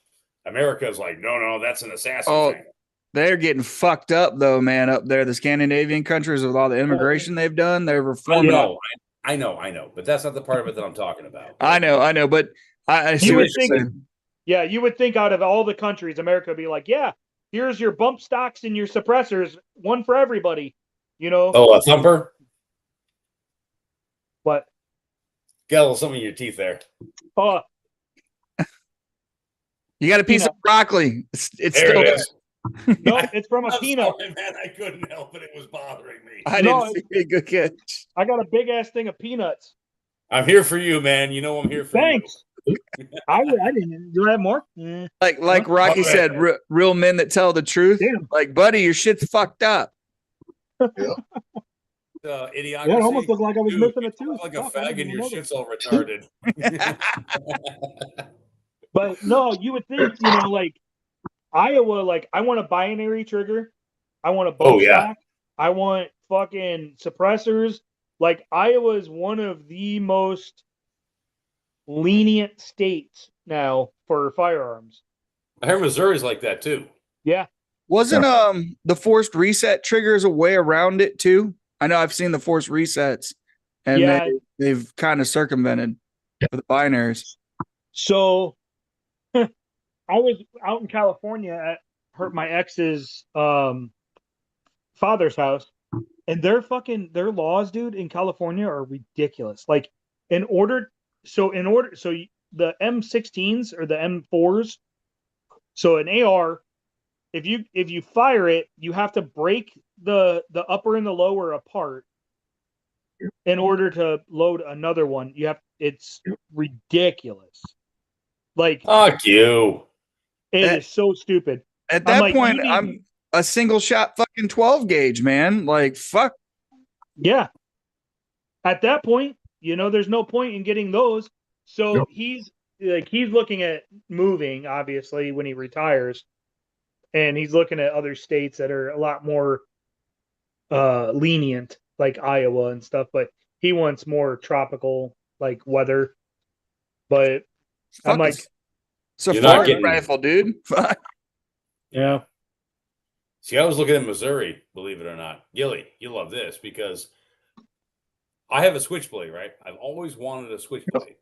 America is like, no, that's an assassin thing. They're getting fucked up though, man, up there. The Scandinavian countries with all the immigration they've done, they're reforming. I know, but that's not the part of it that I'm talking about. I know, but I see what you're saying. Yeah, you would think out of all the countries, America would be like, yeah, here's your bump stocks and your suppressors, one for everybody, Oh, a thumper? What? Got a little something in your teeth there. Oh. You got a piece of broccoli. It's still it is. No, it's from a peanut. Sorry, man, I couldn't help it. It was bothering me. I didn't see a good catch. I got a big-ass thing of peanuts. I'm here for you, man. You know I'm here for Thanks. you. I didn't. Do I have more? Like Rocky said, real men that tell the truth. Damn. Like, buddy, your shit's fucked up. Idiocracy. Yeah, it almost looked like I was missing a tooth. Like a fag and your shit's all retarded. But no, you would think, like Iowa, like I want a binary trigger. I want a bow stock. I want fucking suppressors. Like Iowa is one of the most lenient states now for firearms. I heard Missouri's like that too. Yeah. Wasn't the forced reset triggers a way around it too? I know I've seen the forced resets and they've kind of circumvented the binaries. So I was out in California at my ex's father's house, and their laws, dude, in California are ridiculous. Like, the M16s or the M4s, so an AR, if you fire it, you have to break the upper and the lower apart in order to load another one. It's ridiculous. Like, fuck you. It is so stupid. At that point, I'm a single shot fucking 12 gauge, man. Like, fuck. Yeah. At that point, there's no point in getting those. So he's looking at moving, obviously, when he retires. And he's looking at other states that are a lot more lenient, like Iowa and stuff. But he wants more tropical, like, weather. But I'm like, safari rifle, dude. Fuck. Yeah. See, I was looking at Missouri, believe it or not. Gilly, you love this because I have a switchblade, right? I've always wanted a switchblade.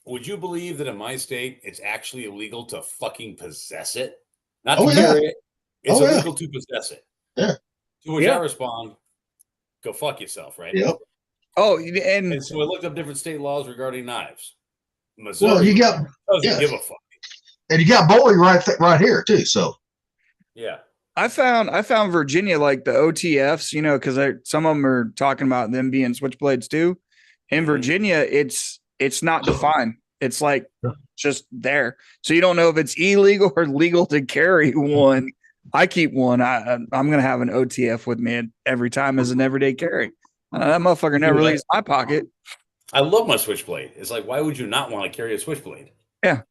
Would you believe that in my state, it's actually illegal to fucking possess it? Not to carry it. It's illegal to possess it. Yeah. To which I respond, go fuck yourself, right? Yep. Oh, and so I looked up different state laws regarding knives. Missouri doesn't give a fuck. And you got bowling right here too. So yeah. I found Virginia, like the OTFs, because some of them are talking about them being switchblades too. In Virginia, it's not defined. It's like just there, so you don't know if it's illegal or legal to carry one. I keep one. I'm gonna have an OTF with me every time as an everyday carry. That motherfucker never leaves my pocket. I love my switchblade. It's like, why would you not want to carry a switchblade? Yeah,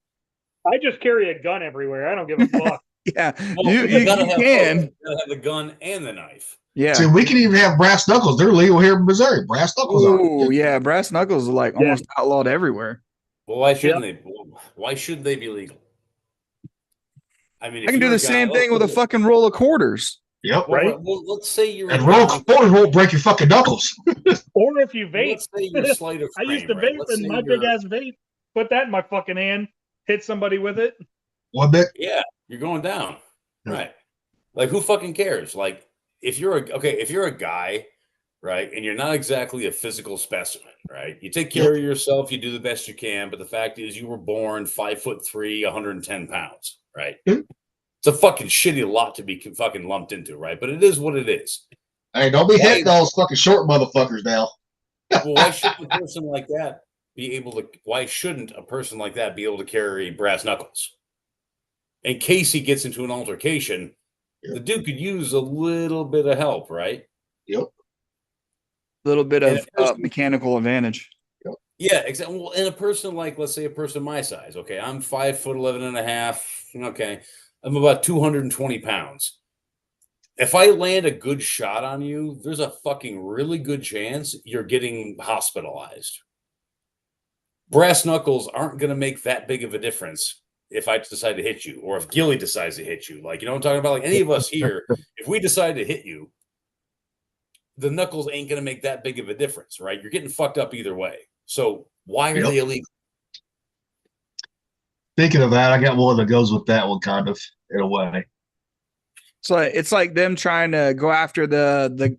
I just carry a gun everywhere. I don't give a fuck. Yeah, well, you gotta can. You gotta have the gun and the knife. Yeah. See, we can even have brass knuckles. They're legal here in Missouri. Brass knuckles are. Oh, yeah. Brass knuckles are like almost outlawed everywhere. Well, why shouldn't they? Why shouldn't they be legal? I mean, I can do the same thing with a fucking roll of quarters. Yep. Right. Well, let's say you're. And roll of quarters won't break your fucking knuckles. Or if you vape. Let's say you're sleight of frame, I used to vape and my big ass vape. Put that in my fucking hand. Hit somebody with it. One bit. Yeah, you're going down. Right. Like, who fucking cares? Like, if you're a guy, right, and you're not exactly a physical specimen, right? You take care of yourself, you do the best you can, but the fact is you were born 5'3", 110 pounds, right? It's a fucking shitty lot to be fucking lumped into, right? But it is what it is. Hey, don't be hitting those fucking short motherfuckers now. Well, why shouldn't a person like that be able to carry brass knuckles? In case he gets into an altercation, the dude could use a little bit of help, right? Yep. A little bit of mechanical advantage. Yep. Yeah, exactly. Well, and a person like, let's say a person my size, okay, I'm 5'11.5". Okay, I'm about 220 pounds. If I land a good shot on you, there's a fucking really good chance you're getting hospitalized. Brass knuckles aren't going to make that big of a difference if I decide to hit you, or if Gilly decides to hit you. Like, you know what I'm talking about? Like, any of us here, if we decide to hit you, the knuckles ain't going to make that big of a difference, right? You're getting fucked up either way. So why are they illegal? Thinking of that, I got one that goes with that one, kind of, in a way. So it's like them trying to go after the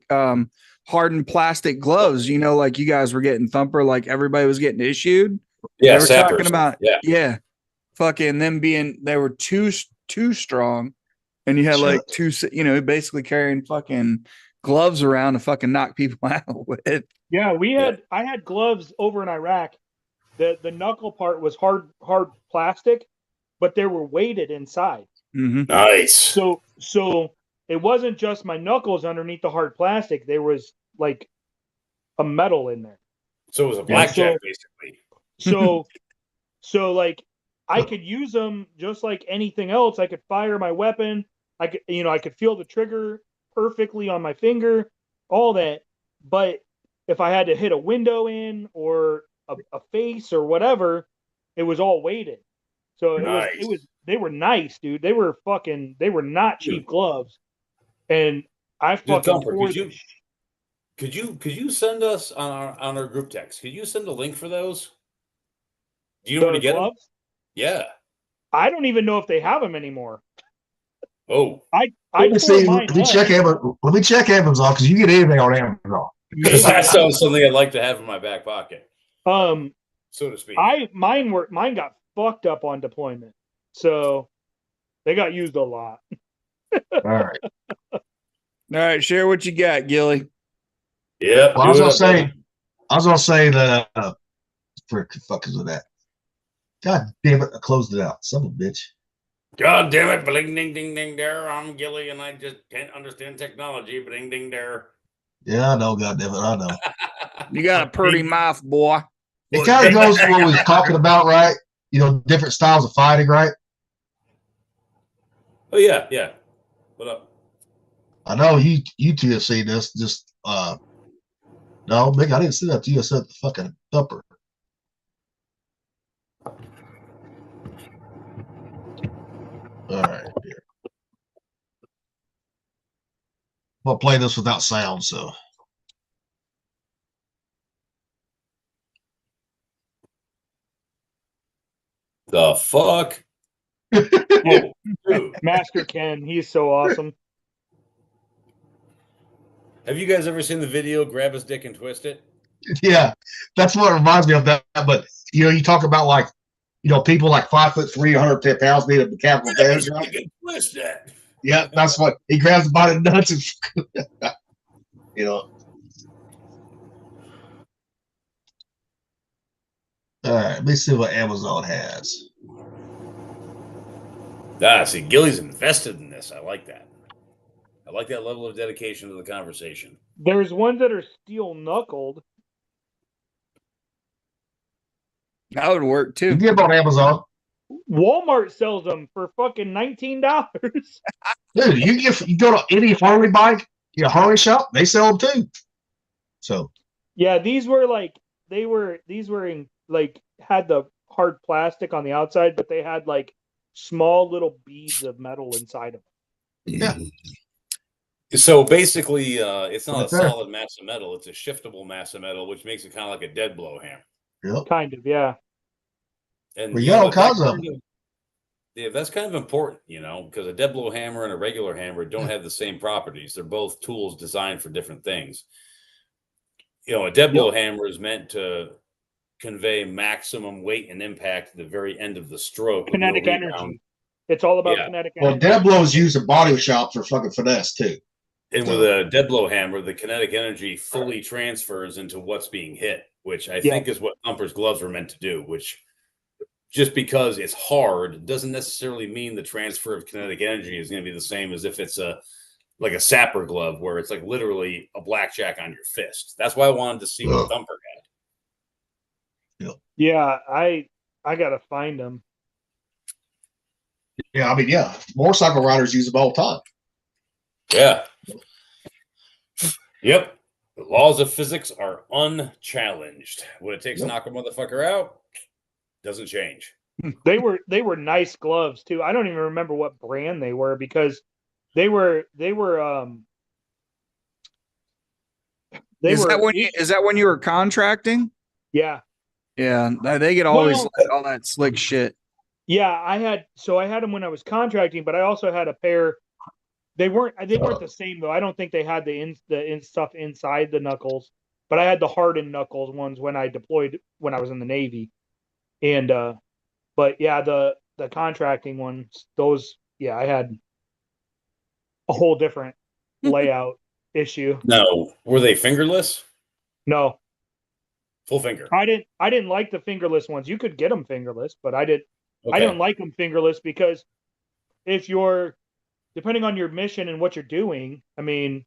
hardened plastic gloves, like you guys were getting Thumper, like everybody was getting issued. Yeah, they were talking about fucking them they were too strong, and you had like two, basically carrying fucking gloves around to fucking knock people out with. Yeah, I had gloves over in Iraq. The knuckle part was hard plastic, but they were weighted inside. Mm-hmm. Nice. So it wasn't just my knuckles underneath the hard plastic. There was like a metal in there. So it was a blackjack, basically. So like I could use them just like anything else. I could fire my weapon. I could feel the trigger perfectly on my finger, all that. But if I had to hit a window in or a face or whatever, it was all weighted. So they were nice, dude. They were not cheap gloves. And I fucking could you send us on our group text? Could you send a link for those? Do you know where to get them? Yeah. I don't even know if they have them anymore. Oh. I let me see. Let me check Amazon because you get anything on Amazon. That sounds something I'd like to have in my back pocket. So to speak. Mine got fucked up on deployment. So they got used a lot. All right, share what you got, Gilly. Yeah. Well, I was gonna say that frick the fuck is with that? God damn it, I closed it out. Son of a bitch. God damn it, bling ding ding ding there. I'm Gilly and I just can't understand technology. Bling ding there. Yeah, I know, God damn it, I know. You got a pretty mouth, boy. It kind of goes to what we was talking about, right? You know, different styles of fighting, right? Oh yeah, yeah. What up? I know you two have seen this. Just no, Mick, I didn't see that to you. I said the fucking thumper. All right, here. I'm gonna play this without sound, so. The fuck? Master Ken, he's so awesome. Have you guys ever seen the video grab his dick and twist it? Yeah, that's what reminds me of that. But you know, you talk about like, you know, people like 5'3", 110 pounds being a mechanical advantage, right? Twist that. Yeah, that's what he grabs by the nuts and you know. All right, let me see what Amazon has. See, Gilly's invested in this. I like that. I like that level of dedication to the conversation. There's ones that are steel knuckled. That would work too. You get them on Amazon. Walmart sells them for fucking $19. Dude, you go to any Harley bike, Harley shop, they sell them too. So yeah, these were in like had the hard plastic on the outside, but they had like small little beads of metal inside of them. Yeah. So basically, it's not a solid mass of metal; it's a shiftable mass of metal, which makes it kind of like a dead blow hammer. Yep. Kind of, yeah. And well, all kinds of them. Yeah, that's kind of important, because a dead blow hammer and a regular hammer don't have the same properties. They're both tools designed for different things. A dead blow hammer is meant to convey maximum weight and impact at the very end of the stroke. Kinetic energy. It's all about kinetic energy. Well, dead blow is used in body shops for fucking finesse too. And with a dead blow hammer, the kinetic energy fully transfers into what's being hit, which I think is what Thumper's gloves were meant to do, which just because it's hard doesn't necessarily mean the transfer of kinetic energy is going to be the same as if it's like a sapper glove where it's like literally a blackjack on your fist. That's why I wanted to see what Thumper had. Yeah, I got to find them. Yeah, I mean, motorcycle riders use them all the time. Yeah. Yep. The laws of physics are unchallenged. What it takes to knock a motherfucker out doesn't change. They were nice gloves too. I don't even remember what brand they were because is that when you were contracting? Yeah. Yeah, they get all that slick shit. Yeah, I had them when I was contracting, but I also had a pair. They weren't the same though. I don't think they had the stuff inside the knuckles, but I had the hardened knuckles ones when I deployed when I was in the Navy. And but yeah, the contracting ones, those I had a whole different layout issue. No, were they fingerless? No. Full finger. I didn't like the fingerless ones. You could get them fingerless, but I didn't like them fingerless because if you're depending on your mission and what you're doing, I mean,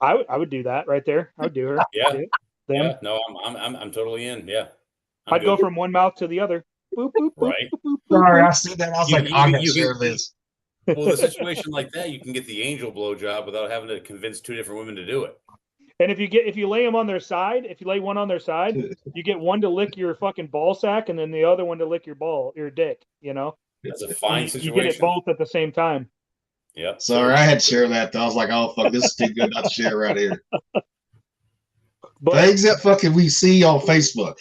I would do that right there. I would do her. Yeah. No, I'm totally in. Yeah. I'd go from one mouth to the other. Boop, boop, boop, right. Boop, boop, Sorry, boop. I see that. I was like, I'm gonna share this. Well, a situation like that, you can get the angel blowjob without having to convince two different women to do it. And if you lay them on their side, if you lay one on their side, you get one to lick your fucking ball sack, and then the other one to lick your dick. That's a fine situation. You get it both at the same time. Yep. Sorry, I had to share that. I was like, oh fuck, this is too good not to share right here. Things that fucking we see on Facebook.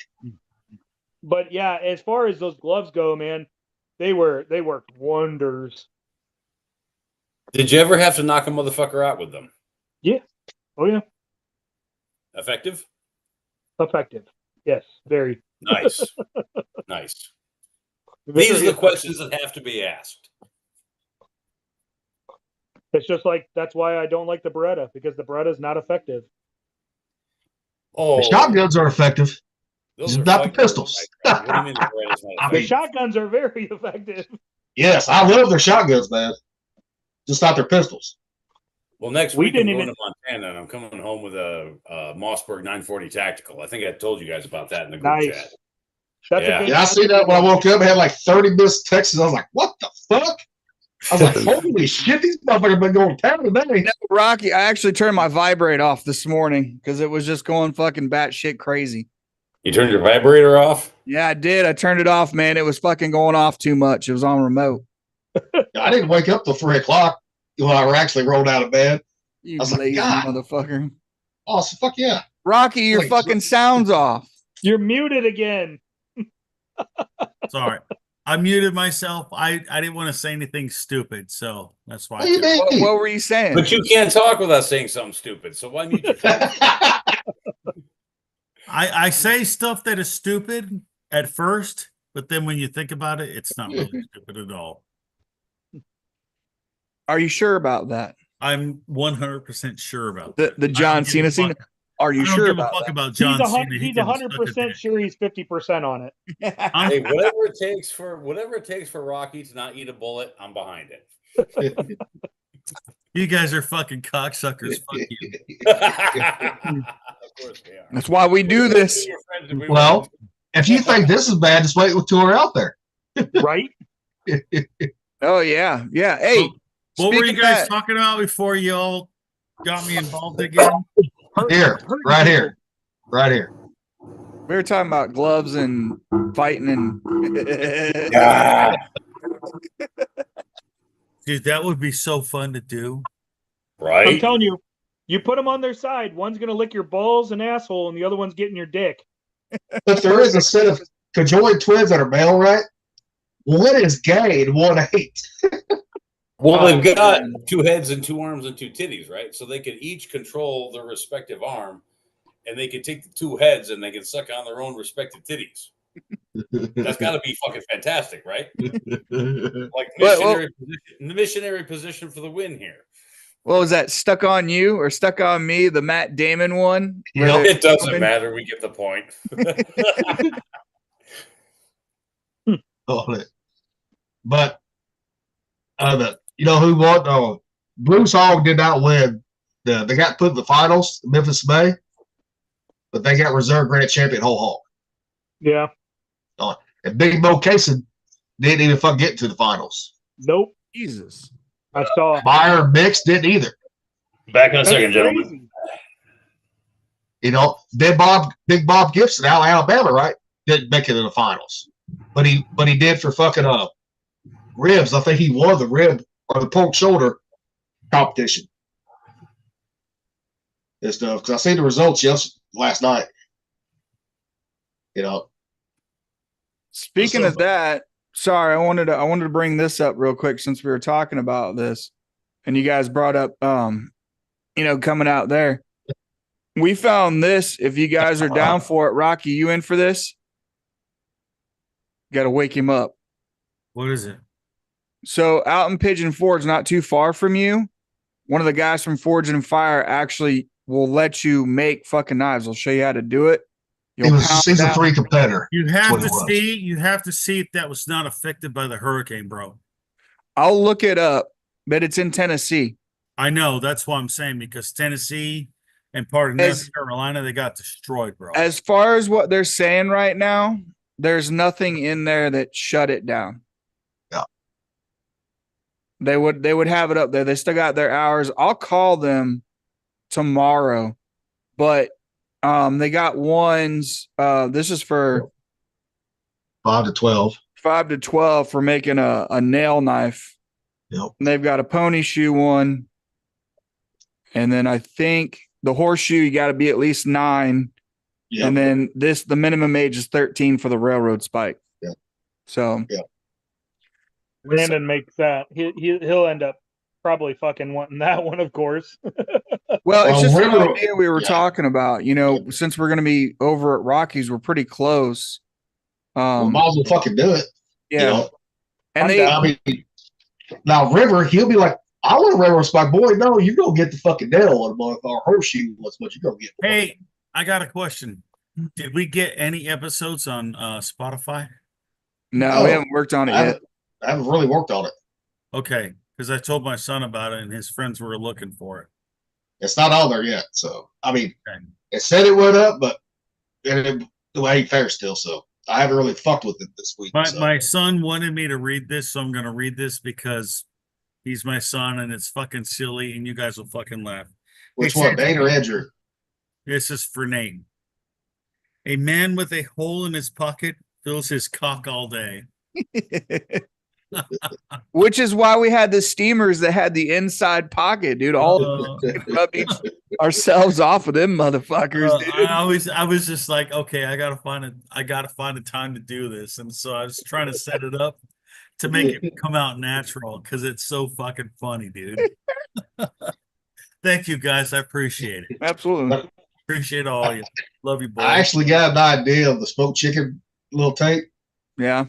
But yeah, as far as those gloves go, man, they worked wonders. Did you ever have to knock a motherfucker out with them? Yeah. Oh yeah. Effective? Effective. Yes. Very. Nice. Nice. Very These are the effective. questions that have to be asked. It's just like that's why I don't like the Beretta, because the Beretta is not effective. Oh, The shotguns are effective. those Just are not the fucking- pistols. What do you mean the Beretta's not The effective? shotguns are very effective. Yes, I love their shotguns, man. Just not their pistols. Well, next We week I'm didn't going to Montana, and I'm coming home with a Mossberg 940 Tactical. I think I told you guys about that in the group Nice. chat. That's Yeah. a good. Yeah, I see that when I woke up. I had like 30 missed texts. I was like, what the fuck? I was like, holy shit, these motherfuckers been going to town today. No, Rocky, I actually turned my vibrate off this morning because it was just going fucking batshit crazy. You turned your vibrator off? Yeah, I did. I turned it off, man. It was fucking going off too much. It was on remote. I didn't wake up till 3 o'clock when I actually rolled out of bed. You I was like, lazy God. motherfucker. Oh, so fuck yeah. Rocky, your Wait, fucking sound's off. You're muted again. Sorry. I muted myself. I didn't want to say anything stupid, so that's why. What do you mean? What were you saying? But you can't talk without saying something stupid. So why mute your phone? I say stuff that is stupid at first, but then when you think about it, it's not really stupid at all. Are you sure about that? I'm 100% sure about The that. the I don't John give a Cena scene? fuck- Are you I don't sure give a about fuck that? about John Cena. He He's can suck a 100% dick. sure he's 50% on it. Hey, whatever it takes for Rocky to not eat a bullet, I'm behind it. You guys are fucking cocksuckers. Fuck you. Of course we are. That's why we do this. We're friends if we Well, want. if you think this is bad, just wait till we're out there. Right? Oh yeah, yeah. Hey, What were you speaking of guys that- talking about before y'all got me involved again? Here, right here. Right here. We were talking about gloves and fighting and Dude, that would be so fun to do. Right? I'm telling you, you put them on their side. One's gonna lick your balls and asshole, and the other one's getting your dick. But there is a set of conjoined twins that are male, right? One is gay and one ain't. Well, they've got 2 heads and 2 arms and 2 titties, right? So they could each control their respective arm, and they could take the 2 heads and they can suck on their own respective titties. That's got to be fucking fantastic, right? Like missionary position for the win here. what was that? Stuck on You or Stuck on Me? The Matt Damon one. You know, It doesn't matter. We get the point. on it. But you know who won? Oh, Blues Hog did not win. They got put in the finals, Memphis Bay, but they got reserve grand champion Whole Hog. Yeah. And Big Mo Cason didn't even fucking get to the finals. Nope. Jesus. I saw. Meyer Mix didn't either. Back in a That's second, gentlemen. crazy. You know, Big Bob Gibson out of Alabama, right? Didn't make it in the finals, but he did for fucking ribs. I think he won the rib or the pork shoulder competition and stuff. Because I seen the results last night. You know, Speaking So- of that, sorry, I wanted to bring this up real quick since we were talking about this, and you guys brought up coming out there. We found this. If you guys are down for it, Rocky, you in for this? Got to wake him up. What is it? So out in Pigeon Forge, not too far from you, one of the guys from Forge and Fire actually will let you make fucking knives. I'll show you how to do it. he was a pound season out- 3 competitor. You have what to it was. see. You have to see if that was not affected by the hurricane, bro. I'll look it up, but it's in Tennessee. I know. That's why I'm saying, because Tennessee and part of As- North Carolina, they got destroyed, bro. As far as what they're saying right now, there's nothing in there that shut it down. Yeah. They would have it up there. They still got their hours. I'll call them tomorrow, but they got ones. This is for 5 to 12. 5 to 12 for making a nail knife. Yep. And they've got a pony shoe one. And then I think the horseshoe, you got to be at least 9. Yep. And then the minimum age is 13 for the railroad spike. Yeah. So Yeah. Landon makes that. He'll end up probably fucking wanting that one, of course. Well, it's just an River- idea we were talking about. You know, since we're going to be over at Rockies, we're pretty close. Well, might as well fucking do it. Yeah. You know? And I mean, now River, he'll be like, I want to railroad spike. Boy, no, you're going to get the fucking nail on a month or horseshoe. What's what you're going to get. Hey, I got a question. Did we get any episodes on Spotify? No, we haven't worked on it yet. I haven't really worked on it. Okay, because I told my son about it and his friends were looking for it. It's not on there yet. So, I mean, Okay. it said it went up, but the way ain't fair still. So, I haven't really fucked with it this week. My son wanted me to read this, so I'm going to read this because he's my son and it's fucking silly and you guys will fucking laugh. Which He one, said- Nate or Andrew? This is for Nate. A man with a hole in his pocket fills his cock all day. Which is why we had the steamers that had the inside pocket, dude. All rub ourselves off of them motherfuckers, dude. I was just like, okay, I gotta find a time to do this, and so I was trying to set it up to make it come out natural because it's so fucking funny, dude. Thank you guys, I appreciate it. Absolutely, appreciate all you. Love you, boys. I actually got an idea of the smoked chicken little tape. Yeah.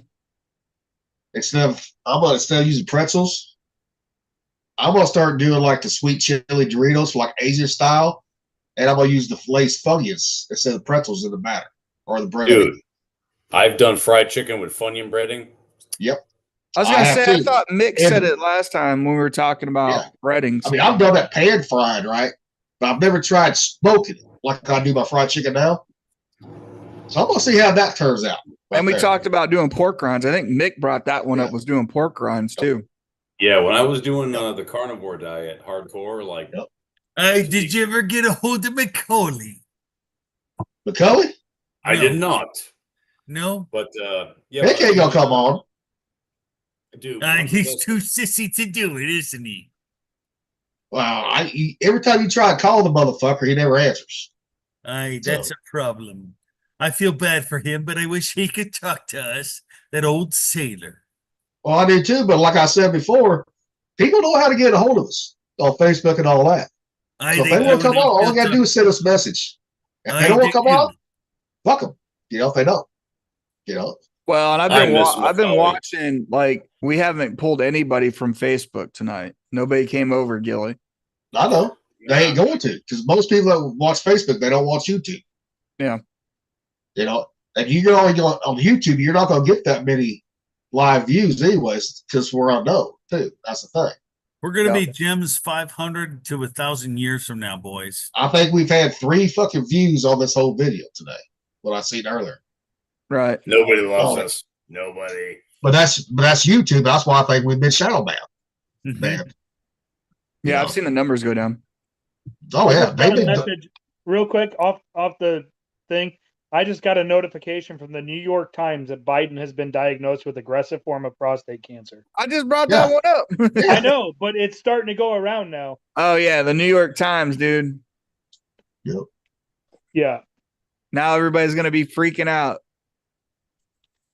Instead of using pretzels, I'm gonna start doing like the sweet chili Doritos, like Asian style, and I'm gonna use the laced Funyuns instead of pretzels in the batter or the bread. Dude, I've done fried chicken with Funyun breading. Yep. I was gonna say, I thought Mick said it last time when we were talking about breadings. I mean, I've done that pan fried, right? But I've never tried smoking it like I do my fried chicken now. So I'm gonna see how that turns out. And we talked about doing pork rinds. I think Mick brought that one up, was doing pork rinds too. Yeah, when I was doing the carnivore diet, hardcore, like. Hey, did you ever get a hold of Macaulay? Macaulay? I did not. No. But yeah, Mick ain't gonna come on. Dude, he's too sissy to do it, isn't he? Wow, every time you try to call the motherfucker, he never answers. That's a problem. I feel bad for him, but I wish he could talk to us. That old sailor. Well, I do too, but like I said before, people know how to get a hold of us on Facebook and all that. So if they want to come on, all they got to do is send us a message. If they don't want to come on, fuck them. You know, if they don't. You know. Well, and I've been watching, like, we haven't pulled anybody from Facebook tonight. Nobody came over, Gilly. I know. They ain't going to, because most people that watch Facebook, they don't watch YouTube. Yeah. You know, and you can only go on YouTube, you're not going to get that many live views anyways, because we're unknown, too. That's the thing. We're going to be Jim's 500 to 1,000 years from now, boys. I think we've had 3 fucking views on this whole video today, what I seen earlier. Right. Nobody loves us. Nobody. But that's YouTube. That's why I think we've been shadow banned. Yeah, I've seen the numbers go down. Oh yeah, message real quick off the thing. I just got a notification from the New York Times that Biden has been diagnosed with aggressive form of prostate cancer. I just brought that one up. I know, but it's starting to go around now. Oh yeah, the New York Times, dude. Yep. Yeah. Now everybody's gonna be freaking out.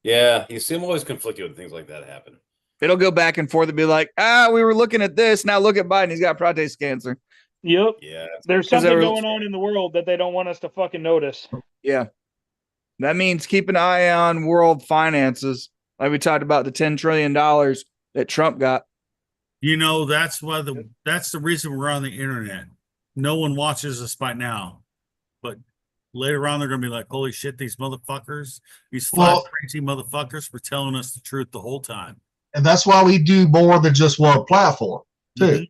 Yeah, you see, I'm always conflicted when things like that happen. It'll go back and forth and be like, we were looking at this. Now look at Biden. He's got prostate cancer. Yep. Yeah. There's something going on in the world that they don't want us to fucking notice. Yeah. That means keep an eye on world finances. Like we talked about the $10 trillion that Trump got. You know, that's the reason we're on the internet. No one watches us by now. But later on, they're going to be like, holy shit, these motherfuckers, these crazy motherfuckers were telling us the truth the whole time. And that's why we do more than just one platform, too. Mm-hmm.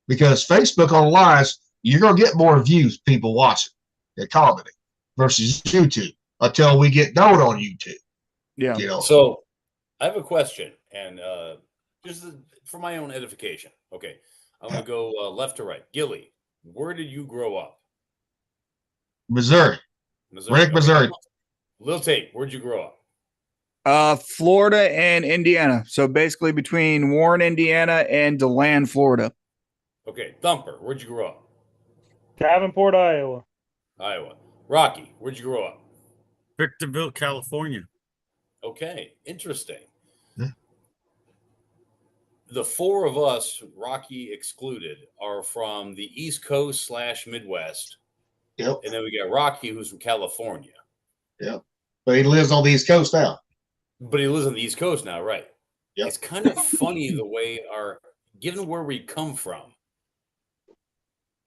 Because Facebook online, you're going to get more views, people watching and commenting versus YouTube until we get known on YouTube. Yeah. You know? So I have a question, and just for my own edification. Okay. I'm going to go left to right. Gilly, where did you grow up? Missouri. Rick, Missouri. Lil Tate, where'd you grow up? Florida and Indiana. So basically between Warren, Indiana and DeLand, Florida. Okay. Thumper, where'd you grow up? Davenport, Iowa. Iowa. Rocky, where'd you grow up? Victorville, California. Okay. Interesting. the four of us, Rocky excluded, are from the East Coast / Midwest. Yep. And then we got Rocky, who's from California. Yep. But he lives on the East Coast now. But he lives on the East Coast now, right? Yep. It's kind of funny the way given where we come from,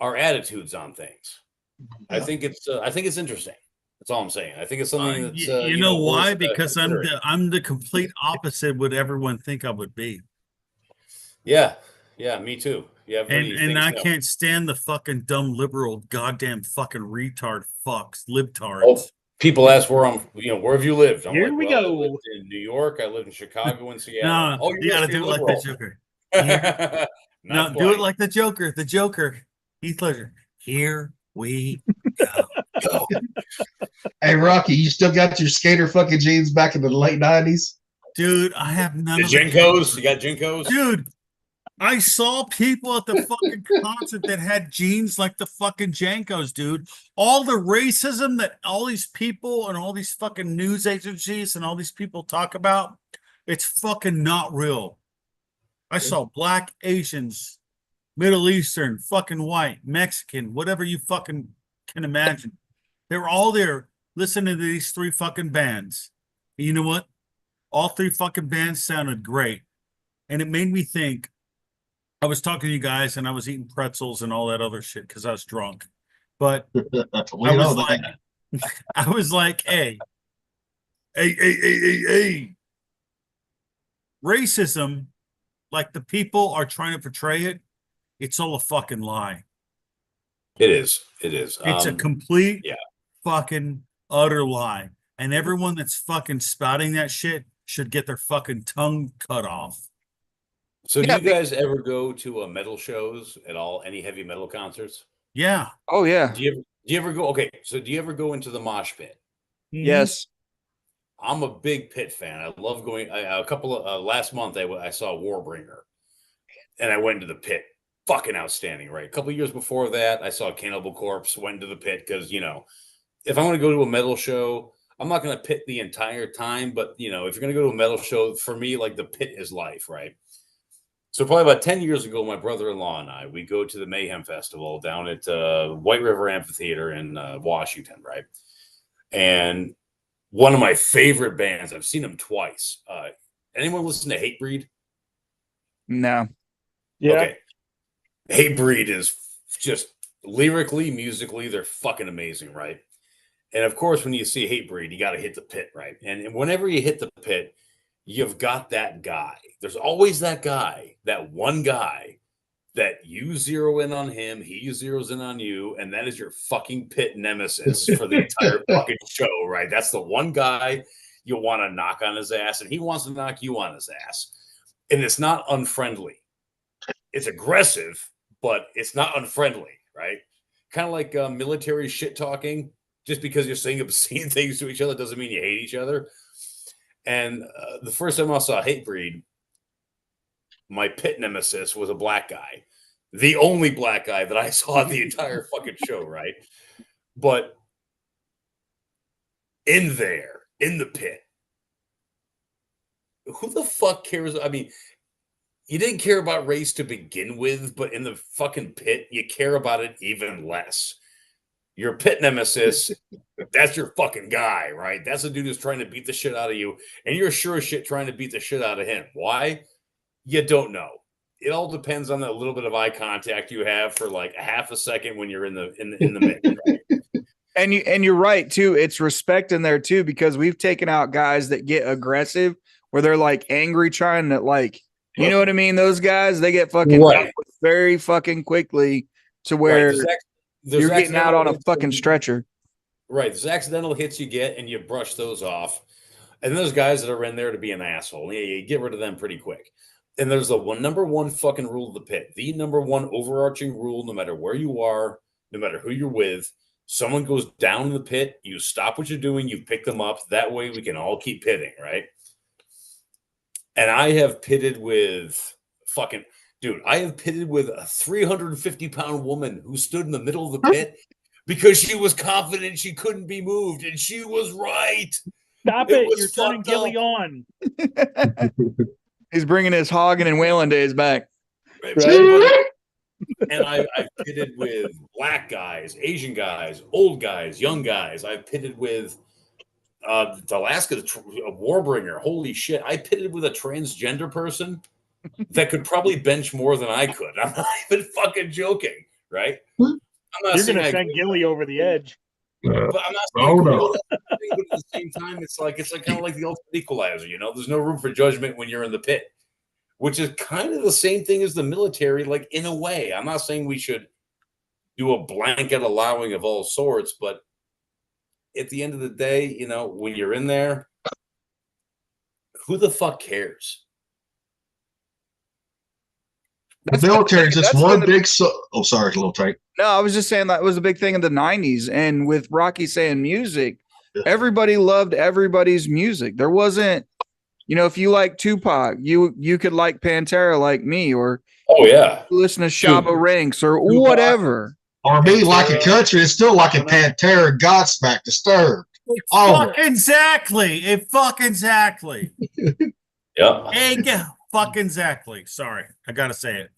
our attitudes on things. Yeah. I think it's interesting. That's all I'm saying. I think it's something that's you know why? Because I'm the complete opposite what everyone think I would be. Yeah, me too. Yeah, and I can't stand the fucking dumb liberal, goddamn fucking retard fucks, libtards. Oh, people ask where where have you lived? I'm Here we go. I lived in New York. I lived in Chicago and Seattle. No, oh, you gotta do it like the Joker. No, do it like the Joker. The Joker. Heath Ledger. Here we go. Hey, Rocky, you still got your skater fucking jeans back in the late 90s? Dude, I have none of JNCOs. You got JNCOs? Dude, I saw people at the fucking concert that had jeans like the fucking JNCOs, dude. All the racism that all these people and all these fucking news agencies and all these people talk about, it's fucking not real. I saw black, Asians, Middle Eastern, fucking white, Mexican, whatever you fucking can imagine. They were all there listening to these three fucking bands. And you know what? All three fucking bands sounded great. And it made me think, I was talking to you guys and I was eating pretzels and all that other shit because I was drunk. But I was like, hey. Racism, like the people are trying to portray it, it's all a fucking lie. It is. It's a complete fucking utter lie. And everyone that's fucking spouting that shit should get their fucking tongue cut off. So do you guys ever go to metal shows at all? Any heavy metal concerts? Yeah. Oh, yeah. Do you ever go? Okay. So do you ever go into the mosh pit? Yes. I'm a big Pit fan. I love going. A couple of last month, I saw Warbringer, and I went to the Pit. Fucking outstanding, right? A couple of years before that, I saw Cannibal Corpse. Went to the Pit because if I'm going to go to a metal show, I'm not going to pit the entire time. But if you're going to go to a metal show, for me, like the Pit is life, right? So probably about 10 years ago, my brother-in-law and I, we go to the Mayhem Festival down at White River Amphitheater in Washington, right? And one of my favorite bands, I've seen them twice. Anyone listen to Hatebreed? No. Yeah. Okay. Hatebreed is just lyrically, musically, they're fucking amazing, right? And of course, when you see Hatebreed, you got to hit the pit, right? And whenever you hit the pit, you've got that guy. There's always that guy, that one guy that you zero in on him, he zeroes in on you, and that is your fucking pit nemesis for the entire fucking show, right? That's the one guy you want to knock on his ass, and he wants to knock you on his ass. And it's not unfriendly. It's aggressive, but it's not unfriendly, right? Kind of like military shit talking. Just because you're saying obscene things to each other doesn't mean you hate each other. And the first time I saw Hatebreed, my pit nemesis was a black guy. The only black guy that I saw the entire fucking show, right? But in there, in the pit, who the fuck cares? I mean, you didn't care about race to begin with, but in the fucking pit, you care about it even less. Your pit nemesis, that's your fucking guy, right? That's the dude who's trying to beat the shit out of you, and you're sure as shit trying to beat the shit out of him. Why? You don't know. It all depends on that little bit of eye contact you have for like a half a second when you're in the mix, right? And you're right too. It's respect in there too, because we've taken out guys that get aggressive, where they're like angry, trying to like, you know what I mean? Those guys, they get fucking very fucking quickly to where you're getting out on a fucking stretcher. Right. There's accidental hits you get, and you brush those off. And those guys that are in there to be an asshole, you get rid of them pretty quick. And there's the number one fucking rule of the pit. The number one overarching rule, no matter where you are, no matter who you're with, someone goes down in the pit, you stop what you're doing, you pick them up. That way we can all keep pitting, right? And I have pitted with fucking... Dude, I have pitted with a 350-pound woman who stood in the middle of the pit because she was confident she couldn't be moved, and she was right. Stop it. You're turning Gilly on. He's bringing his hogging and whaling days back. Right. And I've pitted with black guys, Asian guys, old guys, young guys. I've pitted with Alaska, a Warbringer. Holy shit. I pitted with a transgender person that could probably bench more than I could. I'm not even fucking joking, right? You're going to send Gilly over the edge. But I'm not saying but at the same time, it's like kind of like the ultimate equalizer, you know. There's no room for judgment when you're in the pit, which is kind of the same thing as the military, like in a way. I'm not saying we should do a blanket allowing of all sorts, but at the end of the day, you know, when you're in there, who the fuck cares? The military is just one big. Oh, sorry, a little tight. No, I was just saying that was a big thing in the 90s. And with Rocky saying music, everybody loved everybody's music. There wasn't, you know, if you like Tupac, you could like Pantera like me, or listen to Shabba Ranks or whatever. Or me like a country, it's still like a Pantera, Godsmack, Disturbed. Exactly. Yeah. Fucking exactly. Sorry, I gotta say it.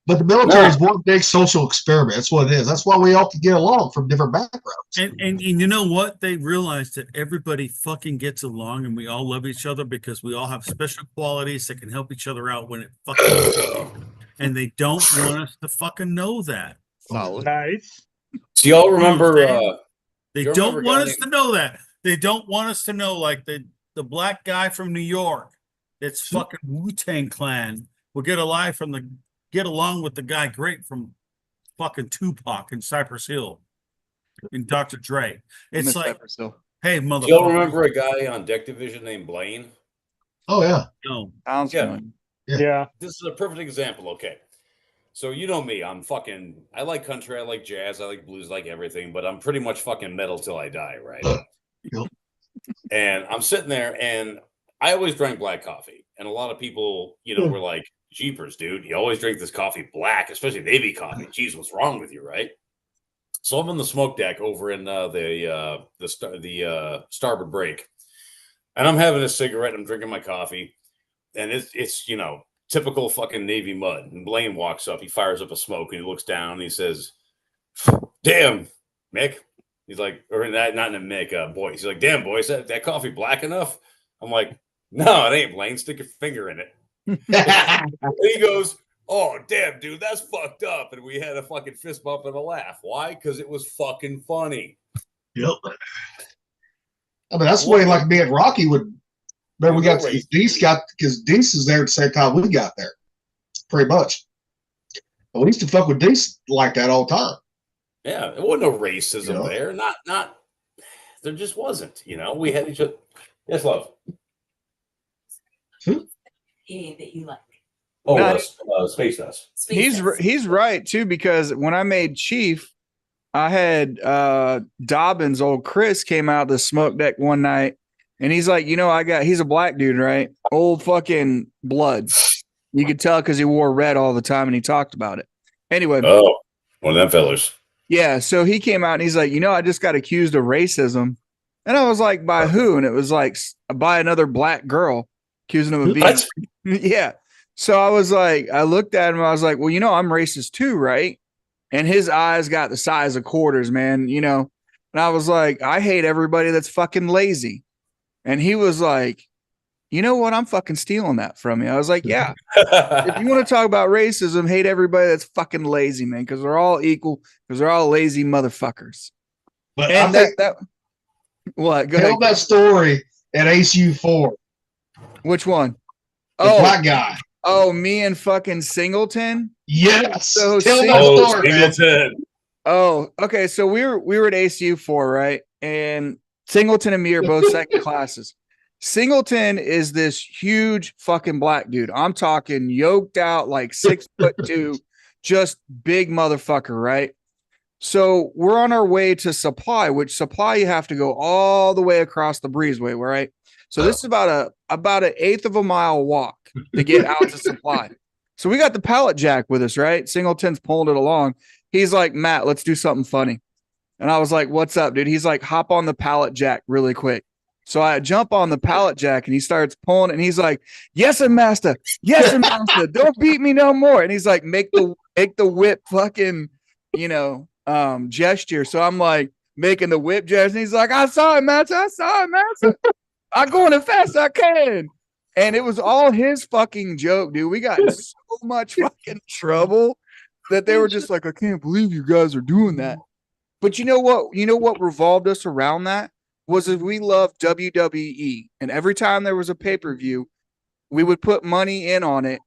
But the military is one big social experiment. That's what it is. That's why we all can get along from different backgrounds. And you know what? They realized that everybody fucking gets along and we all love each other because we all have special qualities that can help each other out when it fucking and they don't want us to fucking know that. Nice. Do y'all remember they don't want us to know that. They don't want us to know, like the black guy from New York that's fucking Wu-Tang Clan will get along with the guy great from fucking Tupac and Cypress Hill and Dr. Dre. It's like, hey, motherfucker. Do y'all remember a guy on Deck Division named Blaine? Oh, yeah. No. Yeah. This is a perfect example. Okay. So you know me. I like country, I like jazz, I like blues, like everything, but I'm pretty much fucking metal till I die, right? Yep. And I'm sitting there and I always drank black coffee. And a lot of people, you know, were like, jeepers, dude, you always drink this coffee black, especially Navy coffee. Jeez, what's wrong with you, right? So I'm on the smoke deck over in the starboard break, and I'm having a cigarette. I'm drinking my coffee, and it's you know, typical fucking Navy mud. And Blaine walks up, he fires up a smoke, and he looks down, and he says, "Damn, Mick." He's like, or not in a Mick, boys. He's like, "Damn, boys, that coffee black enough?" I'm like, "No, it ain't, Blaine. Stick your finger in it." And he goes, "Oh, damn, dude, that's fucked up." And we had a fucking fist bump and a laugh. Why? Because it was fucking funny. Yep. I mean, that's the way like me and Rocky would. Remember, we got because Deese is there at the same time we got there, pretty much. But we used to fuck with Deese like that all the time. Yeah, there wasn't no racism there. Not. There just wasn't. You know, we had each other. Yes, love. That you like. Oh, Space Dust. He's right too, because when I made Chief, I had Dobbins, old Chris, came out the smoke deck one night, and he's like, you know, he's a black dude, right? Old fucking blood. You could tell because he wore red all the time and he talked about it. Anyway. Oh, one of them fellas. Yeah, so he came out and he's like, you know, I just got accused of racism. And I was like, by who? And it was like, by another black girl, accusing him of being. Yeah. So I was like, I looked at him, I was like, well, you know, I'm racist too, right? And his eyes got the size of quarters, man, you know. And I was like, I hate everybody that's fucking lazy. And he was like, you know what? I'm fucking stealing that from you. I was like, yeah. If you want to talk about racism, hate everybody that's fucking lazy, man, because they're all equal, because they're all lazy motherfuckers. But and I think what? Go tell ahead. that story at ACU4. Which one? The black guy. Oh, me and fucking Singleton? Yes. So Singleton. Oh, okay. So we were at ACU4, right? And Singleton and me are both second classes. Singleton is this huge fucking black dude. I'm talking yoked out, like 6'2", just big motherfucker, right? So we're on our way to Supply, which Supply you have to go all the way across the breezeway, right? So this is about an eighth of a mile walk to get out to Supply. So we got the pallet jack with us, right? Singleton's pulling it along. He's like, Matt, let's do something funny. And I was like, what's up, dude? He's like, hop on the pallet jack really quick. So I jump on the pallet jack and he starts pulling and he's like, yes, sir, master. Yes, sir, master. Don't beat me no more. And he's like, make the whip fucking, gesture. So I'm like making the whip gesture. And he's like, I saw it, master. I saw it, master. I'm going as fast as I can. And it was all his fucking joke, dude. We got in so much fucking trouble that they were just like, I can't believe you guys are doing that. But you know what revolved us around that? Was that we loved WWE, and every time there was a pay-per-view, we would put money in on it,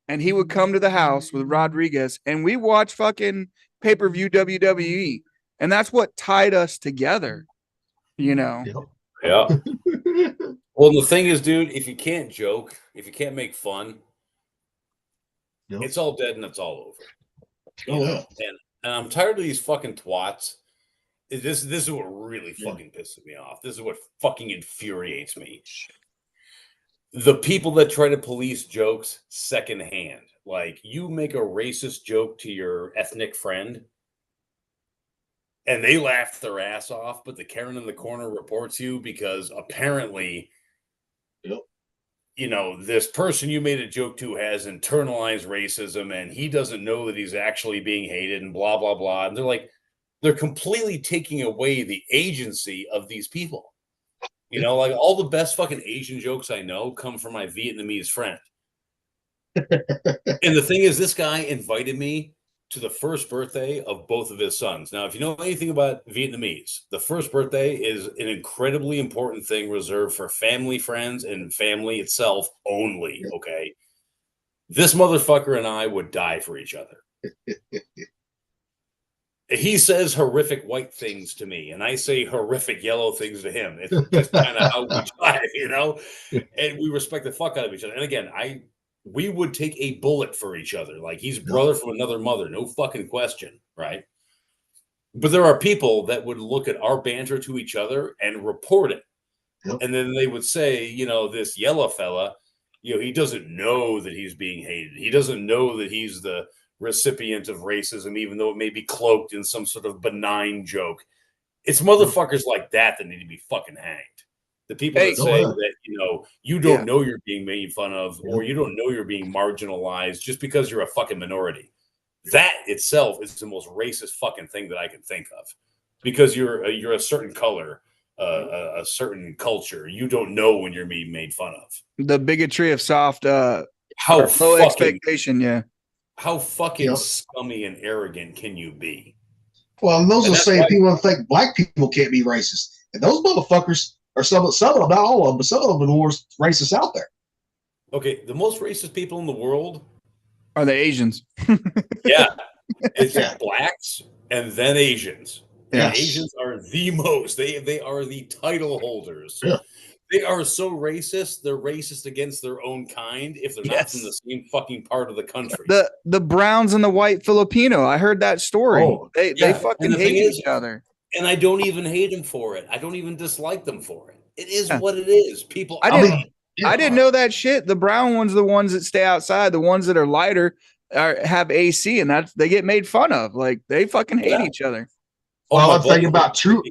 and he would come to the house with Rodriguez, and we watch fucking pay-per-view WWE, and that's what tied us together, Yeah. Well, the thing is, dude, if you can't joke, if you can't make fun, it's all dead and it's all over. And I'm tired of these fucking twats. This is what really fucking pisses me off. This is what fucking infuriates me. The people that try to police jokes secondhand. Like, you make a racist joke to your ethnic friend and they laugh their ass off, but the Karen in the corner reports you because apparently, this person you made a joke to has internalized racism and he doesn't know that he's actually being hated and blah, blah, blah. And they're completely taking away the agency of these people. Like all the best fucking Asian jokes I know come from my Vietnamese friend. And the thing is, this guy invited me to the first birthday of both of his sons. Now, if you know anything about Vietnamese, the first birthday is an incredibly important thing reserved for family, friends, and family itself only, okay? This motherfucker and I would die for each other. He says horrific white things to me, and I say horrific yellow things to him. It's just kind of how we try, and we respect the fuck out of each other. And again, we would take a bullet for each other. Like, he's brother from another mother, no fucking question, right? But there are people that would look at our banter to each other and report it. And then they would say, this yellow fella, he doesn't know that he's being hated. He doesn't know that he's the recipient of racism, even though it may be cloaked in some sort of benign joke. It's motherfuckers like that need to be fucking hanged. The people that say that, you don't know you're being made fun of, or you don't know you're being marginalized just because you're a fucking minority. That itself is the most racist fucking thing that I can think of, because you're a certain color, a certain culture. You don't know when you're being made fun of. The bigotry of soft, low expectation. How fucking scummy and arrogant can you be? Well, and those are saying people think black people can't be racist, and those motherfuckers are some of them, not all of them, but some of them are the worst racists out there. Okay, the most racist people in the world are the Asians. It's blacks and then Asians. Yes. Asians are the most. They are the title holders. Yeah. They are so racist. They're racist against their own kind if they're not from the same fucking part of the country. The browns and the white Filipino. I heard that story. They fucking hate each other. And I don't even hate them for it. I don't even dislike them for it. It is what it is. People. I didn't know that shit. The brown ones are the ones that stay outside. The ones that are lighter have AC, and they get made fun of. Like, they fucking hate each other. Well, I'm thinking about true.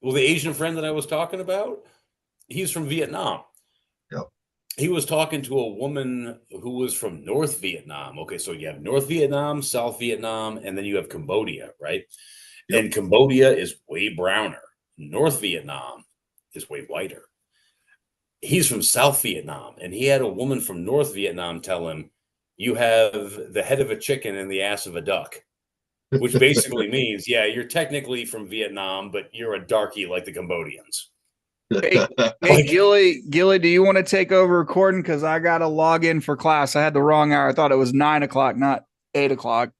Well, the Asian friend that I was talking about, he's from Vietnam. Yep. He was talking to a woman who was from North Vietnam. Okay, so you have North Vietnam, South Vietnam, and then you have Cambodia, right? Yep. And Cambodia is way browner. North Vietnam is way whiter. He's from South Vietnam, and he had a woman from North Vietnam tell him, you have the head of a chicken and the ass of a duck, which basically means, you're technically from Vietnam, but you're a darky like the Cambodians. Hey, Gilly, do you want to take over recording? Because I got to log in for class. I had the wrong hour. I thought it was 9 o'clock, not 8 o'clock.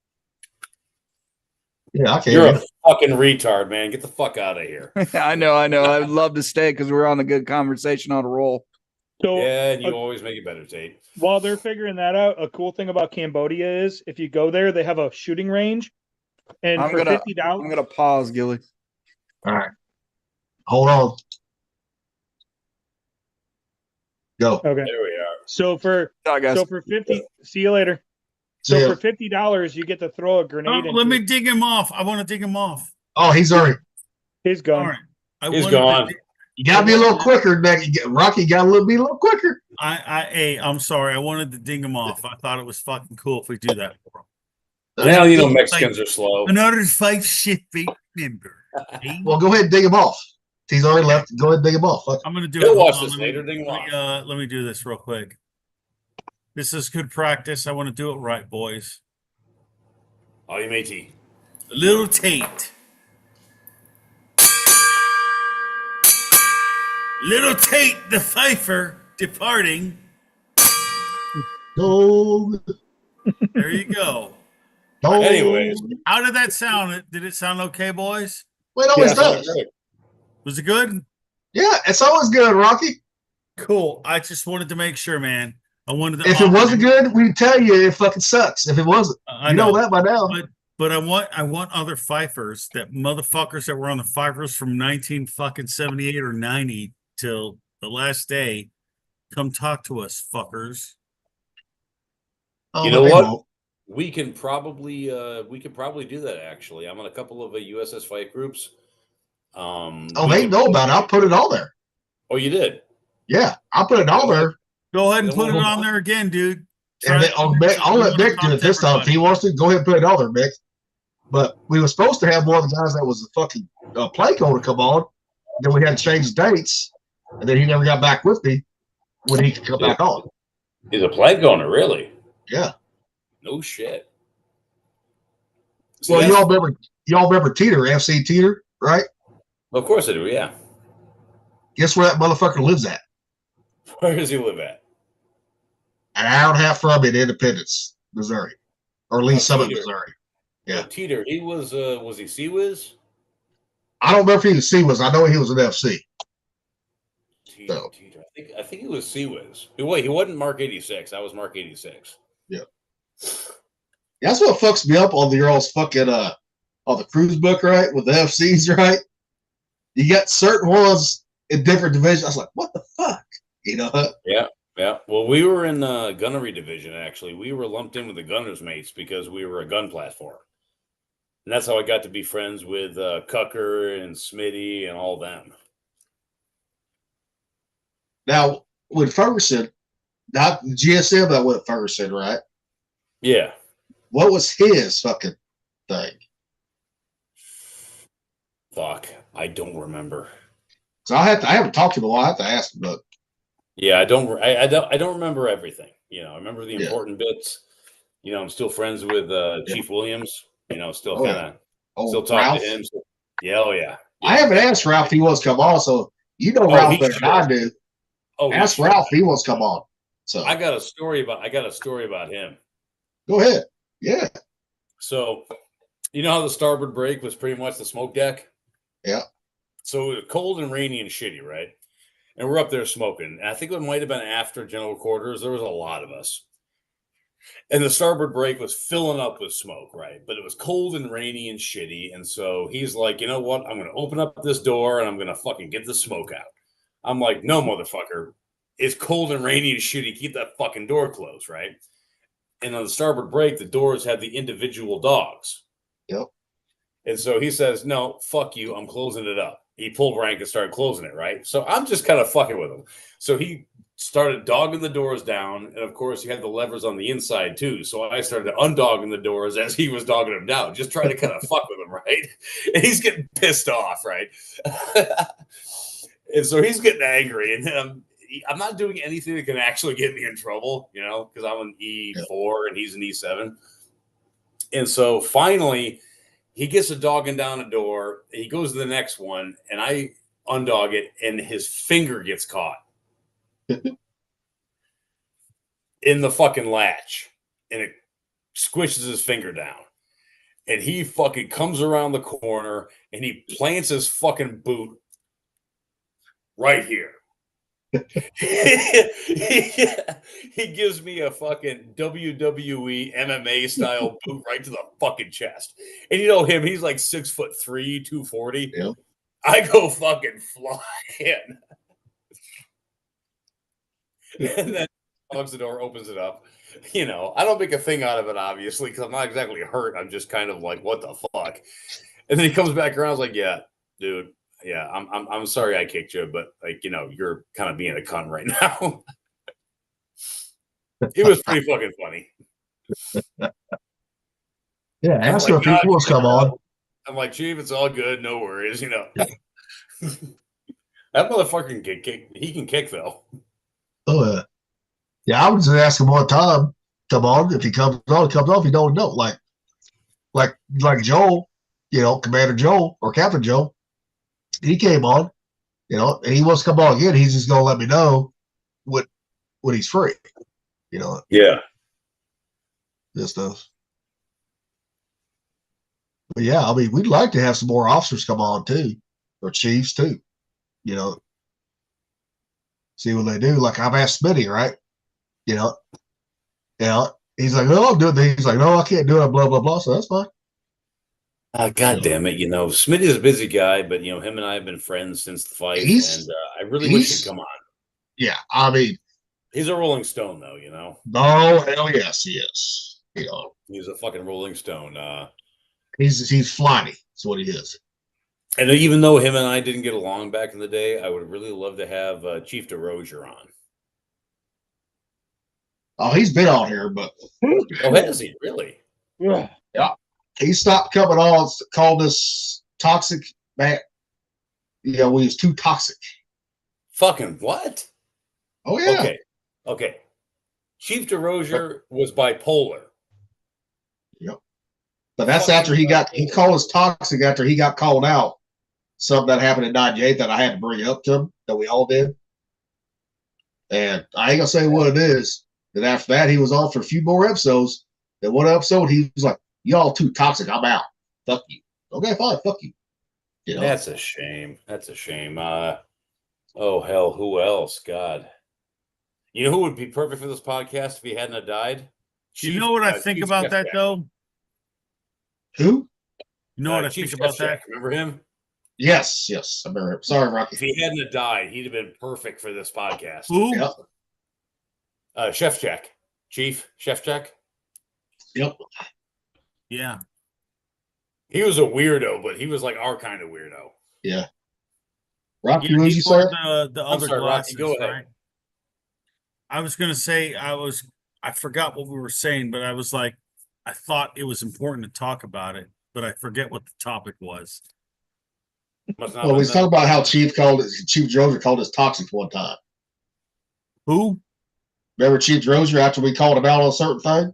Yeah, okay. You're a fucking retard, man. Get the fuck out of here. I know. I'd love to stay because we're on a good conversation on a roll. So, and you always make it better, Tate. While they're figuring that out, a cool thing about Cambodia is if you go there, they have a shooting range. And for $50, I'm gonna pause, Gilly. All right, hold on. Go. Okay. There we are. So for 50, see you later. So for $50, you get to throw a grenade. Let me dig him off. I want to dig him off. Oh, he's already. He's gone. All right. He's gone. You gotta be a little quicker, Rocky. Got to be a little quicker. I'm sorry. I wanted to ding him off. I thought it was fucking cool if we do that for him. Well, you know, Mexicans are slow. Another 5 shift member. Well, go ahead and dig him off. He's already left. Go ahead and dig him off. I'm gonna do He'll it. watch this later. Ding him off. Let me do this real quick. This is good practice. I want to do it right, boys. Oh, you matey. Little Tate. Little Tate the Pfeiffer departing. No. There you go. No. Anyways. How did that sound? Did it sound okay, boys? Well, it always does. Was it good? Yeah, it's always good, Rocky. Cool. I just wanted to make sure, man. I wanted to. If it wasn't good, we'd tell you it fucking sucks. If it wasn't, you know that by now. But I want other Pfeiffers, that motherfuckers that were on the Pfeiffers from 1978 or 90 till the last day. Come talk to us, fuckers. You know what? We can probably do that. Actually, I'm on a couple of USS fight groups. They know about it. I'll put it on there. Oh, you did? Yeah, I'll put it on there. Go ahead and put it on there again, dude. I'll let Mick do it this time. If he wants to, go ahead and put it on there, Mick. But we were supposed to have one of the guys that was the fucking play code to come on. Then we had to change dates, and then he never got back with me when he could come back on. He's a play owner, really? Yeah. No shit. Well, y'all remember Teeter, FC Teeter, right? Of course I do, yeah. Guess where that motherfucker lives at? Where does he live at? An hour and a half from in Independence, Missouri. Or at least Summit, Missouri. Yeah. Teeter, he was he Sea-Wiz? I don't remember if he was Sea-Wiz. I know he was an FC. Teeter. I think he was Sea-Wiz. Wait, he wasn't Mark 86. I was Mark 86. Yeah. That's what fucks me up on the girls fucking on the cruise book, right? With the FCs, right? You got certain ones in different divisions. I was like, what the fuck? You know? Yeah. Yeah. Well, we were in the gunnery division, actually. We were lumped in with the gunners mates because we were a gun platform. And that's how I got to be friends with Cucker and Smitty and all them. Now, with Ferguson, not the GSM that went Ferguson, right? Yeah. What was his fucking thing? Fuck. I don't remember. So I haven't talked to him a while. I have to ask him, but yeah, I don't remember everything. You know, I remember the important bits. You know, I'm still friends with Chief Williams. You know, still kind of still talk to him. So, yeah. I haven't asked Ralph if he wants to come on, so you know Ralph better than I do. Ask Ralph if he wants to come on. So I got a story about him. Go ahead. Yeah. So you know how the starboard break was pretty much the smoke deck? Yeah. So it was cold and rainy and shitty, right? And we're up there smoking. And I think it might have been after general quarters. There was a lot of us. And the starboard break was filling up with smoke, right? But it was cold and rainy and shitty. And so he's like, you know what? I'm going to open up this door and I'm going to fucking get the smoke out. I'm like, no, motherfucker. It's cold and rainy and shitty. Keep that fucking door closed, right? And on the starboard break, the doors had the individual dogs. Yep. And so he says, no, fuck you. I'm closing it up. He pulled rank and started closing it, right? So I'm just kind of fucking with him. So he started dogging the doors down. And, of course, he had the levers on the inside, too. So I started undogging the doors as he was dogging them down, just trying to kind of fuck with him, right? And he's getting pissed off, right? And so he's getting angry. And I'm not doing anything that can actually get me in trouble, you know, because I'm an E4 and he's an E7. And so finally, he gets a dogging down a door. He goes to the next one, and I undog it, and his finger gets caught in the fucking latch, and it squishes his finger down. And he fucking comes around the corner, and he plants his fucking boot right here. He gives me a fucking WWE MMA style boot right to the fucking chest. And you know him, he's like 6'3", 240. Yeah. I go fucking flying. And then unlocks the door, opens it up. You know, I don't make a thing out of it, obviously, because I'm not exactly hurt. I'm just kind of like, what the fuck? And then he comes back around. I was like, yeah, dude, Yeah. I'm sorry I kicked you, but you're kind of being a cunt right now. It was pretty fucking funny. Yeah, ask him if he wants to come on. I'm like, Chief, it's all good, no worries, That motherfucker can kick. He can kick though. Oh yeah, I would just ask him one time, come on. If he comes on, he comes on. If he don't know, like Joel, Commander Joel or Captain Joel, he came on, and he wants to come on again. He's just gonna let me know when he's free. Yeah. This stuff. But yeah, I mean, we'd like to have some more officers come on too, or chiefs too. See what they do. Like I've asked Smitty, right? He's like, no, I'll do it. He's like, no, I can't do it. Blah blah blah. So that's fine. God damn it! Smitty's a busy guy, but him and I have been friends since the fight, and I really wish he'd come on. Yeah, I mean, he's a Rolling Stone, though. No, hell yes, he is. He's a fucking Rolling Stone. He's flighty. That's what he is. And even though him and I didn't get along back in the day, I would really love to have Chief DeRozier on. Oh, he's been on here, but has he really? Yeah. He stopped coming on. Called us toxic, man. We was too toxic. Fucking what? Oh yeah. Okay. Chief DeRozier was bipolar. Yep. But that's after he called us toxic after he got called out. Something that happened in '98 that I had to bring up to him, that we all did. And I ain't gonna say what it is. And after that, he was on for a few more episodes. Then one episode, he was like, y'all too toxic. I'm out. Fuck you. Okay, fine. Fuck you. That's a shame. Oh, hell. Who else? God. You know who would be perfect for this podcast if he hadn't have died? You know what I think about that, though? Who? You know what I think about that? Remember him? Yes. I remember him. Sorry, Rocky. If he hadn't have died, he'd have been perfect for this podcast. Who? Yep. Chef Check. Chief Chef Check. Yep. Yeah. He was a weirdo, but he was like our kind of weirdo. Yeah. Rocky, what did you say? The other sorry, glasses, Rocky, go ahead. right? I was going to say, I forgot what we were saying, but I was like, I thought it was important to talk about it, but I forget what the topic was. Well, we was talking about how Chief DeRozier called us toxic one time. Who? Remember Chief DeRozier after we called him out on a certain thing?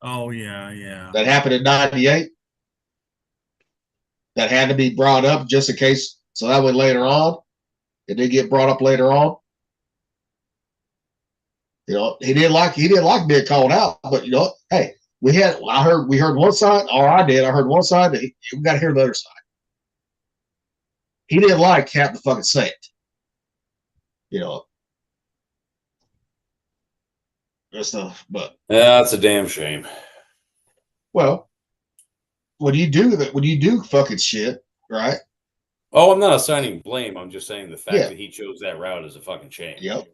Oh, yeah. That happened in '98. That had to be brought up just in case, so that way later on, it did get brought up later on. He didn't like being called out, but hey, we heard one side, or I heard one side, we got to hear the other side. He didn't like having to fucking say it. That stuff, but yeah, that's a damn shame. Well, when you do fucking shit, right? Oh, I'm not assigning blame. I'm just saying the fact that he chose that route is a fucking shame. Yep.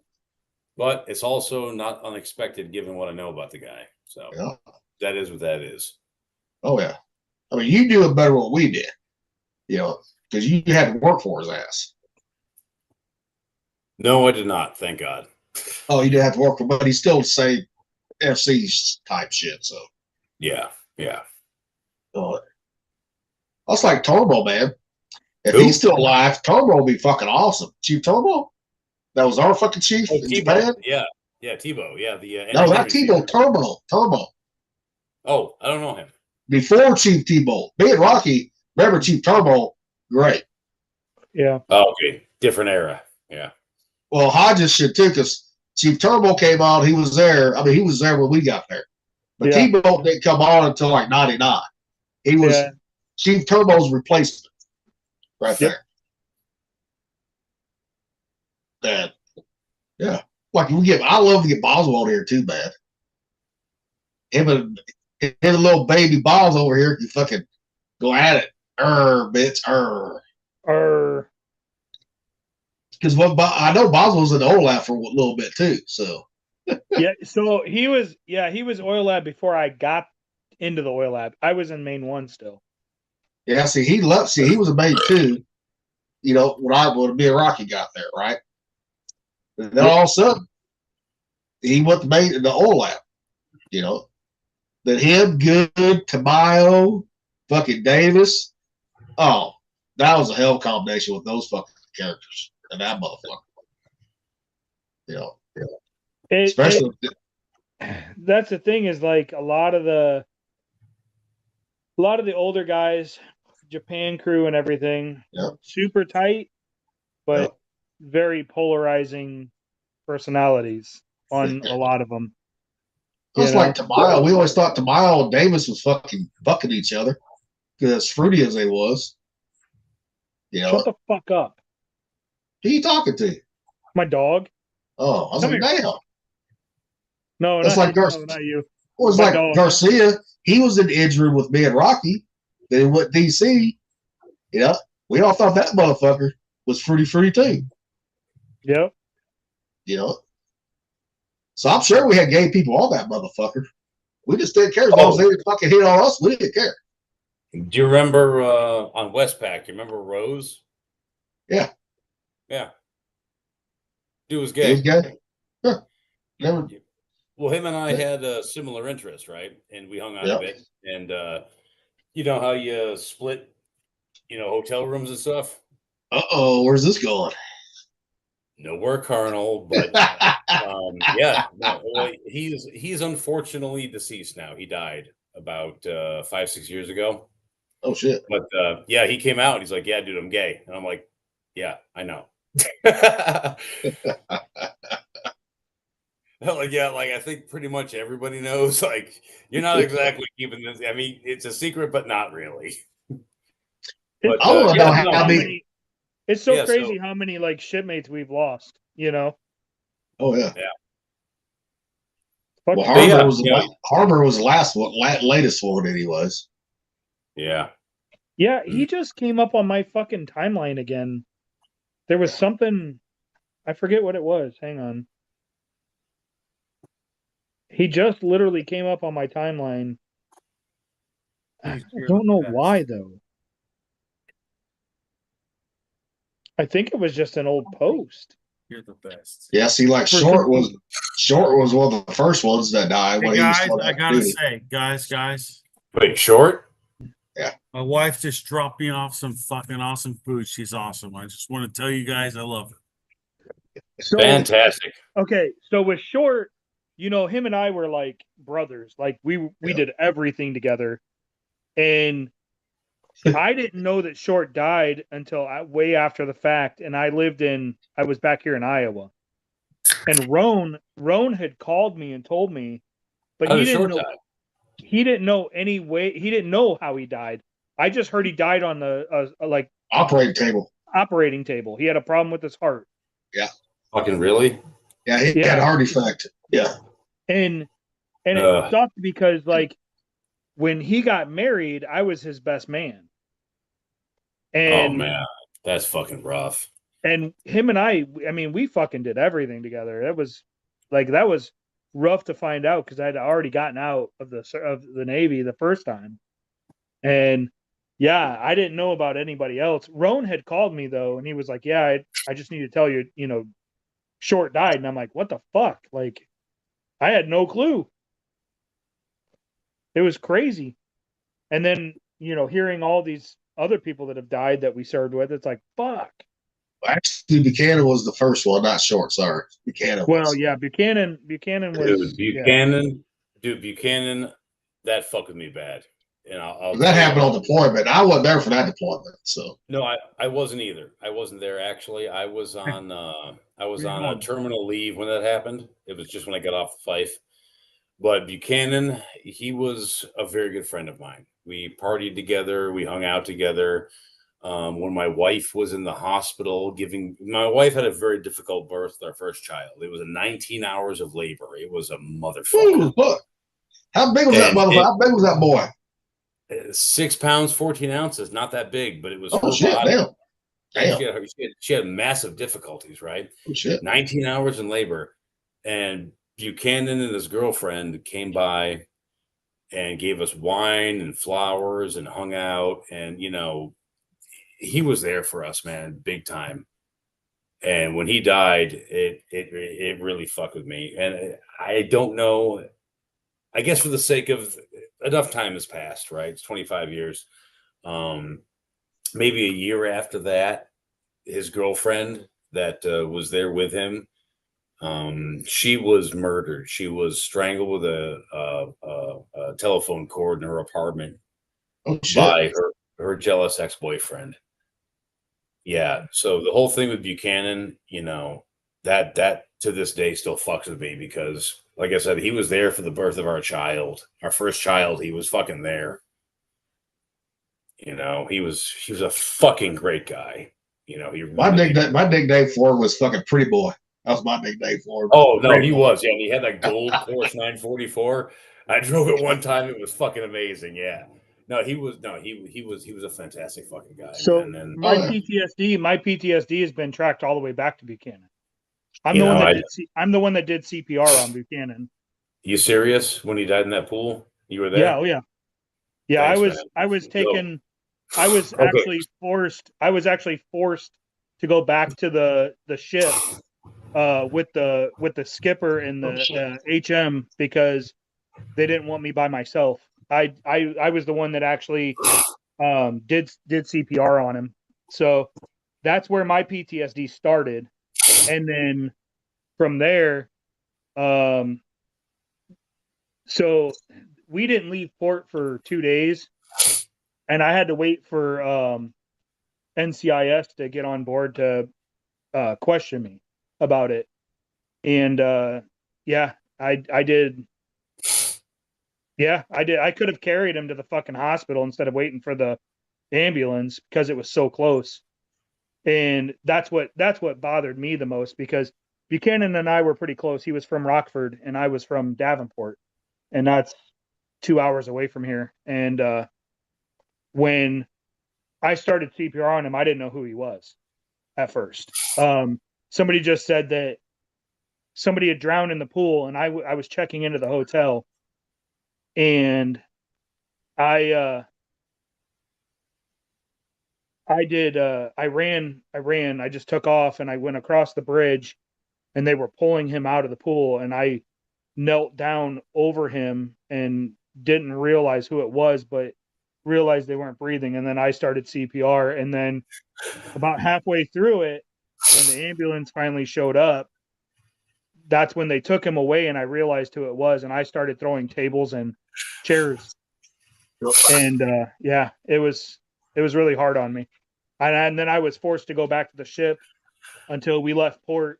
But it's also not unexpected given what I know about the guy. So that is what that is. Oh yeah. I mean, you do it better than what we did. Because you had to work for his ass. No, I did not. Thank God. Oh, you didn't have to work for, but he still say FC type shit. So yeah. Oh, that's like Turbo, man. If he's still alive, Turbo will be fucking awesome. Chief Turbo, that was our fucking chief in Japan. Yeah, Tebow. Yeah, no, not Tebow. Turbo. Oh, I don't know him. Before Chief Tebow, me and Rocky remember Chief Turbo. Great. Yeah. Oh, okay. Different era. Yeah. Well, Hodges should too, because Chief Turbo came on. He was there. I mean, he was there when we got there. But Tebow didn't come on until like '99. He was Chief Turbo's replacement right there. And like I love to get Boswell here too, man. Him and little baby Boz over here can fucking go at it. Bitch. Because I know Boswell's in the oil lab for a little bit too. So so he was oil lab before I got into the oil lab. I was in main 1 still. Yeah, he was a main 2. when me and Rocky got there, right? And then all of a sudden, he went to the oil lab, Then him, Good, Tamayo, fucking Davis. Oh, that was a hell combination with those fucking characters and that motherfucker. Especially. That's the thing is like a lot of the older guys, Japan crew and everything, super tight, but very polarizing personalities on a lot of them. It's like Tamayo. We always thought Tamayo and Davis was fucking bucking each other because as fruity as they was. Shut the fuck up. Who you talking to? My dog. Oh, I was like, damn. No, that's not like you. Not you. It was like dog. Garcia. He was in the injury with me and Rocky. Then he went DC. We all thought that motherfucker was fruity too. Yep. So I'm sure we had gay people on that motherfucker. We just didn't care as long as they didn't fucking hit on us. We didn't care. Do you remember on Westpac? You remember Rose? Yeah. Yeah. Dude was gay. He was gay. Yeah. Never. Well, him and I had a similar interest, right? And we hung out a bit. And you know how you split, hotel rooms and stuff? Uh-oh, where's this going? Nowhere carnal, but he's unfortunately deceased now. He died about 5-6 years ago. Oh shit. But he came out and he's like, yeah, dude, I'm gay. And I'm like, yeah, I know. I think pretty much everybody knows. Like, you're not exactly keeping this. I mean, it's a secret, but not really. But, I don't know how many. It's so crazy how many like shipmates we've lost. Oh yeah. Yeah. Well, Harbor was the last one, latest one, anyways. Yeah. Yeah, he just came up on my fucking timeline again. There was something, I forget what it was. Hang on. He just literally came up on my timeline. I don't know why though. I think it was just an old post. You're the best. Yeah, see, like Short was one of the first ones that died. Hey guys, I gotta say, guys. Wait, Short? Yeah. My wife just dropped me off some fucking awesome food. She's awesome. I just want to tell you guys I love her. Fantastic. Okay, so with Short, him and I were like brothers. Like we did everything together. And I didn't know that Short died until way after the fact. And I was back here in Iowa. And Roan had called me and told me, but he didn't know any way. He didn't know how he died. I just heard he died on the operating table. He had a problem with his heart. Yeah. Fucking really? Yeah, he had a heart defect. Yeah. And it sucked because like when he got married, I was his best man. And, oh man, that's fucking rough. And him and I mean, we fucking did everything together. That was rough to find out because I'd already gotten out of the Navy the first time. And yeah, I didn't know about anybody else. Roan had called me though, and he was like, yeah, I just need to tell you, Short died. And I'm like, what the fuck? Like, I had no clue. It was crazy. And then, hearing all these other people that have died that we served with, it's like, fuck. Actually, Buchanan was the first one, not Short. Sorry, Buchanan. Well, yeah, Buchanan was. Dude, Buchanan, that fucked with me bad. And that happened on deployment. I wasn't there for that deployment, so no, I wasn't either. I wasn't there actually. I was on a terminal leave when that happened. It was just when I got off the Fife. But Buchanan, he was a very good friend of mine. We partied together. We hung out together. When my wife was in the hospital my wife had a very difficult birth with our first child. It was 19 hours of labor. It was a motherfucker. Look, how big was that motherfucker? How big was that boy? 6 pounds, 14 ounces. Not that big, but it was her shit, body. Damn. She had massive difficulties, right? Oh, shit. 19 hours in labor. And Buchanan and his girlfriend came by and gave us wine and flowers and hung out. And, he was there for us, man, big time. And when he died, it really fucked with me. And I don't know. I guess for the sake of enough time has passed, right? It's 25 years. Maybe a year after that, his girlfriend that was there with him, she was murdered. She was strangled with a telephone cord in her apartment by her jealous ex-boyfriend. Yeah. So the whole thing with Buchanan, you know, that to this day still fucks with me because, like I said, he was there for the birth of our child, our first child. He was fucking there. You know, he was a fucking great guy. You know, my nickname for him was fucking Pretty Boy. That was my nickname for him. Oh no, he was. Yeah, and he had that gold Porsche 944. I drove it one time. It was fucking amazing. Yeah. No, he was a fantastic fucking guy. So my PTSD has been tracked all the way back to Buchanan. I'm the one that did CPR on Buchanan. You serious? When he died in that pool, you were there? Yeah, oh yeah. Yeah, thanks, I was taken. I was actually forced. I was actually forced to go back to the ship with the skipper and the HM because they didn't want me by myself. I was the one that actually did CPR on him. So that's where my PTSD started. And then from there, so we didn't leave port for 2 days, and I had to wait for NCIS to get on board to question me about it. And yeah, I did. Yeah, I did. I could have carried him to the fucking hospital instead of waiting for the ambulance because it was so close. And that's what bothered me the most because Buchanan and I were pretty close. He was from Rockford and I was from Davenport, and that's 2 hours away from here. And when I started CPR on him, I didn't know who he was at first. Somebody just said that somebody had drowned in the pool, and I was checking into the hotel, and I ran. I just took off and I went across the bridge, and they were pulling him out of the pool, and I knelt down over him and didn't realize who it was, but realized they weren't breathing. And then I started CPR, and then about halfway through it, when the ambulance finally showed up, that's when they took him away, and I realized who it was, and I started throwing tables and chairs. And yeah, it was really hard on me. And then I was forced to go back to the ship until we left port.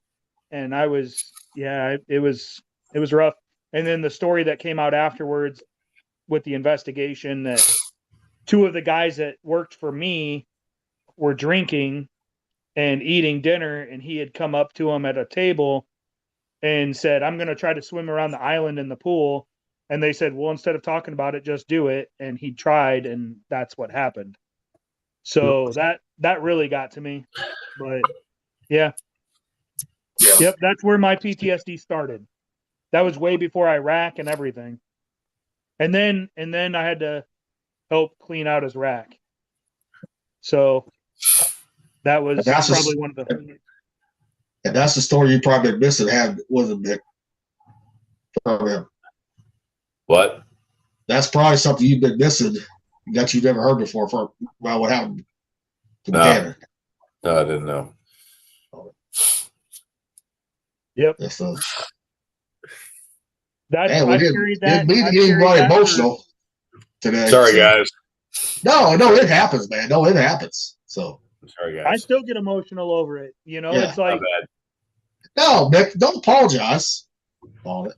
And it was rough. And then the story that came out afterwards with the investigation that 2 of the guys that worked for me were drinking and eating dinner, and he had come up to him at a table and said, "I'm going to try to swim around the island in the pool." And they said, "Well, instead of talking about it, just do it." And he tried, and that's what happened. So that really got to me. But yeah. Yep, that's where my PTSD started. That was way before Iraq and everything. And then I had to help clean out his rack. So that was probably one of the. And that's the story you probably missing. Wasn't it? From him. What? That's probably something you've been missing that you've never heard before. About what happened to Buchanan. No, I didn't know. Yep. That's I carried that. Didn't mean to get anybody emotional today. Sorry, guys. No, it happens, man. No, it happens. So sorry, guys. I still get emotional over it. You know, it's like no, Nick, don't apologize. But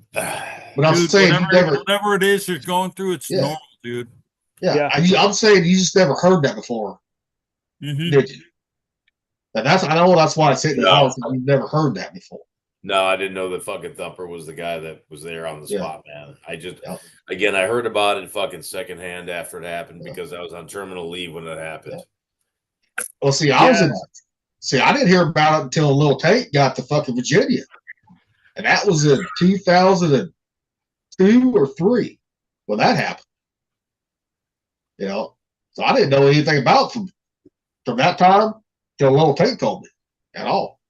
I'm saying whatever it is you're going through, it's normal, dude. Yeah. I'm saying you just never heard that before, did you? And that's why I said you've never heard that before. No, I didn't know that fucking Thumper was the guy that was there on the spot, man. I just again, I heard about it fucking secondhand after it happened because I was on terminal leave when it happened. Well, see, I didn't hear about it until Lil Tate got to fucking Virginia, and that was in 2002 or 3 when that happened. You know, So I didn't know anything about from that time till Little Tate told me at all.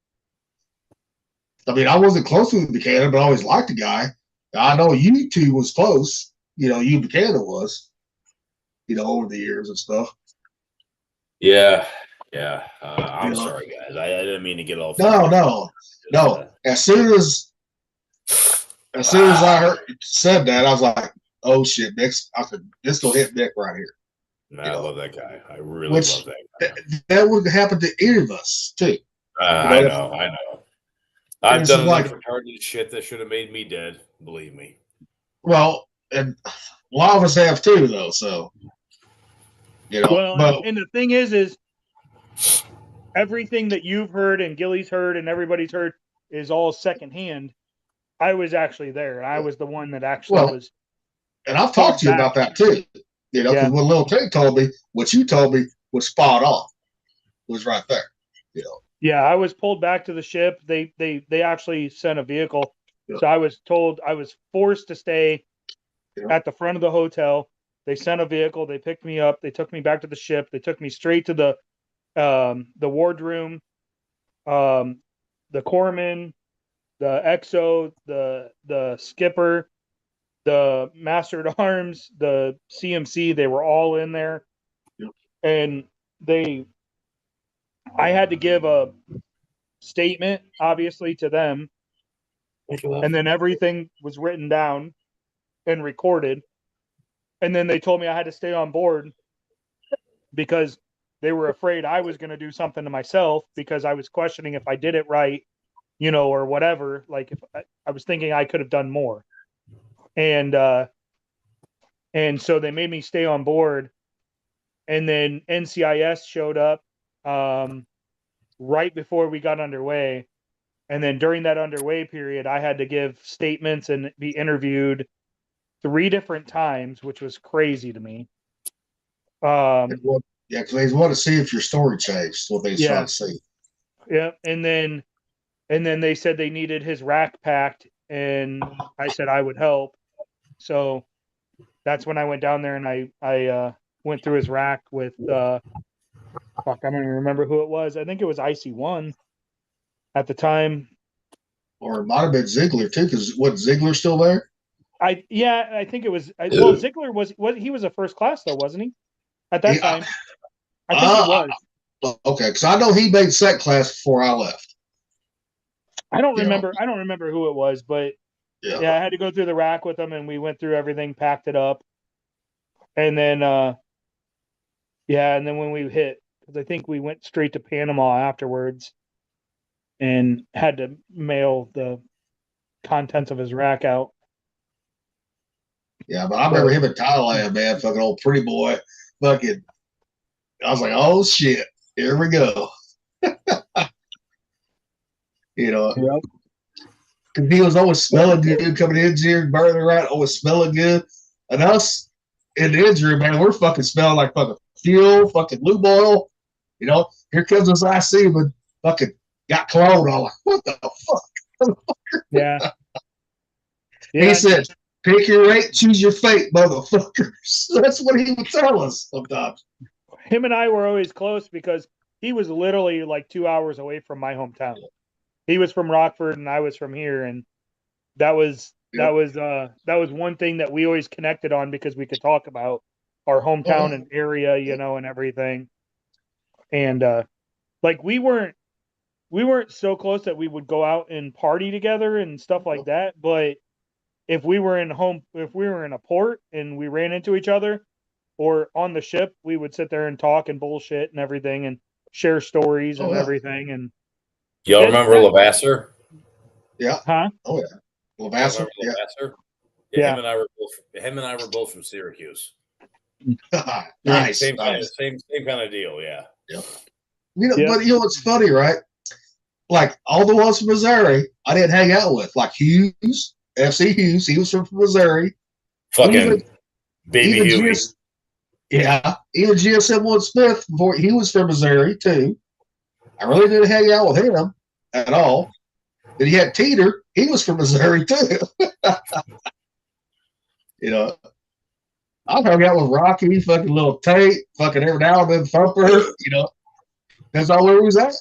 I mean, I wasn't close with Buchanan, but I always liked the guy. I know you two was close. You know, you Buchanan was, you know, over the years and stuff. Yeah. I'm sorry, guys. I didn't mean to get all. No. As soon as I said that, I was like, "Oh shit, Nick's!" I said, "This will hit Nick right here." I love that guy. I really love that guy. That would happen to any of us too. I know. I've done enough retarded shit that should have made me dead. Believe me. Well, and a lot of us have too, though. So, you know. Well, and the thing is everything that you've heard and Gilly's heard and everybody's heard is all secondhand. I was actually there. I was the one that actually was. And I've talked to you about that too. You know, because when Lil Tate told me, what you told me was spot on. It was right there. You know. Yeah, I was pulled back to the ship. They actually sent a vehicle. Yeah. So I was told I was forced to stay at the front of the hotel. They sent a vehicle. They picked me up. They took me back to the ship. They took me straight to the wardroom, the corpsman, the XO, the skipper, the master at arms, the CMC. They were all in there, and I had to give a statement, obviously, to them, and then everything was written down and recorded. And then they told me I had to stay on board because they were afraid I was going to do something to myself because I was questioning if I did it right, you know, or whatever. Like if I was thinking I could have done more. And so they made me stay on board. And then NCIS showed up right before we got underway. And then during that underway period, I had to give statements and be interviewed 3 different times, which was crazy to me. Yeah, because they want to see if your story changed. What they trying to see. Yeah, and then they said they needed his rack packed, and I said I would help. So that's when I went down there and I went through his rack with I don't even remember who it was. I think it was IC1 at the time. Or it might have been Ziegler too, because wasn't Ziegler still there? I think it was. Well, Ziegler was he was a first class though, wasn't he? At that time, I think he was. Okay, because I know he made second class before I left. I don't remember. I don't remember who it was, but yeah, I had to go through the rack with him, and we went through everything, packed it up, and then and then when we hit, because I think we went straight to Panama afterwards, and had to mail the contents of his rack out. Yeah, but I remember him in Thailand, man, fucking old pretty boy, fucking. I was like, oh shit, here we go. You know, because he was always smelling good coming in here, burning right, always smelling good. And us in the injury, man, we're fucking smelling like fucking fuel, fucking lube oil. You know, here comes this IC, but fucking got cologne. I'm like, what the fuck? Yeah. He said, pick your rate, choose your fate, motherfuckers. That's what he would tell us sometimes. Him and I were always close because he was literally like 2 hours away from my hometown. He was from Rockford and I was from here, and that was one thing that we always connected on because we could talk about our hometown and area, you know, and everything. And like we weren't so close that we would go out and party together and stuff like that, but if we were in a port and we ran into each other or on the ship, we would sit there and talk and bullshit and everything and share stories and everything. And y'all remember Levasseur? Yeah. Huh? Oh yeah. Levasseur. Yeah. Him and I were both from Syracuse. Nice. Same kind of deal. Yeah. Yep. You know, but you know what's funny, right? Like all the ones from Missouri, I didn't hang out with. Like Hughes, FC Hughes, he was from Missouri. Fucking baby Huey. Even GSM1 Smith, before he was from Missouri too. I really didn't hang out with him at all. Then he had Teeter, he was from Missouri too. You know, I've hung out with Rocky, fucking Little Tate, fucking every now and then Thumper, you know. That's all where we was at.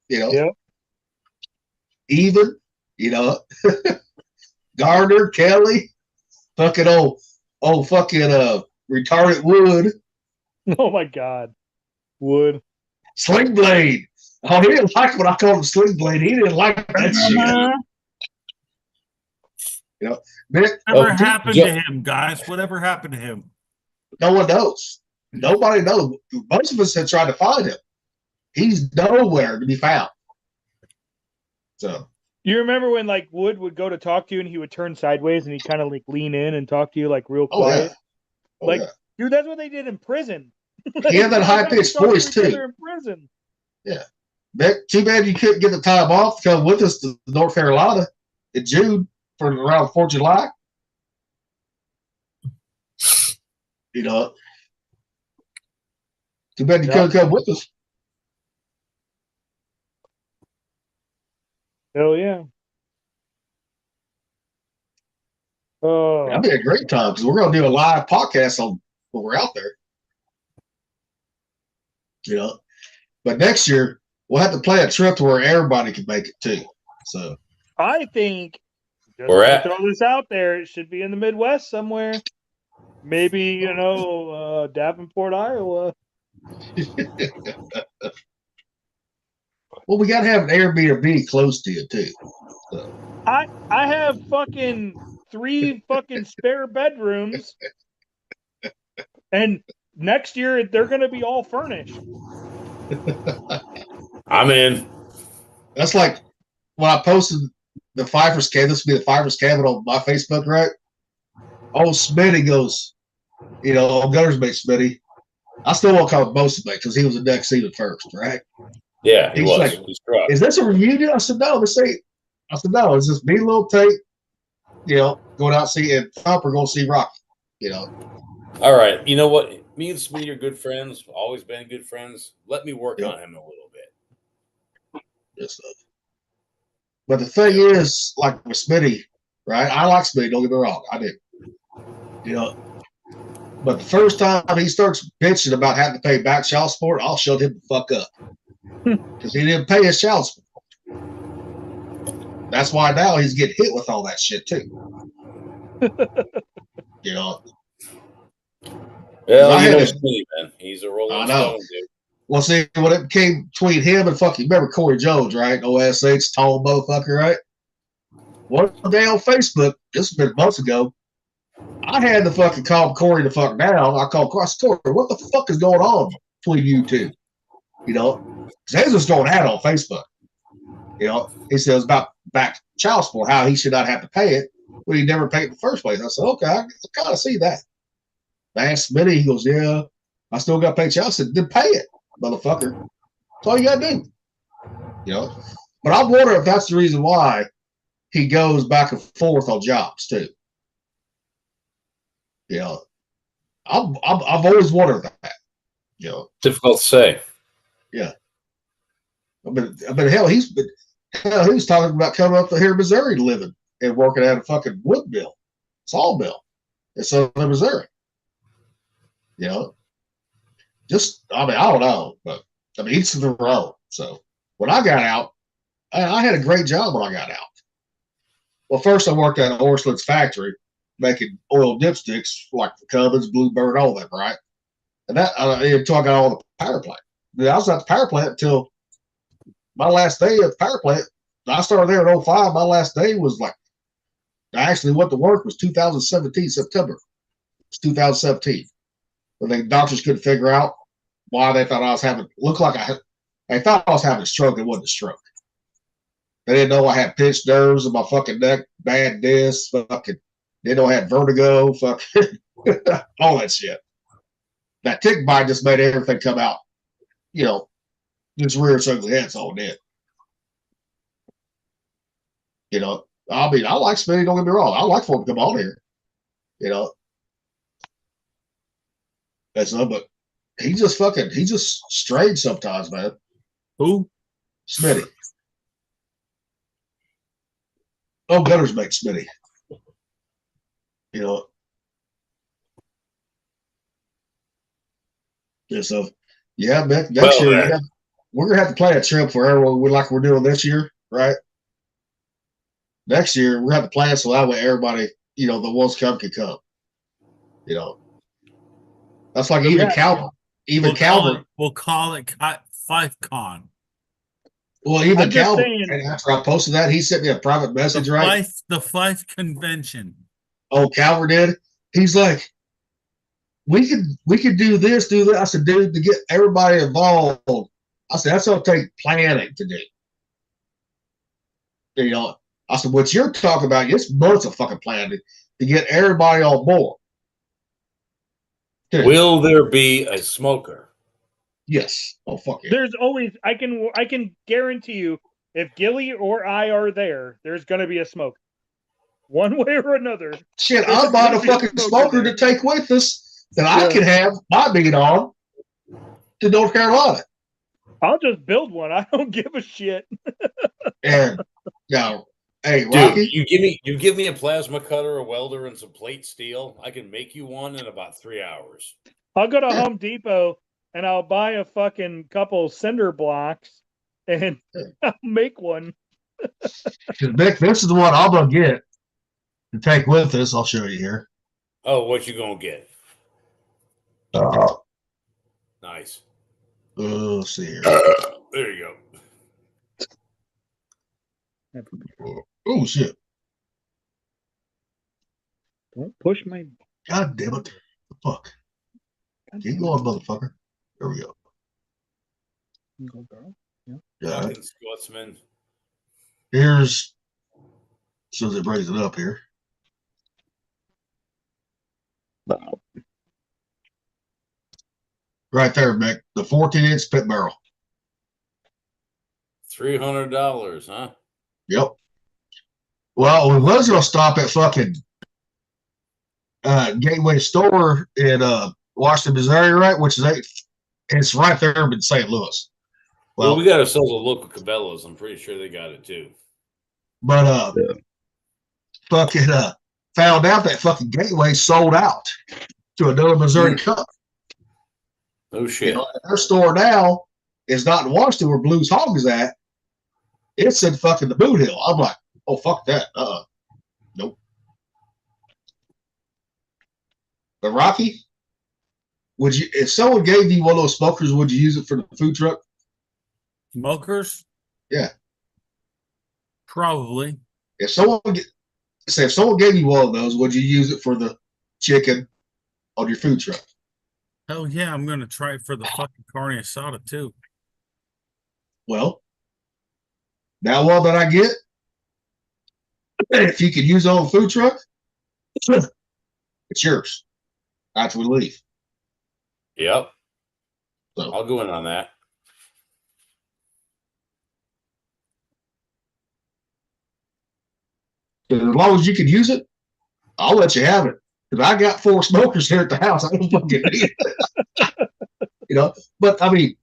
You know. Yeah. Even, you know. Gardner, Kelly, fucking old fucking retarded Wood. Oh my God. Wood. Sling Blade. Oh, he didn't like when I called him Sling Blade. He didn't like that shit. You know, whatever happened to him, guys? Whatever happened to him? No one knows. Nobody knows. Most of us have tried to find him. He's nowhere to be found. So you remember when like Wood would go to talk to you and he would turn sideways and he'd kind of like lean in and talk to you like real quiet? Dude, that's what they did in prison. He had that high pitched voice too. In prison. Yeah. Too bad you couldn't get the time off to come with us to North Carolina in June for around 4th of July. You know, too bad you couldn't come with us. Hell yeah. Oh, that'd be a great time because we're going to do a live podcast on when we're out there. You know, but next year we'll have to plan a trip to where everybody can make it too. So I think we're at throw this out there. It should be in the Midwest somewhere. Maybe, you know, Davenport, Iowa. Well, we got to have an Airbnb close to you too. So. I have fucking 3 fucking spare bedrooms, and next year they're going to be all furnished. I'm in. That's like when I posted the Pfeiffer's cabin. This would be the Pfeiffer's cabin on my Facebook, right? Old Smitty goes, you know, old Gunner's mate Smitty. I still won't call him most mate because he was the next season first, right? Yeah, he was. Like, is this a reunion? I said, no, this ain't. I said, no, it's just me, Little Tate, you know, going out see and Thumper going to see Rocky, you know. All right. You know what? Me and Smitty are good friends, always been good friends. Let me work on him a little bit. Yes, but the thing is, like with Smitty, right? I like Smitty, don't get me wrong. I do. You know, but the first time he starts bitching about having to pay back child support, I'll shut him the fuck up. Because he didn't pay his child support. That's why now he's getting hit with all that shit too. You know. Well, you know Smitty, man. He's a rolling stone, dude. Well, see, when it came between him and fucking, remember Corey Jones, right? OSH, tall motherfucker, right? One day on Facebook, this has been months ago, I had to fucking call Corey the fuck down. I called Corey, what the fuck is going on between you two? You know, because he was going at on Facebook. You know, he says about back child support, how he should not have to pay it when he never paid it in the first place. I said, okay, I kind of see that. I asked Smitty, he goes, yeah, I still got to pay child support. Then pay it, motherfucker. That's all you got to do. You know, but I wonder if that's the reason why he goes back and forth on jobs too. You know, I've always wondered that. You know, difficult to say. Yeah, but hell, he was talking about coming up to here in Missouri to living and working at a fucking wood mill, sawmill in southern Missouri. You know, I don't know, but each to their own. So when I got out, I had a great job when I got out. Well, first I worked at a Horseland's factory making oil dipsticks like the Cummins, Bluebird, all that, right? And that until I got all the power plant. I was at the power plant until my last day at the power plant. I started there in 05. My last day was like, I actually went to work was 2017, September. It's 2017. But the doctors couldn't figure out why they thought I was having, they thought I was having a stroke. It wasn't a stroke. They didn't know I had pinched nerves in my fucking neck, bad disc, fucking, they know I had vertigo, fucking, all that shit. That tick bite just made everything come out, you know, just rear its ugly head, that's all it did. You know, I like Smitty, don't get me wrong. I like for him to come on here. You know. That's no, but he just strange sometimes, man. Who? Smitty. Oh, Gunner's mate Smitty. You know. Yeah, so yeah, next year we're gonna have to plan a trip for everyone like we're doing this year, right? Next year we're gonna have to plan so that way everybody, the ones come can come. That's like even Calvin. We'll call it Fife Con. Well, even Calvin, and after I posted that, he sent me a private message, The Fife Convention. Oh, Calvin did. He's like, we could do this, do that. I said, dude, to get everybody involved. I said, that's gonna take planning to do. I said, what you're talking about, it's months of fucking planning to get everybody on board. Dude. Will there be a smoker? Yes. Oh, fuck yeah. There's always, I can guarantee you, if Gilly or I are there, there's going to be a smoker. One way or another. Shit, I'll buy a fucking smoker to take with us that I can have my beat on to North Carolina. I'll just build one. I don't give a shit. And, hey, Rocky. Dude, you give me a plasma cutter, a welder, and some plate steel. I can make you one in about 3 hours. I'll go to Home Depot and I'll buy a fucking couple cinder blocks and I'll make one. Vic, this is the one I'm gonna get to take with us. I'll show you here. Oh, what you gonna get? Nice. Let's see here. There you go. Oh shit! Don't push my. God damn it! The fuck. Keep going, motherfucker. There we go. Go, girl. Yeah. Fucking Scotsman. Here's. As soon as it brings it up here. Right there, Mick. The 14-inch pit barrel. $300, huh? Yep. Well, we was gonna stop at fucking Gateway Store in Washington, Missouri, right? Which is it's right there in St. Louis. Well, we got ourselves a local Cabela's. I'm pretty sure they got it too. But fucking found out that fucking Gateway sold out to another Missouri company. Oh shit! Our store now is not in Washington where Blues Hog is at. It's in fucking the Boot Hill. I'm like, oh fuck that. Nope. But Rocky, would you, if someone gave you one of those smokers, would you use it for the food truck? Smokers? Yeah. Probably. If someone gave you one of those, would you use it for the chicken on your food truck? Hell yeah, I'm gonna try it for the fucking carne asada too. Well, now one that I get, if you could use it on the food truck, it's yours after we leave. Yep. So I'll go in on that. As long as you can use it, I'll let you have it. Because I got 4 smokers here at the house. I don't fucking need it. But I mean,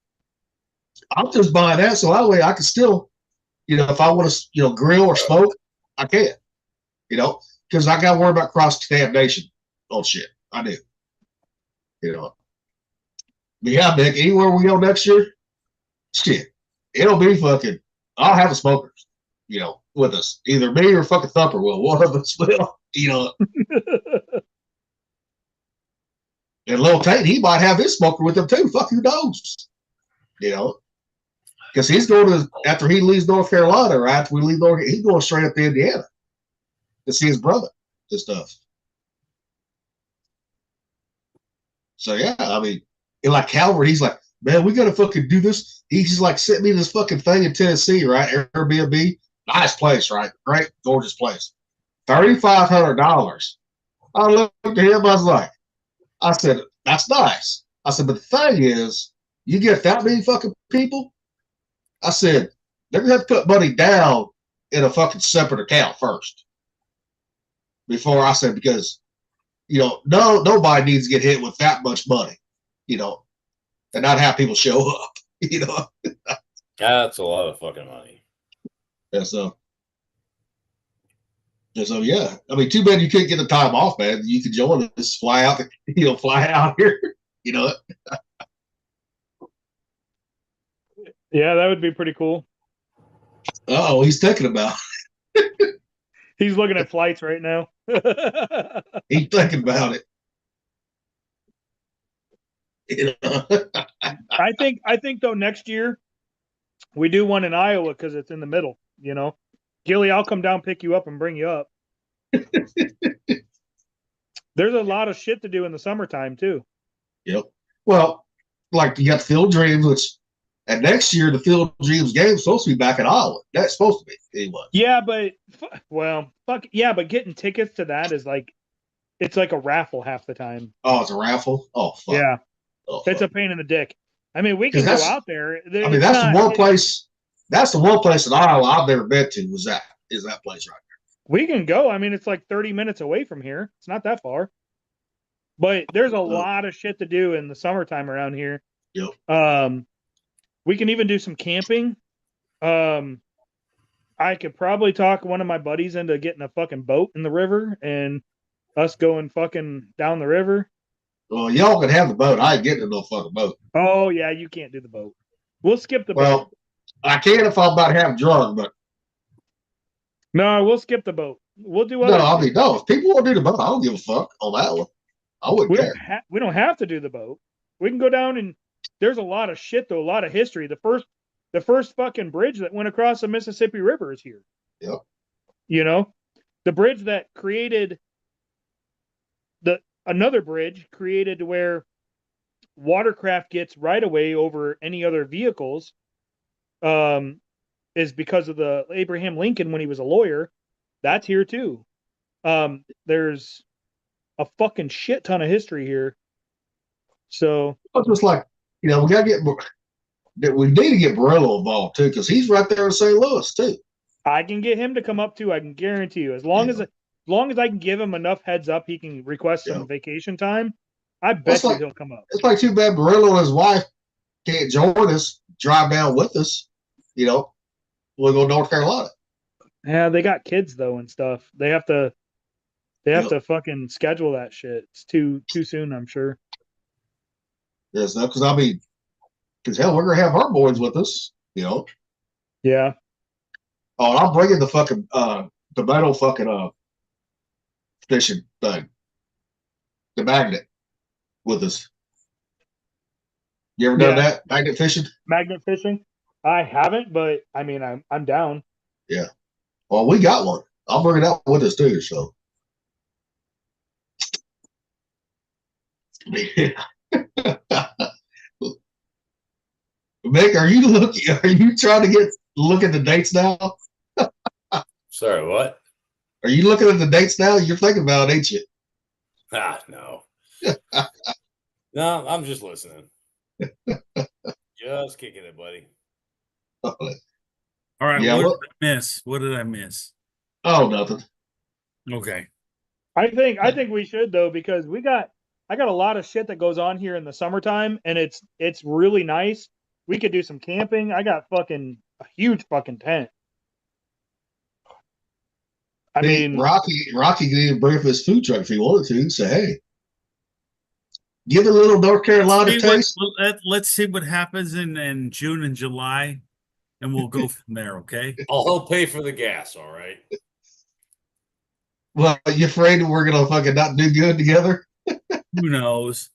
I'm just buying that so that way I can still, if I want to, grill or smoke, I can. Because I got to worry about cross contamination on shit. I do. But yeah, Nick, anywhere we go next year, shit, it'll be fucking, I'll have a smoker, with us. Either me or fucking Thumper will. One of us will, And Lil Tate, he might have his smoker with him too. Fuck, who knows? Because he's going to, after he leaves North Carolina, or after we leave North, he's going straight up to Indiana to see his brother and stuff. So yeah, I mean, and like Calvert, he's like, man, we got to fucking do this. He's like, sent me this fucking thing in Tennessee, right? Airbnb, nice place, right? Great, gorgeous place. $3,500. I looked at him, I said, that's nice. I said, but the thing is, you get that many fucking people, I said, they're going to have to put money down in a fucking separate account first. Before I said, because, nobody needs to get hit with that much money, and not have people show up, That's a lot of fucking money. Yeah, so yeah, I mean, too bad you couldn't get the time off, man. You could join us, fly out here, Yeah, that would be pretty cool. Oh, he's thinking about. He's looking at flights right now. He's thinking about it. You know? I think though next year we do one in Iowa because it's in the middle. You know, Gilly, I'll come down, pick you up, and bring you up. There's a lot of shit to do in the summertime too. Yep. Well, like you got the Field of Dreams, which, and next year the Field of Dreams game is supposed to be back in Iowa. That's supposed to be anyway. Yeah, but fuck yeah, but getting tickets to that is like, it's like a raffle half the time. Oh, it's a raffle. Oh, fuck. Yeah, oh, it's fuck. a pain in the dick. I mean, we can go out there. I mean, that's the one place. That's the one place in Iowa I've never been to. Is that place right there? We can go. I mean, it's like 30 minutes away from here. It's not that far. But there's a lot of shit to do in the summertime around here. Yep. We can even do some camping. I could probably talk one of my buddies into getting a fucking boat in the river and us going fucking down the river. Well, y'all can have the boat. I ain't getting in no fucking boat. Oh, yeah, you can't do the boat. We'll skip the boat. Well, I can if I'm about half drunk, but. No, we'll skip the boat. We'll do other. No, I mean, no. If people want to do the boat, I don't give a fuck on that one. I wouldn't care. We don't have to do the boat. We can go down and there's a lot of shit though, a lot of history. The first fucking bridge that went across the Mississippi River is here. Yep. You know, the bridge that created another bridge created where watercraft gets right away over any other vehicles, is because of the Abraham Lincoln when he was a lawyer. That's here too. There's a fucking shit ton of history here. So it's just like, we gotta we need to get Borello involved too, because he's right there in St. Louis too. I can get him to come up too. I can guarantee you, as long as I can give him enough heads up, he can request some vacation time. I bet you he'll come up. It's like too bad Borello and his wife can't join us, drive down with us. We'll go to North Carolina. Yeah, they got kids though and stuff. They have to to fucking schedule that shit. It's too soon, I'm sure. Yes, no, because hell, we're gonna have our boys with us. Yeah. Oh, and I'm bringing the fucking the metal fucking fishing thing, the magnet, with us. You ever done that magnet fishing? Magnet fishing? I haven't, but I mean, I'm down. Yeah. Well, we got one. I'll bring it out with us too. So. Yeah. Mick, are you trying to look at the dates now? Sorry, what? Are you looking at the dates now? You're thinking about it, ain't you? No. No, I'm just listening. Just kicking it, buddy. All right. Yeah, what did I miss? What did I miss? Oh, nothing. Okay. I think we should though, because I got a lot of shit that goes on here in the summertime, and it's really nice. We could do some camping. I got a huge fucking tent. I mean, Rocky could even bring up his food truck if he wanted to. Say, hey, give it a little North Carolina taste. Let's see what happens in June and July, and we'll go from there. Okay. I'll help pay for the gas. All right. Well, you afraid we're gonna fucking not do good together? Who knows?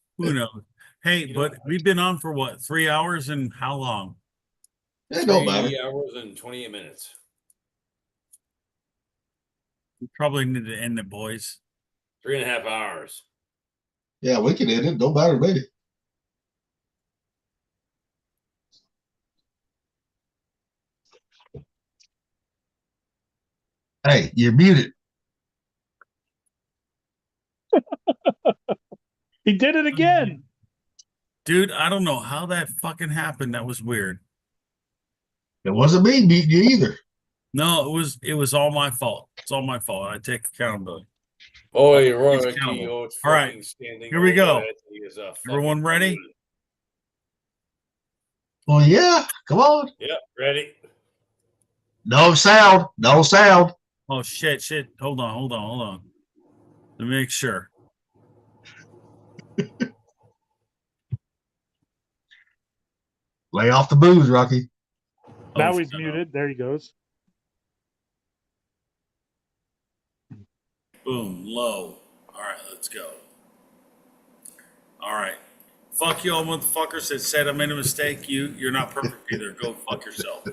Hey, but we've been on for what, 3 hours and how long? It don't matter. 3 hours and 28 minutes. We probably need to end it, boys. 3.5 hours. Yeah, we can end it. Don't matter to me. Hey, you're muted. He did it again. Dude, I don't know how that fucking happened. That was weird. It wasn't me muting you either. No, it was all my fault. It's all my fault. I take accountability. Oh, you're right. All right, here we go. Everyone ready? Well, yeah. Come on. Yep, ready. No sound. No sound. Oh, shit. Hold on. Let me make sure. Lay off the booze, Rocky. Now he's muted. There he goes. Boom, low. All right, let's go. All right. Fuck you all motherfuckers that said I made a mistake. You're not perfect either. Go fuck yourself.